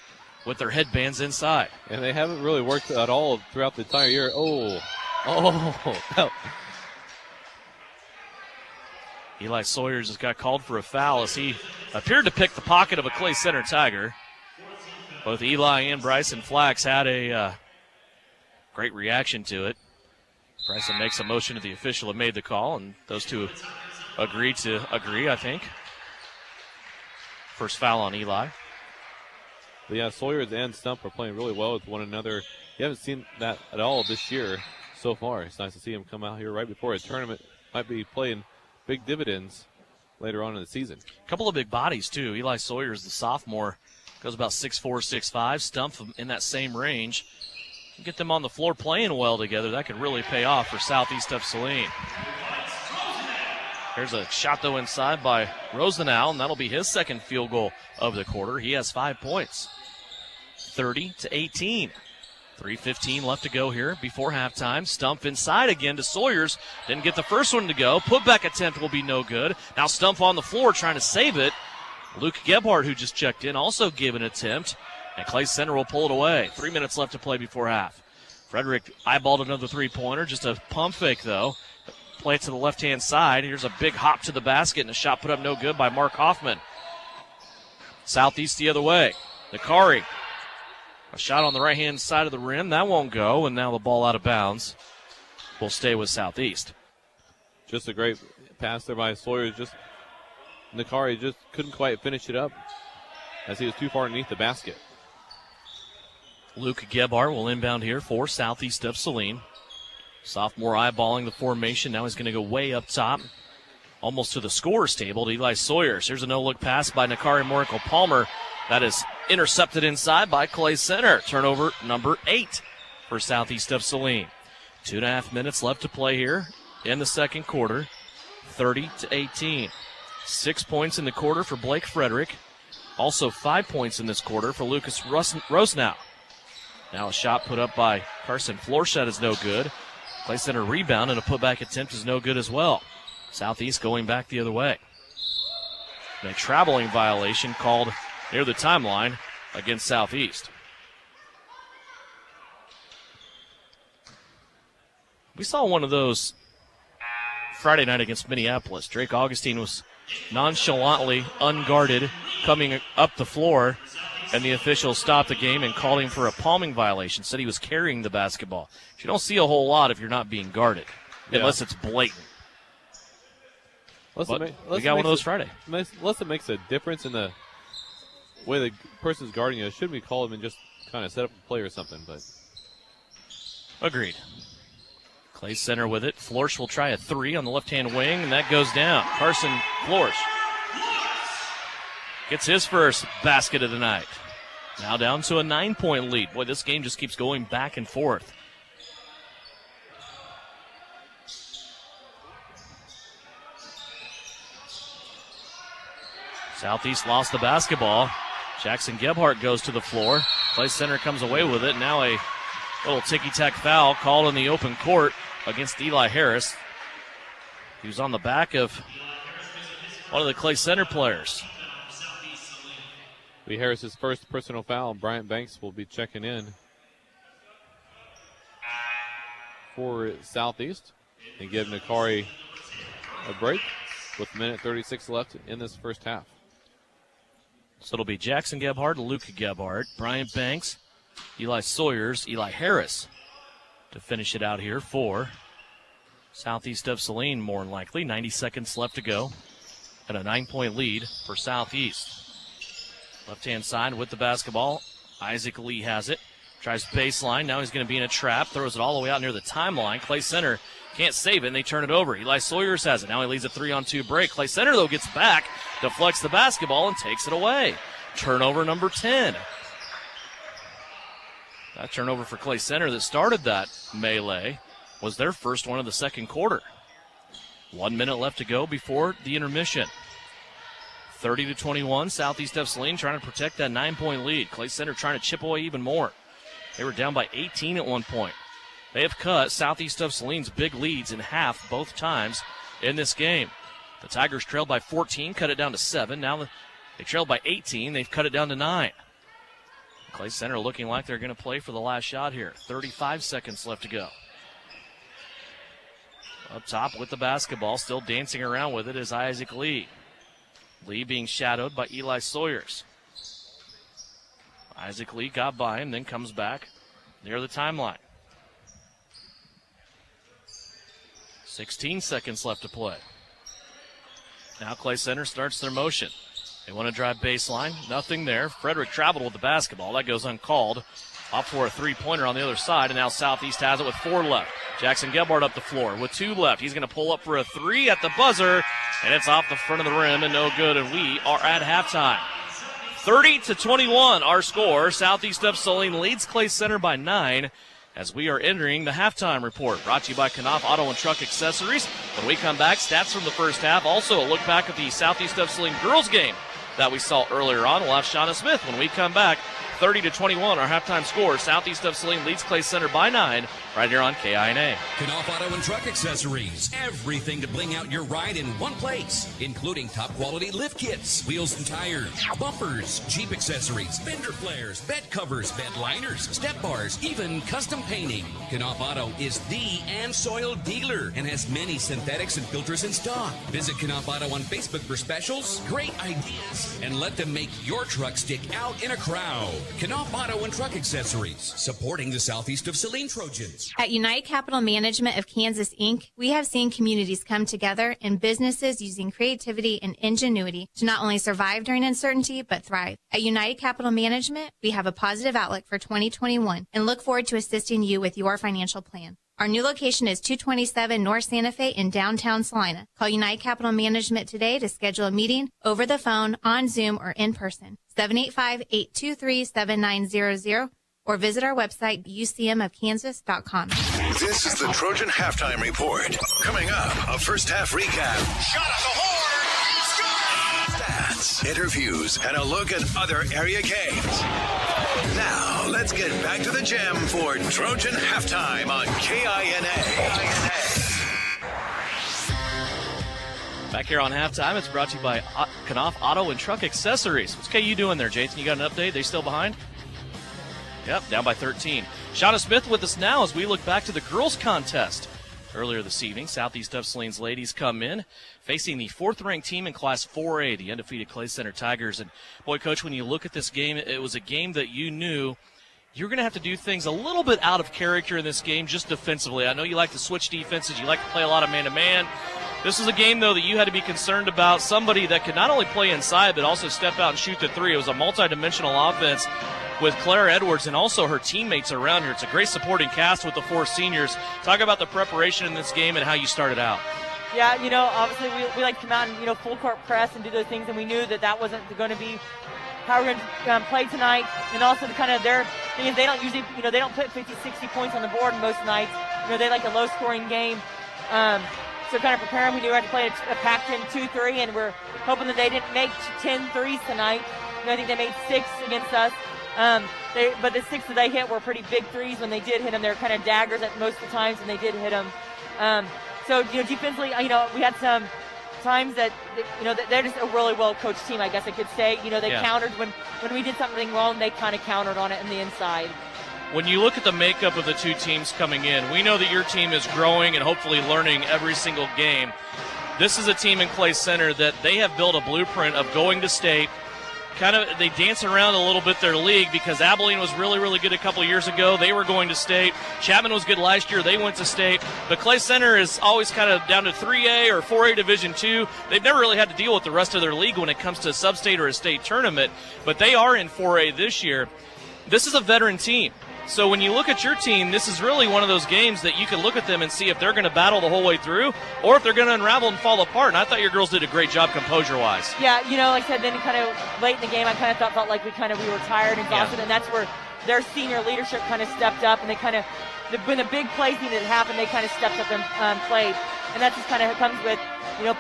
with their headbands inside. And they haven't really worked at all throughout the entire year. Oh. Eli Sawyers has got called for a foul as he appeared to pick the pocket of a Clay Center Tiger. Both Eli and Bryson Flax had a great reaction to it. Bryson makes a motion to the official and made the call, and those two agree, I think. First foul on Eli. But yeah, Sawyers and Stump are playing really well with one another. You haven't seen that at all this year so far. It's nice to see him come out here right before a tournament. Might be playing big dividends later on in the season. A couple of big bodies, too. Eli Sawyers, the sophomore, goes about 6'4", 6'5". Stump in that same range. Get them on the floor playing well together. That could really pay off for Southeast of Saline. Here's a shot, though, inside by Rosenau, and that'll be his second field goal of the quarter. He has 5 points. 30-18. 3:15 left to go here before halftime. Stump inside again to Sawyers. Didn't get the first one to go. Putback attempt will be no good. Now Stump on the floor trying to save it. Luke Gebhardt, who just checked in, also gave an attempt. And Clay Center will pull it away. 3 minutes left to play before half. Frederick eyeballed another three-pointer. Just a pump fake, though. Play it to the left-hand side. Here's a big hop to the basket, and a shot put up no good by Mark Hoffman. Southeast the other way. Nikari. A shot on the right-hand side of the rim. That won't go, and now the ball out of bounds will stay with Southeast. Just a great pass there by Sawyers. Nikari just couldn't quite finish it up. as he was too far underneath the basket. Luke Gebhardt will inbound here for Southeast of Saline. Sophomore eyeballing the formation. Now he's going to go way up top, almost to the scorer's table, to Eli Sawyers. Here's a no-look pass by Nakari Morico Palmer. That is intercepted inside by Clay Center. Turnover number 8 for Southeast of Saline. 2.5 minutes left to play here in the second quarter. 30-18. 6 points in the quarter for Blake Frederick. Also 5 points in this quarter for Lucas Rosnow. Now a shot put up by Carson Florshad is no good. Clay Center rebound and a putback attempt is no good as well. Southeast going back the other way. And a traveling violation called near the timeline against Southeast. We saw one of those Friday night against Minneapolis. Drake Augustine was nonchalantly unguarded coming up the floor, and the officials stopped the game and called him for a palming violation. Said he was carrying the basketball. You don't see a whole lot if you're not being guarded, unless it's blatant. We got one of those Friday. Unless it makes a difference in the way the person's guarding you, it shouldn't be called and just kind of set up a play or something. But agreed. Clay Center with it. Florsch will try a 3 on the left-hand wing, and that goes down. Carson Florsch gets his first basket of the night. Now down to a 9-point lead. Boy, this game just keeps going back and forth. Southeast lost the basketball. Jackson Gebhardt goes to the floor. Clay Center comes away with it. Now a little ticky-tack foul called in the open court against Eli Harris. He was on the back of one of the Clay Center players. Lee Harris's first personal foul. Bryant Banks will be checking in for Southeast and give Nakari a break with a minute 36 left in this first half. So it'll be Jackson Gebhardt, Luke Gebhardt, Bryant Banks, Eli Sawyers, Eli Harris to finish it out here for Southeast of Saline, more than likely. 90 seconds left to go and a 9-point lead for Southeast. Left-hand side with the basketball. Isaac Lee has it. Tries baseline. Now he's going to be in a trap. Throws it all the way out near the timeline. Clay Center can't save it, and they turn it over. Eli Sawyers has it. Now he leads a 3-on-2 break. Clay Center, though, gets back, deflects the basketball, and takes it away. Turnover number 10. That turnover for Clay Center that started that melee was their first one of the second quarter. 1 minute left to go before the intermission. 30-21, Southeast of Saline trying to protect that 9-point lead. Clay Center trying to chip away even more. They were down by 18 at one point. They have cut Southeast of Saline's big leads in half both times in this game. The Tigers trailed by 14, cut it down to 7. Now they trailed by 18. They've cut it down to 9. Clay Center looking like they're going to play for the last shot here. 35 seconds left to go. Up top with the basketball, still dancing around with it is Isaac Lee. Lee being shadowed by Eli Sawyers. Isaac Lee got by him, then comes back near the timeline. 16 seconds left to play. Now Clay Center starts their motion. They want to drive baseline. Nothing there. Frederick traveled with the basketball. That goes uncalled. Off for a three-pointer on the other side, and now Southeast has it with 4 left. Jackson Gebhardt up the floor with 2 left. He's going to pull up for a 3 at the buzzer, and it's off the front of the rim and no good, and we are at halftime. 30-21 our score. Southeast of Saline leads Clay Center by 9 as we are entering the halftime report. Brought to you by Knopf Auto and Truck Accessories. When we come back, stats from the first half. Also a look back at the Southeast of Saline girls game that we saw earlier on. We'll have Shauna Smith when we come back. 30-21, our halftime score. Southeast of Saline leads Clay Center by 9 right here on KINA. Knopf Auto and Truck Accessories. Everything to bling out your ride in one place, including top-quality lift kits, wheels and tires, bumpers, Jeep accessories, fender flares, bed covers, bed liners, step bars, even custom painting. Knopf Auto is the and soil dealer and has many synthetics and filters in stock. Visit Knopf Auto on Facebook for specials, great ideas, and let them make your truck stick out in a crowd. Knopf Auto and Truck Accessories, supporting the southeast of Saline Trojans. At United Capital Management of Kansas, Inc., we have seen communities come together and businesses using creativity and ingenuity to not only survive during uncertainty, but thrive. At United Capital Management, we have a positive outlook for 2021 and look forward to assisting you with your financial plan. Our new location is 227 North Santa Fe in downtown Salina. Call United Capital Management today to schedule a meeting over the phone, on Zoom, or in person. 785-823-7900 or visit our website, ucmofkansas.com. This is the Trojan Halftime Report. Coming up, a first half recap. Shot at the horn! Stats, interviews, and a look at other area games. Now, let's get back to the gym for Trojan Halftime on KINA. Back here on halftime, it's brought to you by Knopf Auto and Truck Accessories. What's KU doing there, Jason? You got an update? They still behind? Yep, down by 13. Shauna Smith with us now as we look back to the girls' contest. Earlier this evening, Southeast of Saline's ladies come in facing the fourth-ranked team in Class 4A, the undefeated Clay Center Tigers. And, boy, Coach, when you look at this game, it was a game that you knew you're going to have to do things a little bit out of character in this game just defensively. I know you like to switch defenses. You like to play a lot of man-to-man. This was a game, though, that you had to be concerned about somebody that could not only play inside but also step out and shoot the three. It was a multi-dimensional offense with Claire Edwards and also her teammates around here. It's a great supporting cast with the four seniors. Talk about the preparation in this game and how you started out. Yeah, obviously we like to come out and, full court press and do those things, and we knew that wasn't going to be how we're going to play tonight. And also the kind of their thing is they don't usually, they don't put 50, 60 points on the board most nights. They like a low-scoring game. So kind of preparing, we knew we had to play a packed-in 2-3, and we're hoping that they didn't make 10 threes tonight. I think they made 6 against us. But the 6 that they hit were pretty big threes. When they did hit them, they're kind of daggers at most of the times, and they did hit them. So defensively, we had some times that, they're just a really well-coached team, I guess I could say. They countered when we did something wrong, they kind of countered on it in the inside. When you look at the makeup of the two teams coming in, we know that your team is growing and hopefully learning every single game. This is a team in Clay Center that they have built a blueprint of going to state. They dance around a little bit their league because Abilene was really, really good a couple years ago. They were going to state. Chapman was good last year. They went to state. But Clay Center is always kind of down to 3A or 4A Division II. They've never really had to deal with the rest of their league when it comes to a sub-state or a state tournament. But they are in 4A this year. This is a veteran team. So when you look at your team, this is really one of those games that you can look at them and see if they're going to battle the whole way through or if they're going to unravel and fall apart. And I thought your girls did a great job composure-wise. Yeah, like I said, then kind of late in the game, I kind of felt like we were tired and exhausted, and that's where their senior leadership kind of stepped up, and they kind of, when the big plays needed to happen, they kind of stepped up and played. And that just kind of comes with,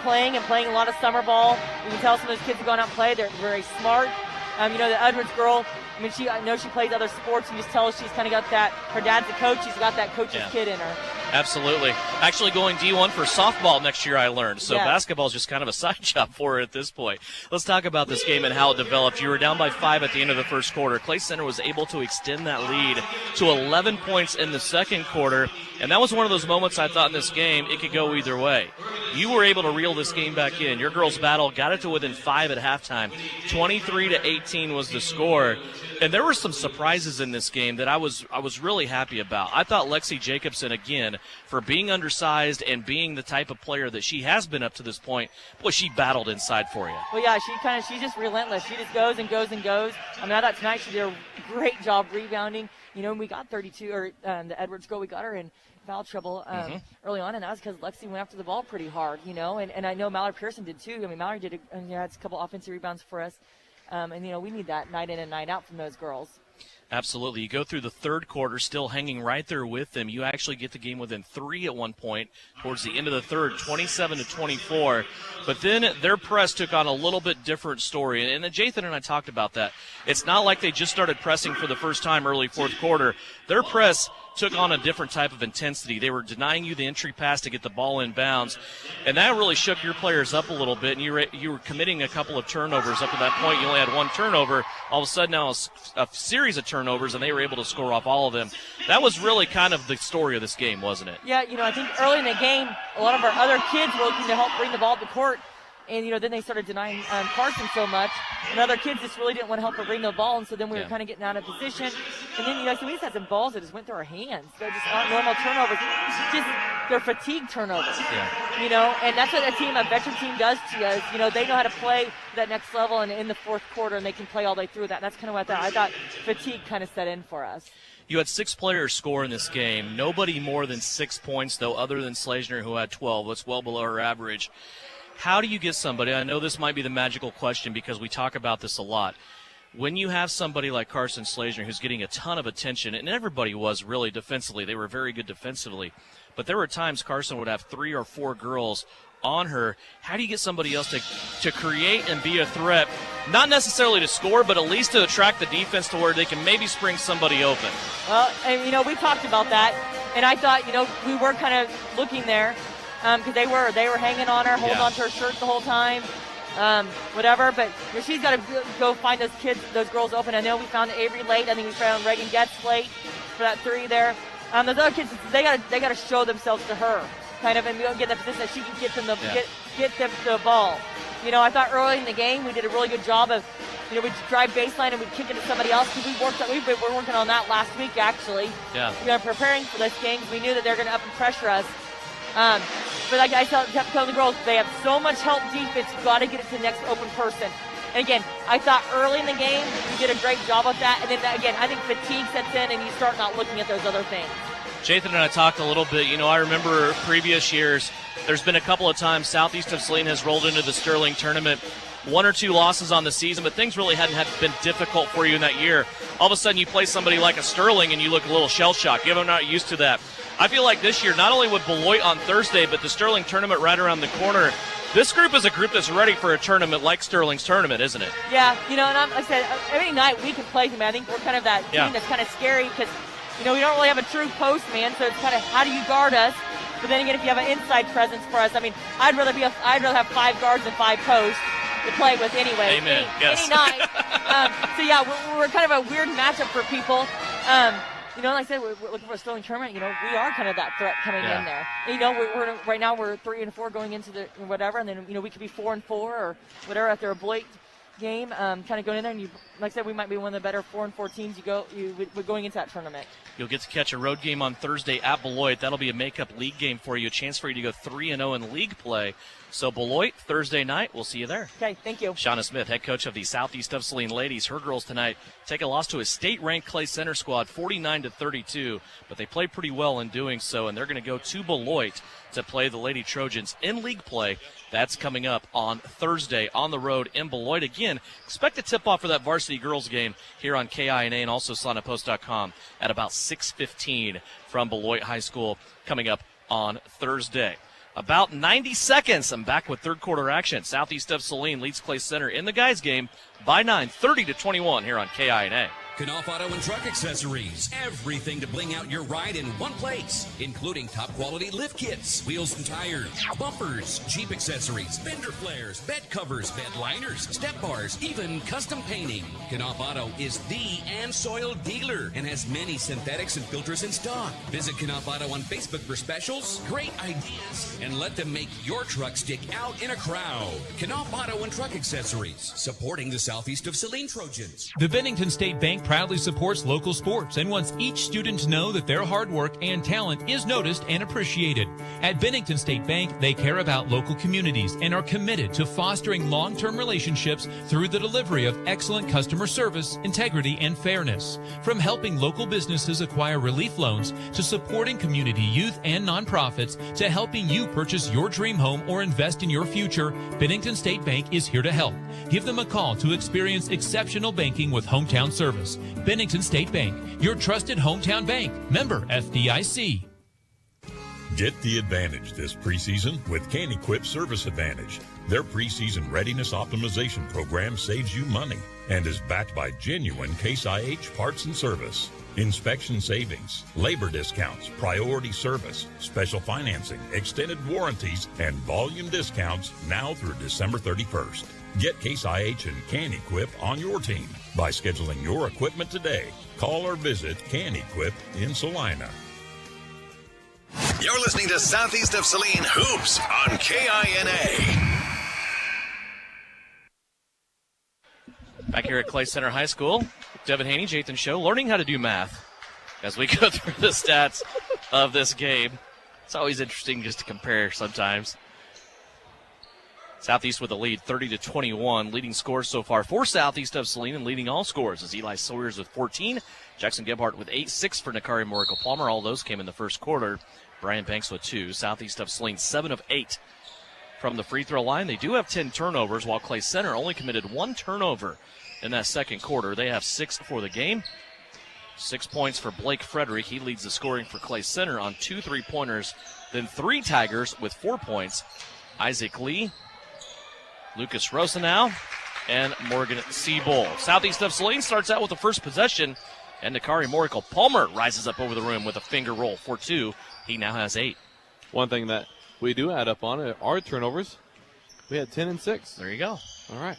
playing a lot of summer ball. You can tell some of those kids have gone out and played. They're very smart. The Edwards girl, I know she plays other sports. You just tell she's kind of got that. Her dad's a coach. She's got that coach's kid in her. Absolutely. Actually going D1 for softball next year, I learned. So basketball is just kind of a side job for her at this point. Let's talk about this game and how it developed. You were down by 5 at the end of the first quarter. Clay Center was able to extend that lead to 11 points in the second quarter. And that was one of those moments I thought in this game it could go either way. You were able to reel this game back in. Your girls' battle got it to within 5 at halftime. 23-18 was the score. And there were some surprises in this game that I was really happy about. I thought Lexi Jacobson, again, for being undersized and being the type of player that she has been up to this point, boy, she battled inside for you. Well, yeah, she's just relentless. She just goes and goes and goes. I thought tonight she did a great job rebounding. We got 32, or the Edwards girl, we got her in foul trouble early on, and that was because Lexi went after the ball pretty hard, and I know Mallory Pearson did too. Mallory did had a couple offensive rebounds for us. And we need that night in and night out from those girls. Absolutely. You go through the third quarter still hanging right there with them. You actually get the game within 3 at one point towards the end of the third, 27-24. But then their press took on a little bit different story. And Jathan and I talked about that. It's not like they just started pressing for the first time early fourth quarter. Their press took on a different type of intensity. They were denying you the entry pass to get the ball in bounds, and that really shook your players up a little bit, and you were committing a couple of turnovers. Up to that point, you only had one turnover. All of a sudden now a series of turnovers, and they were able to score off all of them. That was really kind of the story of this game, wasn't it? Yeah, I think early in the game, a lot of our other kids were looking to help bring the ball to the court. And, then they started denying Carson so much. And other kids just really didn't want to help her bring the ball. And so then we were kind of getting out of position. And then, so we just had some balls that just went through our hands. They're just not normal turnovers. Just they're fatigue turnovers. Yeah. And that's what a veteran team does to you. Is, they know how to play that next level and in the fourth quarter, and they can play all the way through that. And that's kind of what I thought fatigue kind of set in for us. You had 6 players score in this game. Nobody more than 6 points, though, other than Slazner, who had 12. That's well below her average. How do you get somebody? I know this might be the magical question because we talk about this a lot. When you have somebody like Carson Slazner who's getting a ton of attention, and everybody was really defensively. They were very good defensively. But there were times Carson would have 3 or 4 girls on her. How do you get somebody else to create and be a threat, not necessarily to score, but at least to attract the defense to where they can maybe spring somebody open? Well, and, we talked about that, and I thought, we were kind of looking there because they were hanging on her, holding on to her shirt the whole time, whatever. But she's got to go find those girls open. I know we found Avery late. I think we found Reagan Getz late for that 3 there. Those other kids, they got to show themselves to her. Kind of, and we don't get in the position that she can get them the ball. I thought early in the game we did a really good job of, we'd drive baseline and we'd kick it to somebody else because we were working on that last week actually. Yeah. Preparing for this game, we knew that they're going to up and pressure us. But like I kept telling the girls, they have so much help defense. You've got to get it to the next open person. And again, I thought early in the game we did a great job of that. And then again, I think fatigue sets in and you start not looking at those other things. Jathan and I talked a little bit. I remember previous years, there's been a couple of times Southeast of Saline has rolled into the Sterling tournament, 1 or 2 losses on the season, but things really hadn't been difficult for you in that year. All of a sudden you play somebody like a Sterling and you look a little shell-shocked. You're not used to that. I feel like this year, not only with Beloit on Thursday, but the Sterling tournament right around the corner, this group is a group that's ready for a tournament like Sterling's tournament, isn't it? Yeah, and like I said, every night we can play them. I think we're kind of that team that's kind of scary because we don't really have a true post man, so it's kind of how do you guard us? But then again, if you have an inside presence for us, I'd rather have 5 guards than 5 posts to play with anyway. Amen. Any night. So yeah, we're kind of a weird matchup for people. Like I said, we're looking for a Sterling tournament. We are kind of that threat coming in there. And, right now we're 3-4 going into the whatever, and then we could be 4-4 or whatever after a Beloit game, kind of going in there, and like I said, we might be one of the better 4-4 teams we're going into that tournament. You'll get to catch a road game on Thursday at Beloit. That'll be a makeup league game for you, a chance for you to go 3-0 in league play. So Beloit, Thursday night, we'll see you there. Okay, thank you. Shauna Smith, head coach of the Southeast of Saline ladies. Her girls tonight take a loss to a state-ranked Clay Center squad, 49-32, but they played pretty well in doing so, and they're going to go to Beloit to play the Lady Trojans in league play. That's coming up on Thursday on the road in Beloit. Again, expect a tip-off for that varsity girls game here on KINA and also SalinaPost.com at about 6:15 from Beloit High School coming up on Thursday. About 90 seconds. I'm back with third quarter action. Southeast of Saline leads Clay Center in the guys game by 9, 30-21 here on KINA. Knopf Auto and Truck Accessories. Everything to bling out your ride in one place, including top quality lift kits, wheels and tires, bumpers, Jeep accessories, fender flares, bed covers, bed liners, step bars, even custom painting. Knopf Auto is the and soil dealer and has many synthetics and filters in stock. Visit Knopf Auto on Facebook for specials, great ideas, and let them make your truck stick out in a crowd. Knopf Auto and Truck Accessories, supporting the Southeast of Saline Trojans. The Bennington State Bank proudly supports local sports and wants each student to know that their hard work and talent is noticed and appreciated. At Bennington State Bank, they care about local communities and are committed to fostering long-term relationships through the delivery of excellent customer service, integrity, and fairness. From helping local businesses acquire relief loans to supporting community youth and nonprofits to helping you purchase your dream home or invest in your future, Bennington State Bank is here to help. Give them a call to experience exceptional banking with hometown service. Bennington State Bank, your trusted hometown bank. Member FDIC. Get the advantage this preseason with Can-Equip Service Advantage. Their preseason readiness optimization program saves you money and is backed by genuine Case IH parts and service. Inspection savings, labor discounts, priority service, special financing, extended warranties, and volume discounts now through December 31st. Get Case IH and Can-Equip on your team by scheduling your equipment today. Call or visit Can-Equip in Salina. You're listening to Southeast of Saline Hoops on KINA. Back here at Clay Center High School, Devin Haney, Jathan Show, learning how to do math as we go through the stats of this game. It's always interesting just to compare sometimes. Southeast with a lead, 30-21. Leading scores so far for Southeast of Saline and leading all scores is Eli Sawyers with 14. Jackson Gebhardt with 8, 6 for Nakari Morico Palmer. All those came in the first quarter. Brian Banks with 2. Southeast of Saline, 7 of 8 from the free throw line. They do have 10 turnovers, while Clay Center only committed 1 turnover in that second quarter. They have 6 for the game. 6 points for Blake Frederick. He leads the scoring for Clay Center on 2 3-pointers. Then 3 Tigers with 4 points. Isaac Lee, Lucas Rosenau, and Morgan Seabold. Southeast of Saline starts out with the first possession, and Nakari Morico Palmer rises up over the rim with a finger roll for 2. He now has 8. One thing that we do add up on our turnovers, we had 10 and 6. There you go. All right.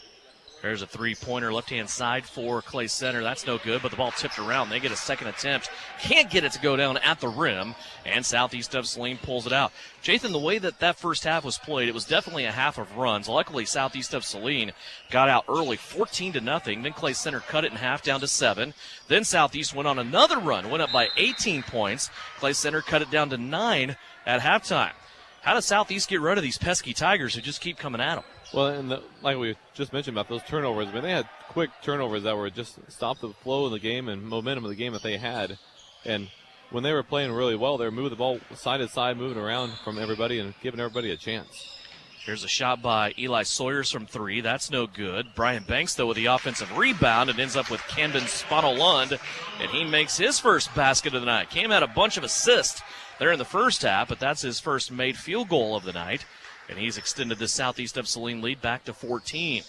There's a 3-pointer left-hand side for Clay Center. That's no good, but the ball tipped around. They get a second attempt. Can't get it to go down at the rim, and Southeast of Saline pulls it out. Jathan, the way that first half was played, it was definitely a half of runs. Luckily, Southeast of Saline got out early, 14-0. Then Clay Center cut it in half down to 7. Then Southeast went on another run, went up by 18 points. Clay Center cut it down to 9 at halftime. How does Southeast get rid of these pesky Tigers who just keep coming at them? Well, and like we just mentioned about those turnovers, I mean, they had quick turnovers that were just stopped the flow of the game and momentum of the game that they had. And when they were playing really well, they were moving the ball side to side, moving around from everybody and giving everybody a chance. Here's a shot by Eli Sawyers from 3. That's no good. Brian Banks, though, with the offensive rebound, and ends up with Camden Spano-Lund, and he makes his first basket of the night. Cam had a bunch of assists there in the first half, but that's his first made field goal of the night. And he's extended the Southeast of Saline lead back to 14.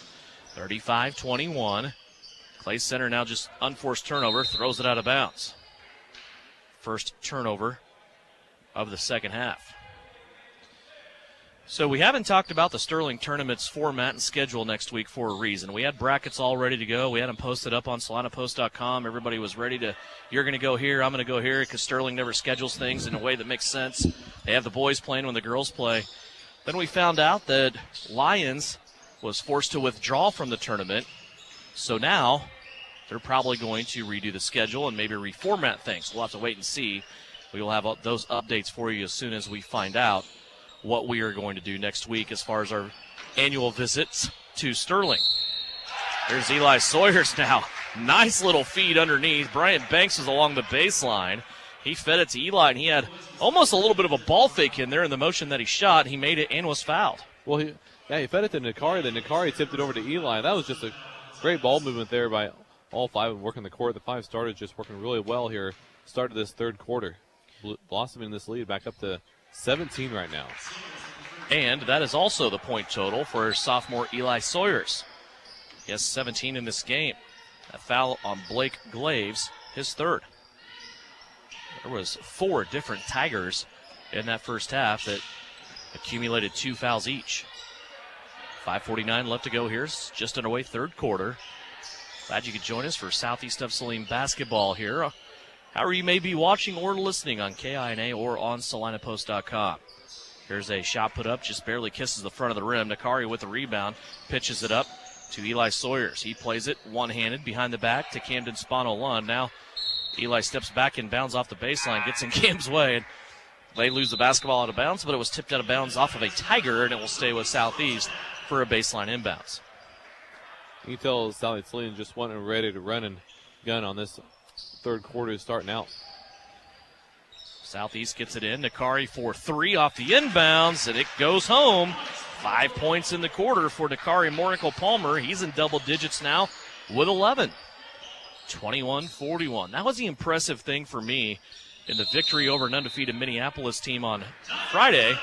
35-21. Clay Center now just unforced turnover, throws it out of bounds. First turnover of the second half. So we haven't talked about the Sterling Tournament's format and schedule next week for a reason. We had brackets all ready to go. We had them posted up on SalinaPost.com. Everybody was ready to, you're going to go here, I'm going to go here, because Sterling never schedules things in a way that makes sense. They have the boys playing when the girls play. Then we found out that Lions was forced to withdraw from the tournament. So now they're probably going to redo the schedule and maybe reformat things. We'll have to wait and see. We will have those updates for you as soon as we find out what we are going to do next week as far as our annual visits to Sterling. There's Eli Sawyers now. Nice little feed underneath. Brian Banks is along the baseline. He fed it to Eli, and he had almost a little bit of a ball fake in there in the motion that he shot. He made it and was fouled. Well, he fed it to Nakari. Then Nakari tipped it over to Eli. That was just a great ball movement there by all 5 of them working the court. The 5 starters just working really well here. Started this third quarter, blossoming this lead back up to 17 right now. And that is also the point total for sophomore Eli Sawyers. He has 17 in this game. A foul on Blake Glaves, his third. There was 4 different Tigers in that first half that accumulated 2 fouls each. 5:49 left to go here. Just underway, third quarter. Glad you could join us for Southeast of Saline basketball here. However you may be watching or listening on KINA or on SalinaPost.com. Here's a shot put up, just barely kisses the front of the rim. Nakari with the rebound, pitches it up to Eli Sawyers. He plays it one-handed behind the back to Camden Spano-Lund. Now Eli steps back and bounds off the baseline, gets in Cam's way, and they lose the basketball out of bounds, but it was tipped out of bounds off of a Tiger, and it will stay with Southeast for a baseline inbounds. You can tell Southeast Saline just wanting ready to run and gun on this third quarter starting out. Southeast gets it in. Nakari for 3 off the inbounds, and it goes home. 5 points in the quarter for Nakari Morico Palmer. He's in double digits now with 11. 21-41. That was the impressive thing for me in the victory over an undefeated Minneapolis team on Friday.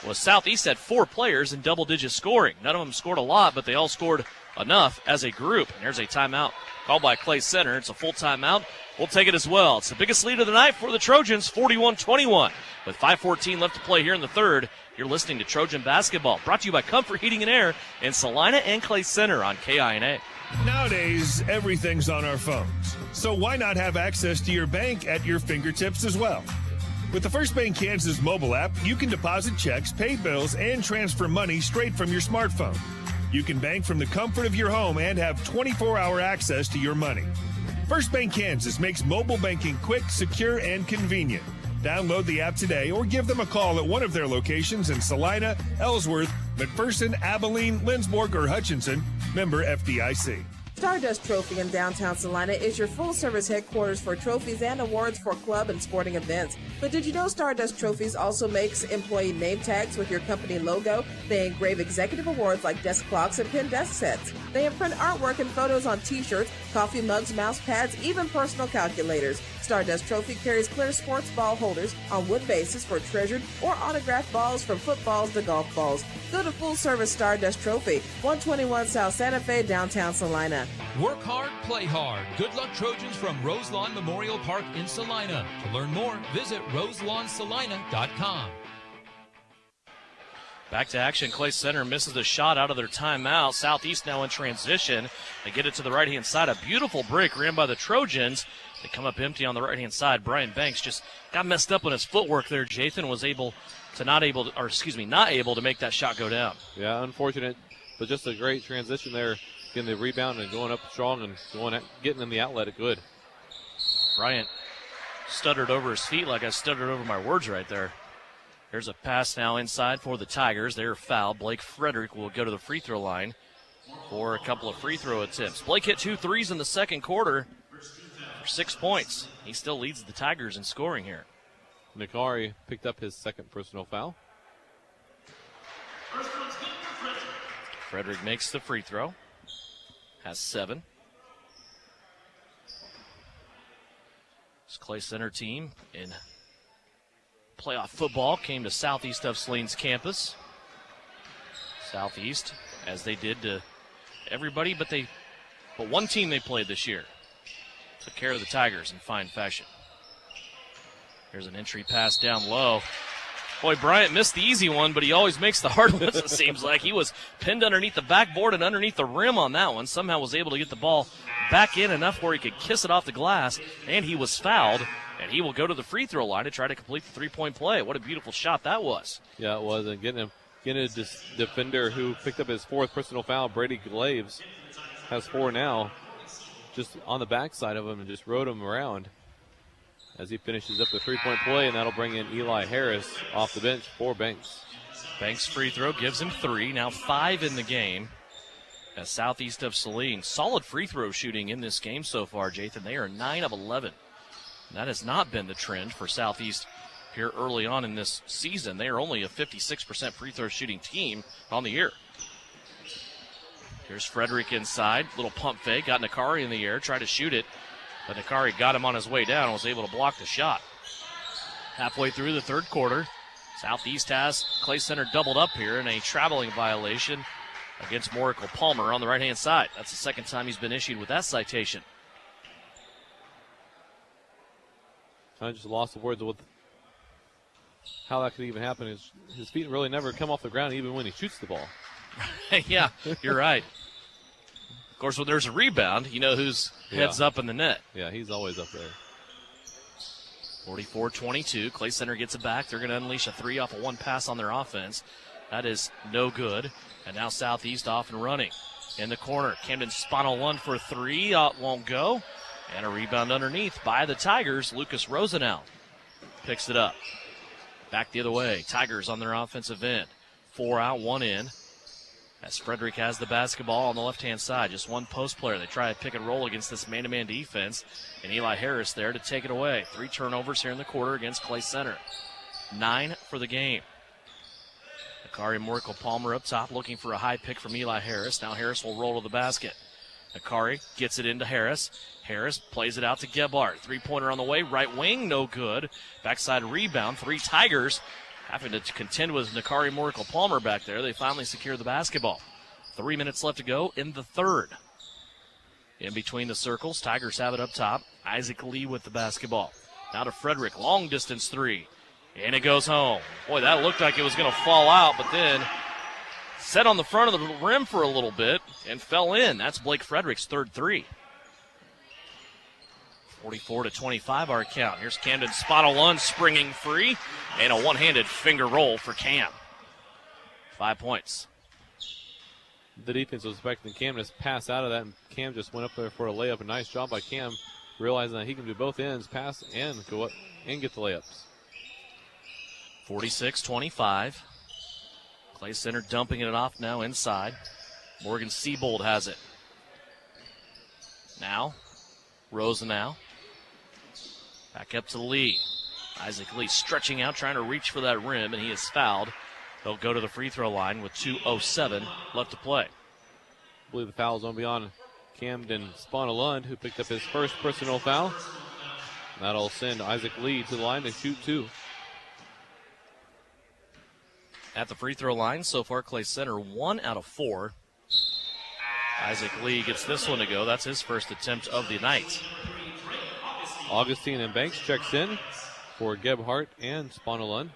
Was Southeast had 4 players in double-digit scoring. None of them scored a lot, but they all scored enough as a group. And there's a timeout called by Clay Center. It's a full timeout. We'll take it as well. It's the biggest lead of the night for the Trojans, 41-21. With 5:14 left to play here in the third, you're listening to Trojan Basketball, brought to you by Comfort Heating and Air in Salina and Clay Center on KINA. Nowadays, everything's on our phones. So why not have access to your bank at your fingertips as well? With the First Bank Kansas mobile app, you can deposit checks, pay bills, and transfer money straight from your smartphone. You can bank from the comfort of your home and have 24-hour access to your money. First Bank Kansas makes mobile banking quick, secure, and convenient. Download the app today or give them a call at one of their locations in Salina, Ellsworth, McPherson, Abilene, Lindsborg, or Hutchinson. Member FDIC. Stardust Trophy in downtown Salina is your full-service headquarters for trophies and awards for club and sporting events. But did you know Stardust Trophies also makes employee name tags with your company logo? They engrave executive awards like desk clocks and pen desk sets. They imprint artwork and photos on T-shirts, coffee mugs, mouse pads, even personal calculators. Stardust Trophy carries clear sports ball holders on wood bases for treasured or autographed balls from footballs to golf balls. Go to full-service Stardust Trophy, 121 South Santa Fe, downtown Salina. Work hard, play hard. Good luck, Trojans from Roselawn Memorial Park in Salina. To learn more, visit roselawnssalina.com. Back to action. Clay Center misses a shot out of their timeout. Southeast now in transition. They get it to the right-hand side. A beautiful break ran by the Trojans. They come up empty on the right-hand side. Brian Banks just got messed up on his footwork there. Jathan was not able to make that shot go down. Yeah, unfortunate, but just a great transition there. Getting the rebound and going up strong and getting in the outlet at good. Bryant stuttered over his feet like I stuttered over my words right there. There's a pass now inside for the Tigers. They're fouled. Blake Frederick will go to the free throw line for a couple of free throw attempts. Blake hit 2 threes in the second quarter for 6 points. He still leads the Tigers in scoring here. Nakari picked up his second personal foul. Frederick makes the free throw. Has 7. This Clay Center team in playoff football came to southeast of Saline's campus. Southeast, as they did to everybody, but one team they played this year took care of the Tigers in fine fashion. Here's an entry pass down low. Boy, Bryant missed the easy one, but he always makes the hard ones, it seems like. He was pinned underneath the backboard and underneath the rim on that one. Somehow was able to get the ball back in enough where he could kiss it off the glass, and he was fouled, and he will go to the free throw line to try to complete the three-point play. What a beautiful shot that was. Yeah, it was, and getting a defender who picked up his 4th personal foul, Brady Glaves, has 4 now, just on the backside of him and just rode him around as he finishes up the three-point play, and that'll bring in Eli Harris off the bench for Banks. Banks' free throw gives him 3, now 5 in the game. As southeast of Saline, solid free throw shooting in this game so far, Jathan. They are 9 of 11. And that has not been the trend for Southeast here early on in this season. They are only a 56% free throw shooting team on the year. Here's Frederick inside, little pump fake, got Nakari in the air, tried to shoot it. But Nakari got him on his way down and was able to block the shot. Halfway through the third quarter, Southeast has Clay Center doubled up here in a traveling violation against Morical Palmer on the right-hand side. That's the second time he's been issued with that citation. I just lost the words with how that could even happen. His feet really never come off the ground even when he shoots the ball. Yeah, you're right. Of course, when there's a rebound, you know who's heads up in the net. Yeah, he's always up there. 44-22. Clay Center gets it back. They're going to unleash a 3 off of 1 pass on their offense. That is no good. And now Southeast off and running. In the corner, Camden spun on 1 for 3. Won't go. And a rebound underneath by the Tigers. Lucas Rosenau picks it up. Back the other way. Tigers on their offensive end. 4 out, 1 in. As Frederick has the basketball on the left-hand side. Just 1 post player. They try to pick and roll against this man-to-man defense. And Eli Harris there to take it away. 3 turnovers here in the quarter against Clay Center. 9 for the game. Nakari Morical Palmer up top looking for a high pick from Eli Harris. Now Harris will roll to the basket. Nakari gets it into Harris. Harris plays it out to Gebhardt. 3-pointer on the way. Right wing, no good. Backside rebound. 3 Tigers having to contend with Nakari Morical Palmer back there. They finally secure the basketball. 3 minutes left to go in the third. In between the circles, Tigers have it up top. Isaac Lee with the basketball. Now to Frederick, long distance 3. And it goes home. Boy, that looked like it was going to fall out, but then set on the front of the rim for a little bit and fell in. That's Blake Frederick's third 3. 44-25 our count. Here's Camden spot on 1, springing free, and a one-handed finger roll for Cam. 5 points. the defense was expecting Cam to pass out of that, and Cam just went up there for a layup. A nice job by Cam, realizing that he can do both ends, pass and go up and get the layups. 46-25. Clay Center dumping it off now inside. Morgan Siebold has it. Now, Rosenau. Back up to Lee. Isaac Lee stretching out, trying to reach for that rim, and he is fouled. They'll go to the free throw line with 2:07 left to play. I believe the foul is going to be on Camden Spanalund, who picked up his first personal foul. That'll send Isaac Lee to the line to shoot 2. At the free throw line, so far Clay Center 1 out of 4. Isaac Lee gets this one to go. That's his first attempt of the night. Augustine and Banks checks in for Gebhardt and Spanalund.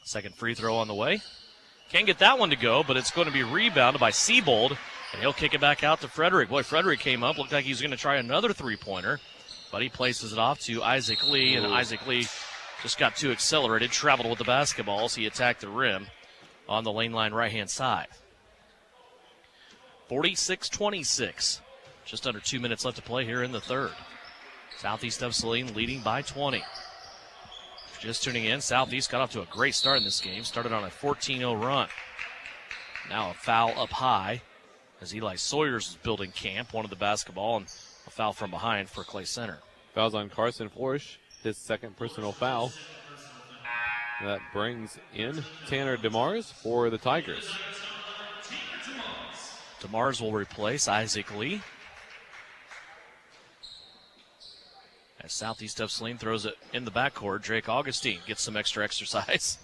Second free throw on the way. Can't get that one to go, but it's going to be rebounded by Siebold, and he'll kick it back out to Frederick. Boy, Frederick came up, looked like he was going to try another three-pointer, but he places it off to Isaac Lee, and Isaac Lee just got too accelerated, traveled with the basketball, so he attacked the rim on the lane line right-hand side. 46-26. Just under 2 minutes left to play here in the third. Southeast of Saline leading by 20. Just tuning in, Southeast got off to a great start in this game. Started on a 14-0 run. Now a foul up high as Eli Sawyers is building camp, wanted the basketball, and a foul from behind for Clay Center. Fouls on Carson Florish, his second personal foul. That brings in Tanner DeMars for the Tigers. DeMars will replace Isaac Lee. As Southeast of Saline throws it in the backcourt, Drake Augustine gets some extra exercise.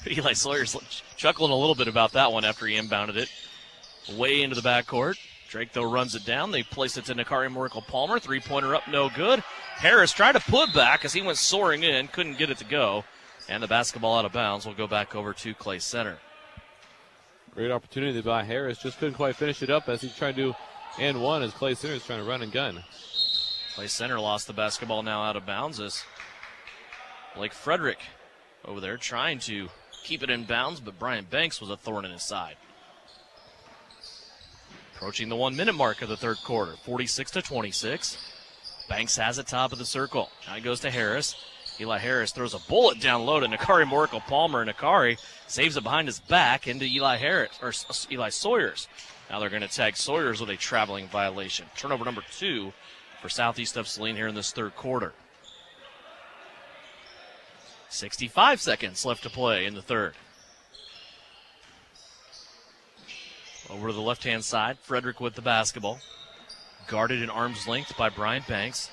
Eli Sawyer's chuckling a little bit about that one after he inbounded it way into the backcourt. Drake, though, runs it down. They place it to Nakari Miracle-Palmer. Three-pointer up, no good. Harris tried to put back as he went soaring in, couldn't get it to go. And the basketball out of bounds will go back over to Clay Center. Great opportunity by Harris. Just couldn't quite finish it up as he tried to and one as Clay Center is trying to run and gun. Clay Center lost the basketball now out of bounds as Blake Frederick over there trying to keep it in bounds, but Brian Banks was a thorn in his side. Approaching the 1 minute mark of the third quarter, 46-26. Banks has it top of the circle. Now he goes to Harris. Eli Harris throws a bullet down low to Nakari Miracle-Palmer, and Nakari saves it behind his back into Eli Sawyers. Now they're going to tag Sawyers with a traveling violation. Turnover number 2 for Southeast of Saline here in this third quarter. 65 seconds left to play in the third. Over to the left-hand side, Frederick with the basketball. Guarded at arm's length by Brian Banks.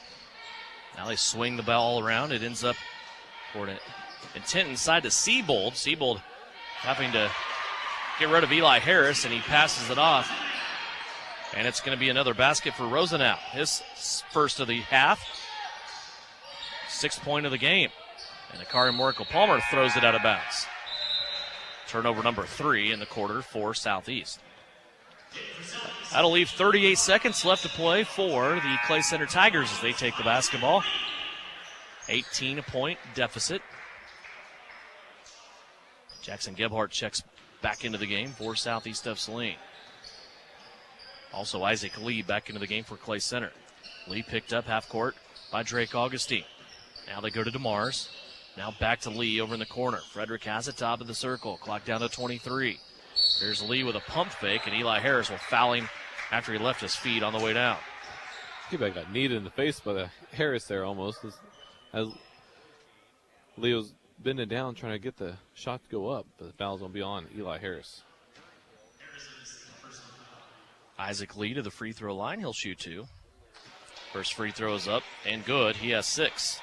Now they swing the ball around. It ends up for an intent inside to Siebold. Siebold having to get rid of Eli Harris, and he passes it off. And it's going to be another basket for Rosenau. His first of the half. 6th point of the game. And Nakari Miracle-Palmer throws it out of bounds. Turnover number 3 in the quarter for Southeast. That'll leave 38 seconds left to play for the Clay Center Tigers as they take the basketball. 18-point deficit. Jackson Gebhardt checks back into the game for Southeast of Saline. Also Isaac Lee back into the game for Clay Center. Lee picked up half court by Drake Augustine. Now they go to DeMars. Now back to Lee over in the corner. Frederick has it top of the circle. Clock down to 23. Here's Lee with a pump fake, and Eli Harris will foul him after he left his feet on the way down. He got kneed in the face by the Harris there almost. As Lee was bending down trying to get the shot to go up, but the foul's going to be on Eli Harris. Isaac Lee to the free throw line. He'll shoot 2. First free throw is up and good. He has 6.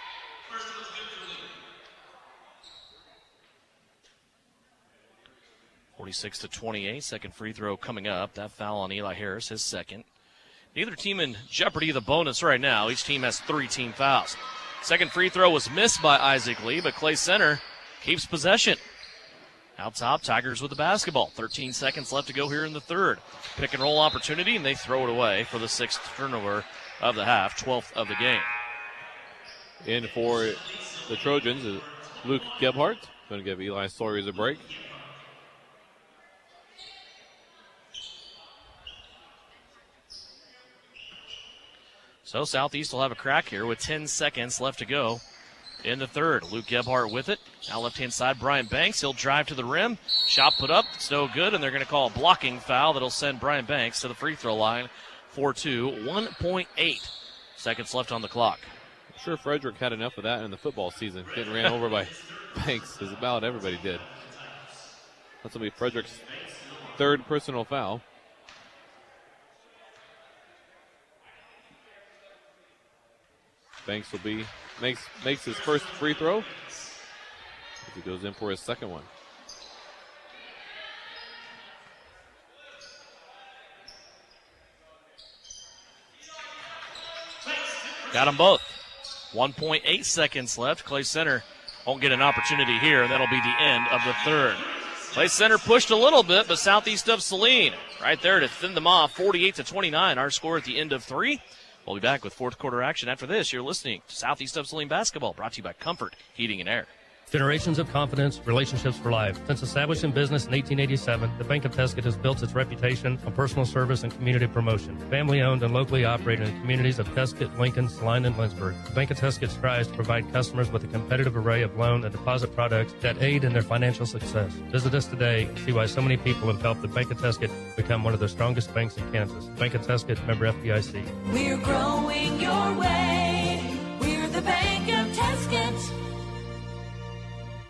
(46-28). Second free throw coming up. That foul on Eli Harris, his second. Neither team in jeopardy of the bonus right now. Each team has 3 team fouls. Second free throw was missed by Isaac Lee, but Clay Center keeps possession. Out top, Tigers with the basketball. 13 seconds left to go here in the third. Pick and roll opportunity, and they throw it away for the 6th turnover of the half, 12th of the game. In for the Trojans, Luke Gebhardt. Going to give Eli Sawyers a break. So Southeast will have a crack here with 10 seconds left to go in the third. Luke Gebhardt with it. Now left-hand side, Brian Banks. He'll drive to the rim. Shot put up. It's no good, and they're going to call a blocking foul that'll send Brian Banks to the free throw line for 1.8 seconds left on the clock. I'm sure Frederick had enough of that in the football season. Getting ran over by Banks, as about everybody did. That's going to be Frederick's third personal foul. Banks will be makes his first free throw. He goes in for his second one. Got them both. 1.8 seconds left. Clay Center won't get an opportunity here, and that'll be the end of the third. Clay Center pushed a little bit, but Southeast of Saline right there to thin them off. 48-29, our score at the end of 3. We'll be back with fourth quarter action after this. You're listening to Southeast of Saline basketball, brought to you by Comfort Heating and Air. Generations of confidence, relationships for life. Since established in business in 1887, the Bank of Tuscan has built its reputation on personal service and community promotion. Family owned and locally operated in the communities of Tuscan, Lincoln, Saline, and Lynchburg. The Bank of Tuscan strives to provide customers with a competitive array of loan and deposit products that aid in their financial success. Visit us today and see why so many people have helped the Bank of Tuscan become one of the strongest banks in Kansas. Bank of Tuscan, member FDIC. We're growing your way. We're the Bank of Tuscan.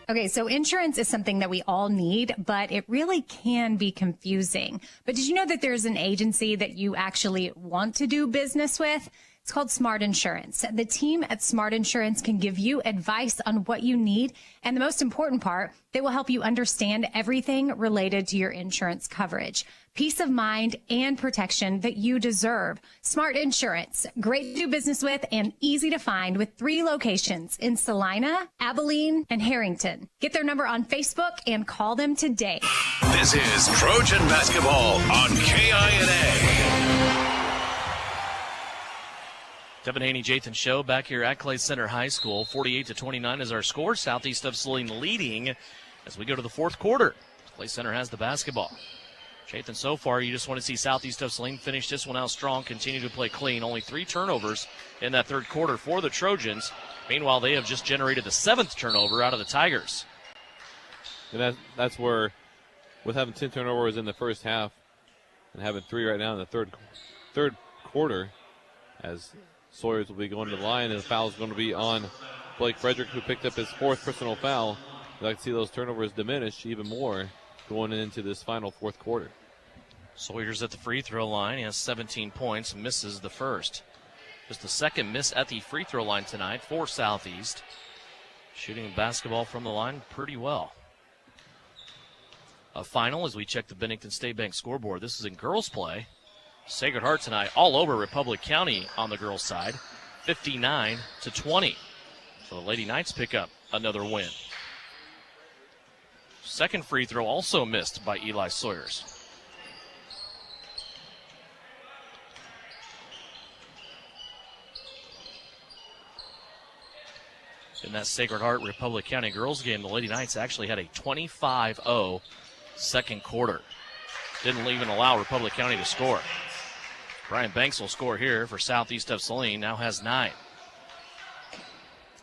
Okay, so insurance is something that we all need, but it really can be confusing. But did you know that there's an agency that you actually want to do business with? It's called Smart Insurance. The team at Smart Insurance can give you advice on what you need. And the most important part, they will help you understand everything related to your insurance coverage. Peace of mind and protection that you deserve. Smart Insurance, great to do business with and easy to find with 3 locations in Salina, Abilene, and Harrington. Get their number on Facebook and call them today. This is Trojan Basketball on KINA. Devin Haney, Jathan Show back here at Clay Center High School. 48-29 is our score. Southeast of Saline leading as we go to the fourth quarter. Clay Center has the basketball. Jathan, so far you just want to see Southeast of Saline finish this one out strong, continue to play clean. Only 3 turnovers in that third quarter for the Trojans. Meanwhile, they have just generated the 7th turnover out of the Tigers. And that's where, with having 10 turnovers in the first half and having 3 right now in the third quarter, as Sawyers will be going to the line, and the foul is going to be on Blake Frederick, who picked up his 4th personal foul. I'd like to see those turnovers diminish even more going into this final fourth quarter. Sawyers at the free throw line. He has 17 points, misses the first. Just the second miss at the free throw line tonight for Southeast. Shooting basketball from the line pretty well. A final as we check the Bennington State Bank scoreboard. This is in girls play. Sacred Heart tonight all over Republic County on the girls' side, 59-20. So the Lady Knights pick up another win. Second free throw also missed by Eli Sawyers. In that Sacred Heart Republic County girls game, the Lady Knights actually had a 25-0 second quarter. Didn't even allow Republic County to score. Brian Banks will score here for Southeast of Saline, now has 9.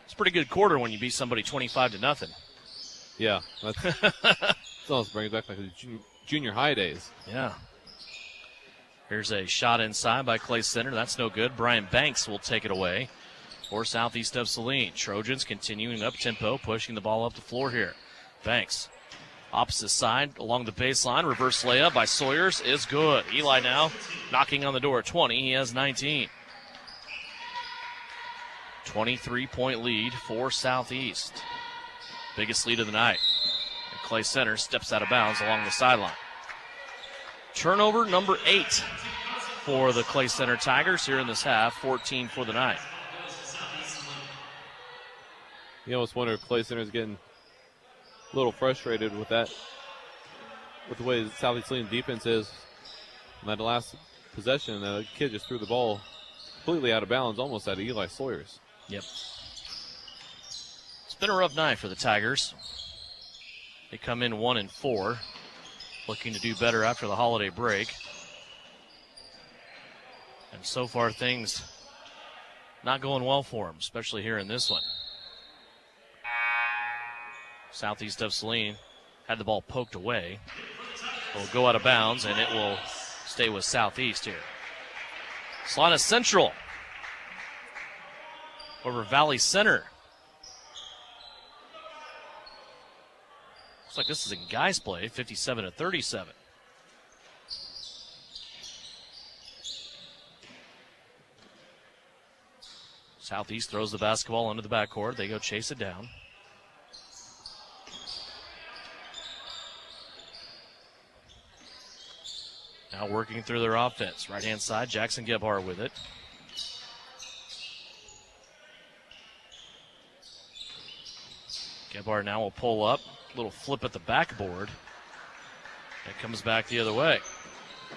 It's a pretty good quarter when you beat somebody 25-0. Yeah, that almost brings back like the junior high days. Yeah. Here's a shot inside by Clay Center. That's no good. Brian Banks will take it away for Southeast of Saline. Trojans continuing up tempo, pushing the ball up the floor here. Banks. Opposite side along the baseline. Reverse layup by Sawyers is good. Eli now knocking on the door at 20. He has 19. 23-point lead for Southeast. Biggest lead of the night. And Clay Center steps out of bounds along the sideline. Turnover number 8 for the Clay Center Tigers here in this half. 14 for the night. You almost wonder if Clay Center's getting a little frustrated with that, with the way the Southeast Saline defense is. On that last possession, the kid just threw the ball completely out of bounds, almost out of Eli Sawyers. Yep. It's been a rough night for the Tigers. They come in 1-4, looking to do better after the holiday break. And so far, things not going well for them, especially here in this one. Southeast of Saline had the ball poked away. It will go out of bounds, and it will stay with Southeast here. Salina Central over Valley Center. Looks like this is a guys play, 57-37. Southeast throws the basketball into the backcourt. They go chase it down. Now working through their offense. Right-hand side, Jackson Gebhardt with it. Gebhardt now will pull up. Little flip at the backboard. It comes back the other way.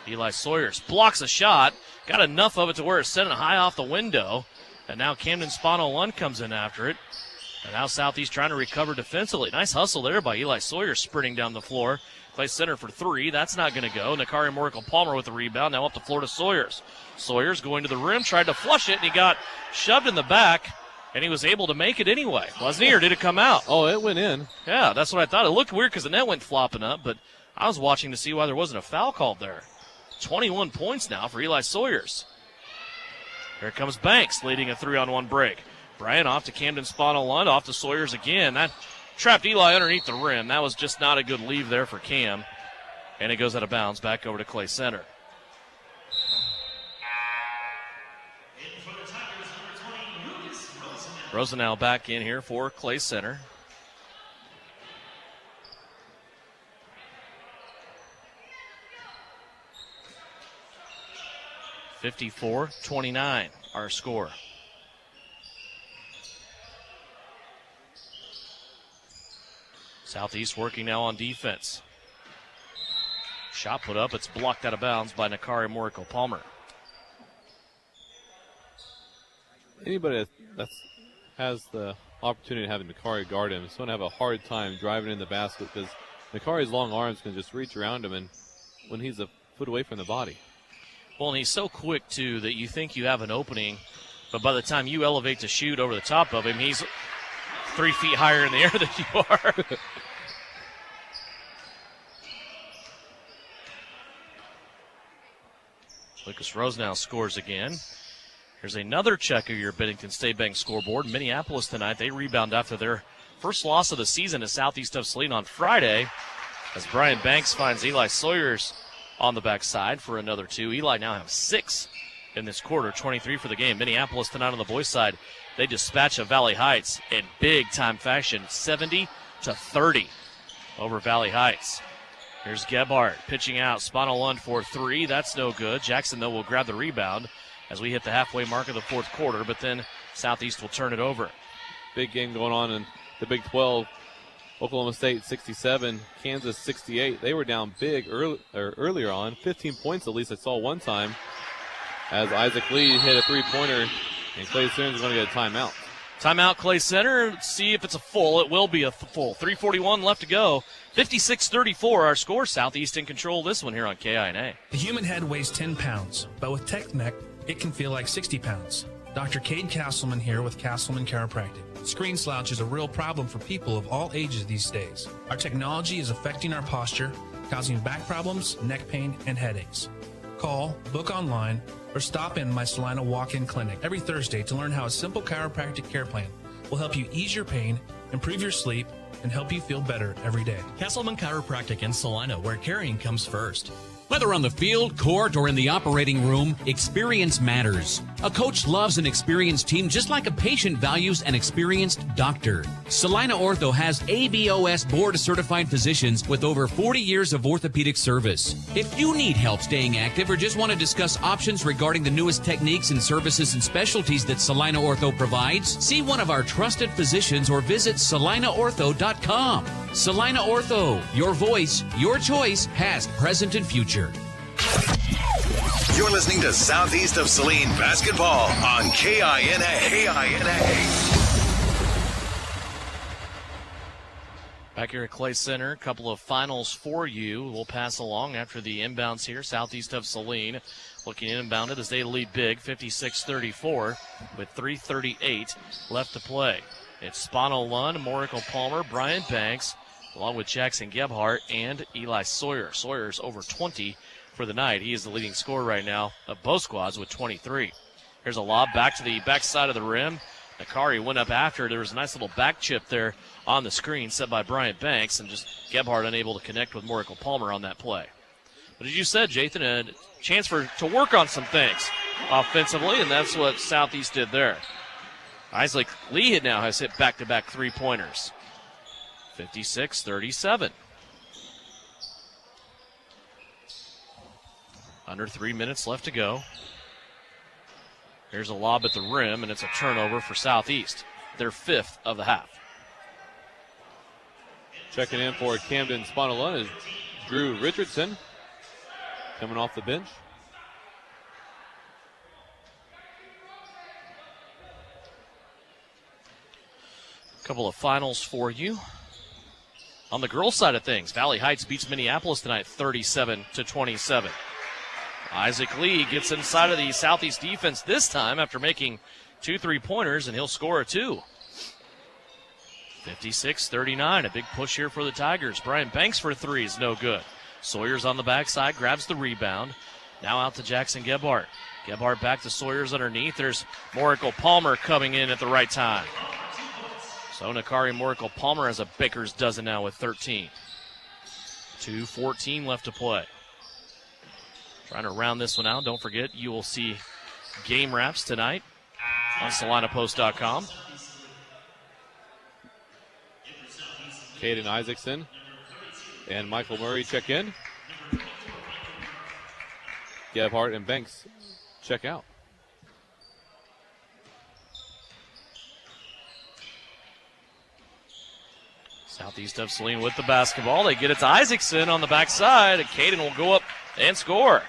Eli Sawyers blocks a shot. Got enough of it to where it's sent high off the window. And now Camden Spano Lund comes in after it. And now Southeast trying to recover defensively. Nice hustle there by Eli Sawyers sprinting down the floor. Clay Center for three. That's not going to go. Nakari Morikel Palmer with the rebound. Now up the floor to Sawyers. Sawyers going to the rim, tried to flush it, and he got shoved in the back, and he was able to make it anyway. Wasn't he, or did it come out? Oh, it went in. Yeah, that's what I thought. It looked weird because the net went flopping up, but I was watching to see why there wasn't a foul called there. 21 points now for Eli Sawyers. Here comes Banks leading a 3-on-1 break. Bryant off to Camden Spano Lund, off to Sawyers again. That trapped Eli underneath the rim. That was just not a good leave there for Cam. And it goes out of bounds back over to Clay Center. Rosenau back in here for Clay Center. (54-29) our score. Southeast working now on defense. Shot put up. It's blocked out of bounds by Nakari Morikel Palmer. Anybody that has the opportunity to have Nakari guard him is going to have a hard time driving in the basket because Nakari's long arms can just reach around him and when he's a foot away from the body. Well, and he's so quick, too, that you think you have an opening, but by the time you elevate to shoot over the top of him, he's 3 feet higher in the air than you are. Lucas Rosenau scores again. Here's another check of your Bennington State Bank scoreboard. Minneapolis tonight, they rebound after their first loss of the season to Southeast of Saline on Friday as Brian Banks finds Eli Sawyers on the backside for another two. Eli now has 6 in this quarter, 23 for the game. Minneapolis tonight on the boys' side, they dispatch of Valley Heights in big-time fashion, 70-30 over Valley Heights. Here's Gebhardt pitching out. Spano Lund for 3. That's no good. Jackson, though, will grab the rebound as we hit the halfway mark of the fourth quarter, but then Southeast will turn it over. Big game going on in the Big 12. Oklahoma State 67, Kansas 68. They were down big earlier on, 15 points at least I saw one time, as Isaac Lee hit a three-pointer, and Clay Center's going to get a timeout. Timeout, Clay Center. Let's see if it's a full. It will be a full. 3:41 left to go. 56-34 our score. Southeast in control this one here on KINA. The human head weighs 10 pounds, but with TechNet, it can feel like 60 pounds. Dr. Cade Castleman here with Castleman Chiropractic. Screen slouch is a real problem for people of all ages these days. Our technology is affecting our posture, causing back problems, neck pain, and headaches. Call, book online, or stop in my Salina walk-in clinic every Thursday to learn how a simple chiropractic care plan will help you ease your pain, improve your sleep, and help you feel better every day. Castleman Chiropractic in Salina, where caring comes first. Whether on the field, court, or in the operating room, experience matters. A coach loves an experienced team just like a patient values an experienced doctor. Salina Ortho has ABOS board-certified physicians with over 40 years of orthopedic service. If you need help staying active or just want to discuss options regarding the newest techniques and services and specialties that Salina Ortho provides, see one of our trusted physicians or visit salinaortho.com. Salina Ortho, your voice, your choice, past, present, and future. You're listening to Southeast of Saline basketball on KINA. Back here at Clay Center, a couple of finals for you. We'll pass along after the inbounds here. Southeast of Saline looking inbounded as they lead big, 56-34 with 3:38 left to play. It's Spano Lund, Morical Palmer, Brian Banks, along with Jackson Gebhardt and Eli Sawyer. Sawyer's over 20 for the night. He is the leading scorer right now of both squads with 23. Here's a lob back to the backside of the rim. Nakari went up after it. There was a nice little back chip there on the screen set by Bryant Banks, and just Gebhardt unable to connect with Morical Palmer on that play. But as you said, Jathan, a chance to work on some things offensively, and that's what Southeast did there. Isaac Lee now has hit back-to-back three-pointers. 56-37. Under 3 minutes left to go. Here's a lob at the rim, and it's a turnover for Southeast. Their 5th of the half. Checking in for Camden Spanalun is Drew Richardson, coming off the bench. A couple of finals for you. On the girls' side of things, Valley Heights beats Minneapolis tonight 37-27. Isaac Lee gets inside of the Southeast defense this time after making 2 3-pointers, and he'll score a 2. 56-39, a big push here for the Tigers. Brian Banks for 3 is no good. Sawyer's on the backside, grabs the rebound. Now out to Jackson Gebhardt. Gebhardt back to Sawyer's underneath. There's Morical Palmer coming in at the right time. So Nakari Morical Palmer has a baker's dozen now with 13. 2:14 left to play. Trying to round this one out. Don't forget, you will see game wraps tonight on SalinaPost.com. Caden Isaacson and Michael Murray check in. Gebhardt and Banks check out. Southeast of Saline with the basketball. They get it to Isaacson on the backside, and Caden will go up and score.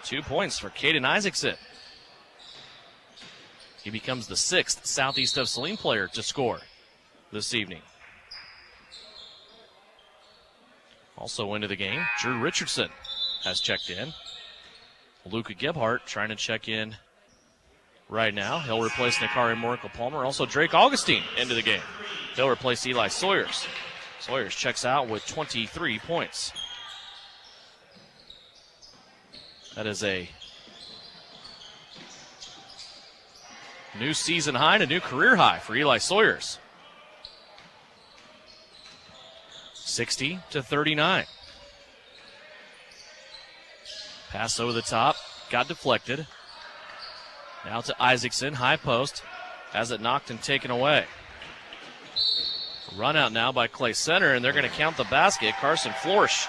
2 points for Caden Isaacson. He becomes the 6th Southeast of Saline player to score this evening. Also into the game, Drew Richardson has checked in. Luca Gebhardt trying to check in right now. He'll replace Nakari Morical Palmer. Also Drake Augustine into the game. He'll replace Eli Sawyers. Sawyers checks out with 23 points. That is a new season high and a new career high for Eli Sawyers. 60-39. Pass over the top, got deflected. Now to Isaacson, high post, has it knocked and taken away. Run out now by Clay Center, and they're going to count the basket. Carson Florsch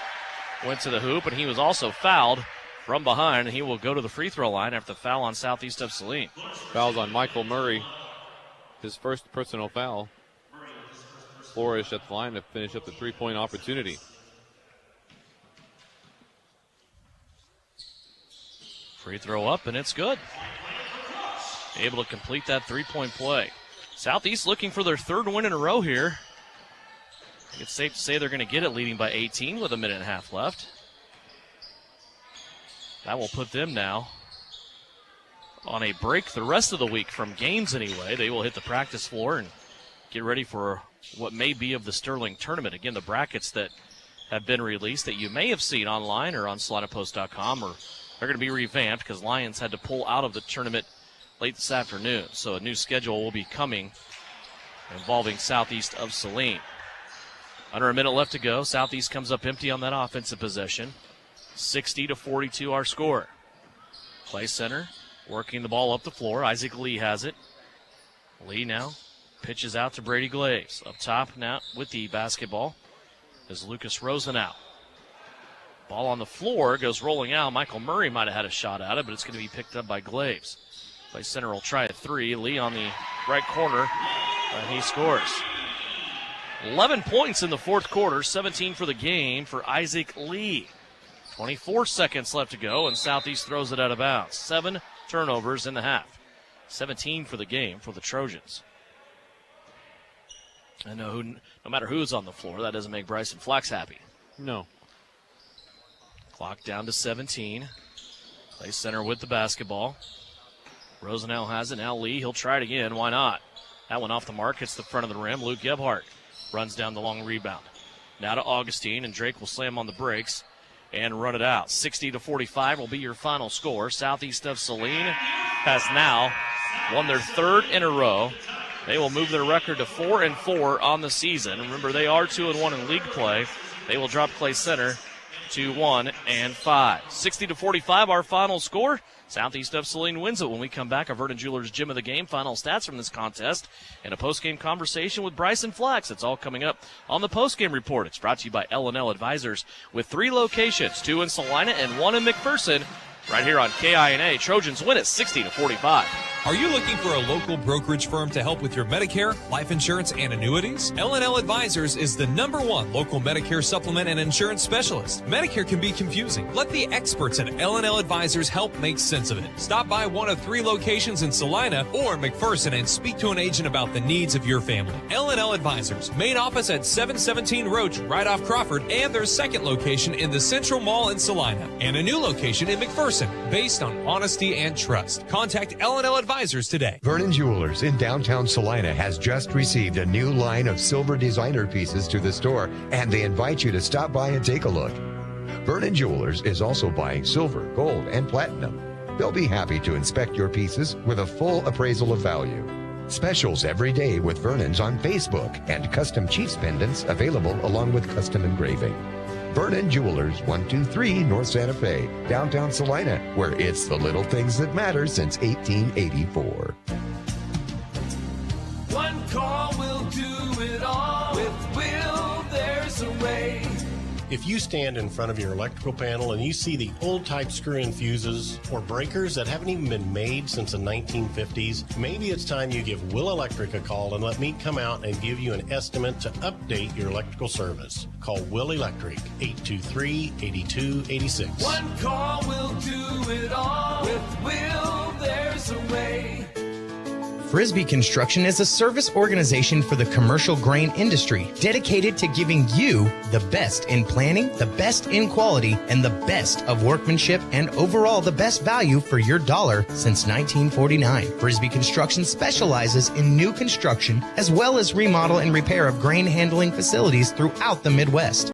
went to the hoop, and he was also fouled from behind, and he will go to the free throw line after the foul on Southeast of Saline. Fouls on Michael Murray, his first personal foul. Florsch at the line to finish up the three-point opportunity. Free throw up, and it's good. Able to complete that three-point play. Southeast looking for their 3rd win in a row here. I think it's safe to say they're going to get it leading by 18 with a minute and a half left. That will put them now on a break the rest of the week from games anyway. They will hit the practice floor and get ready for what may be of the Sterling tournament. Again, the brackets that have been released that you may have seen online or on SalinaPost.com, or they're going to be revamped because Lions had to pull out of the tournament late this afternoon. So a new schedule will be coming involving Southeast of Saline. Under a minute left to go. Southeast comes up empty on that offensive possession. 60-42 our score. Clay Center working the ball up the floor. Isaac Lee has it. Lee now pitches out to Brady Glaves. Up top now with the basketball is Lucas Rosenau. Ball on the floor, goes rolling out. Michael Murray might have had a shot at it, but it's going to be picked up by Glaves. Clay Center will try a 3. Lee on the right corner, and he scores. 11 points in the 4th quarter, 17 for the game for Isaac Lee. 24 seconds left to go, and Southeast throws it out of bounds. 7 turnovers in the half. 17 for the game for the Trojans. I know no matter who's on the floor, that doesn't make Bryson Flax happy. No. Clock down to 17. Clay Center with the basketball. Rosenau has it. Now Lee, he'll try it again. Why not? That one off the mark. Hits the front of the rim. Luke Gebhardt runs down the long rebound. Now to Augustine, and Drake will slam on the brakes and run it out. 60-45 will be your final score. Southeast of Saline has now won their third in a row. They will move their record to 4-4 on the season. Remember, they are 2-1 in league play. They will drop Clay Center to 1-5. 60-45, our final score. Southeast of Saline wins it. When we come back, our Vernon Jewelers Gym of the Game final stats from this contest and a post-game conversation with Bryson Flax. It's all coming up on the post-game report. It's brought to you by L&L Advisors with 3 locations, 2 in Salina and 1 in McPherson. Right here on KINA, Trojans win it 60-45. Are you looking for a local brokerage firm to help with your Medicare, life insurance, and annuities? L&L Advisors is the #1 local Medicare supplement and insurance specialist. Medicare can be confusing. Let the experts at L&L Advisors help make sense of it. Stop by one of 3 locations in Salina or McPherson and speak to an agent about the needs of your family. L&L Advisors, main office at 717 Roach, right off Crawford, and their second location in the Central Mall in Salina, and a new location in McPherson, based on honesty and trust. Contact L&L Advisors today. Vernon Jewelers in downtown Salina has just received a new line of silver designer pieces to the store, and they invite you to stop by and take a look. Vernon Jewelers is also buying silver, gold, and platinum. They'll be happy to inspect your pieces with a full appraisal of value. Specials every day with Vernon's on Facebook, and custom Chiefs pendants available along with custom engraving. Vernon Jewelers, 123 North Santa Fe, downtown Salina, where it's the little things that matter since 1884. One call will do it all. With Will, there's a way. If you stand in front of your electrical panel and you see the old type screw-in fuses or breakers that haven't even been made since the 1950s, maybe it's time you give Will Electric a call and let me come out and give you an estimate to update your electrical service. Call Will Electric, 823-8286. One call will do it all. With Will, there's a way. Frisbee Construction is a service organization for the commercial grain industry dedicated to giving you the best in planning, the best in quality, and the best of workmanship, and overall the best value for your dollar since 1949. Frisbee Construction specializes in new construction as well as remodel and repair of grain handling facilities throughout the Midwest.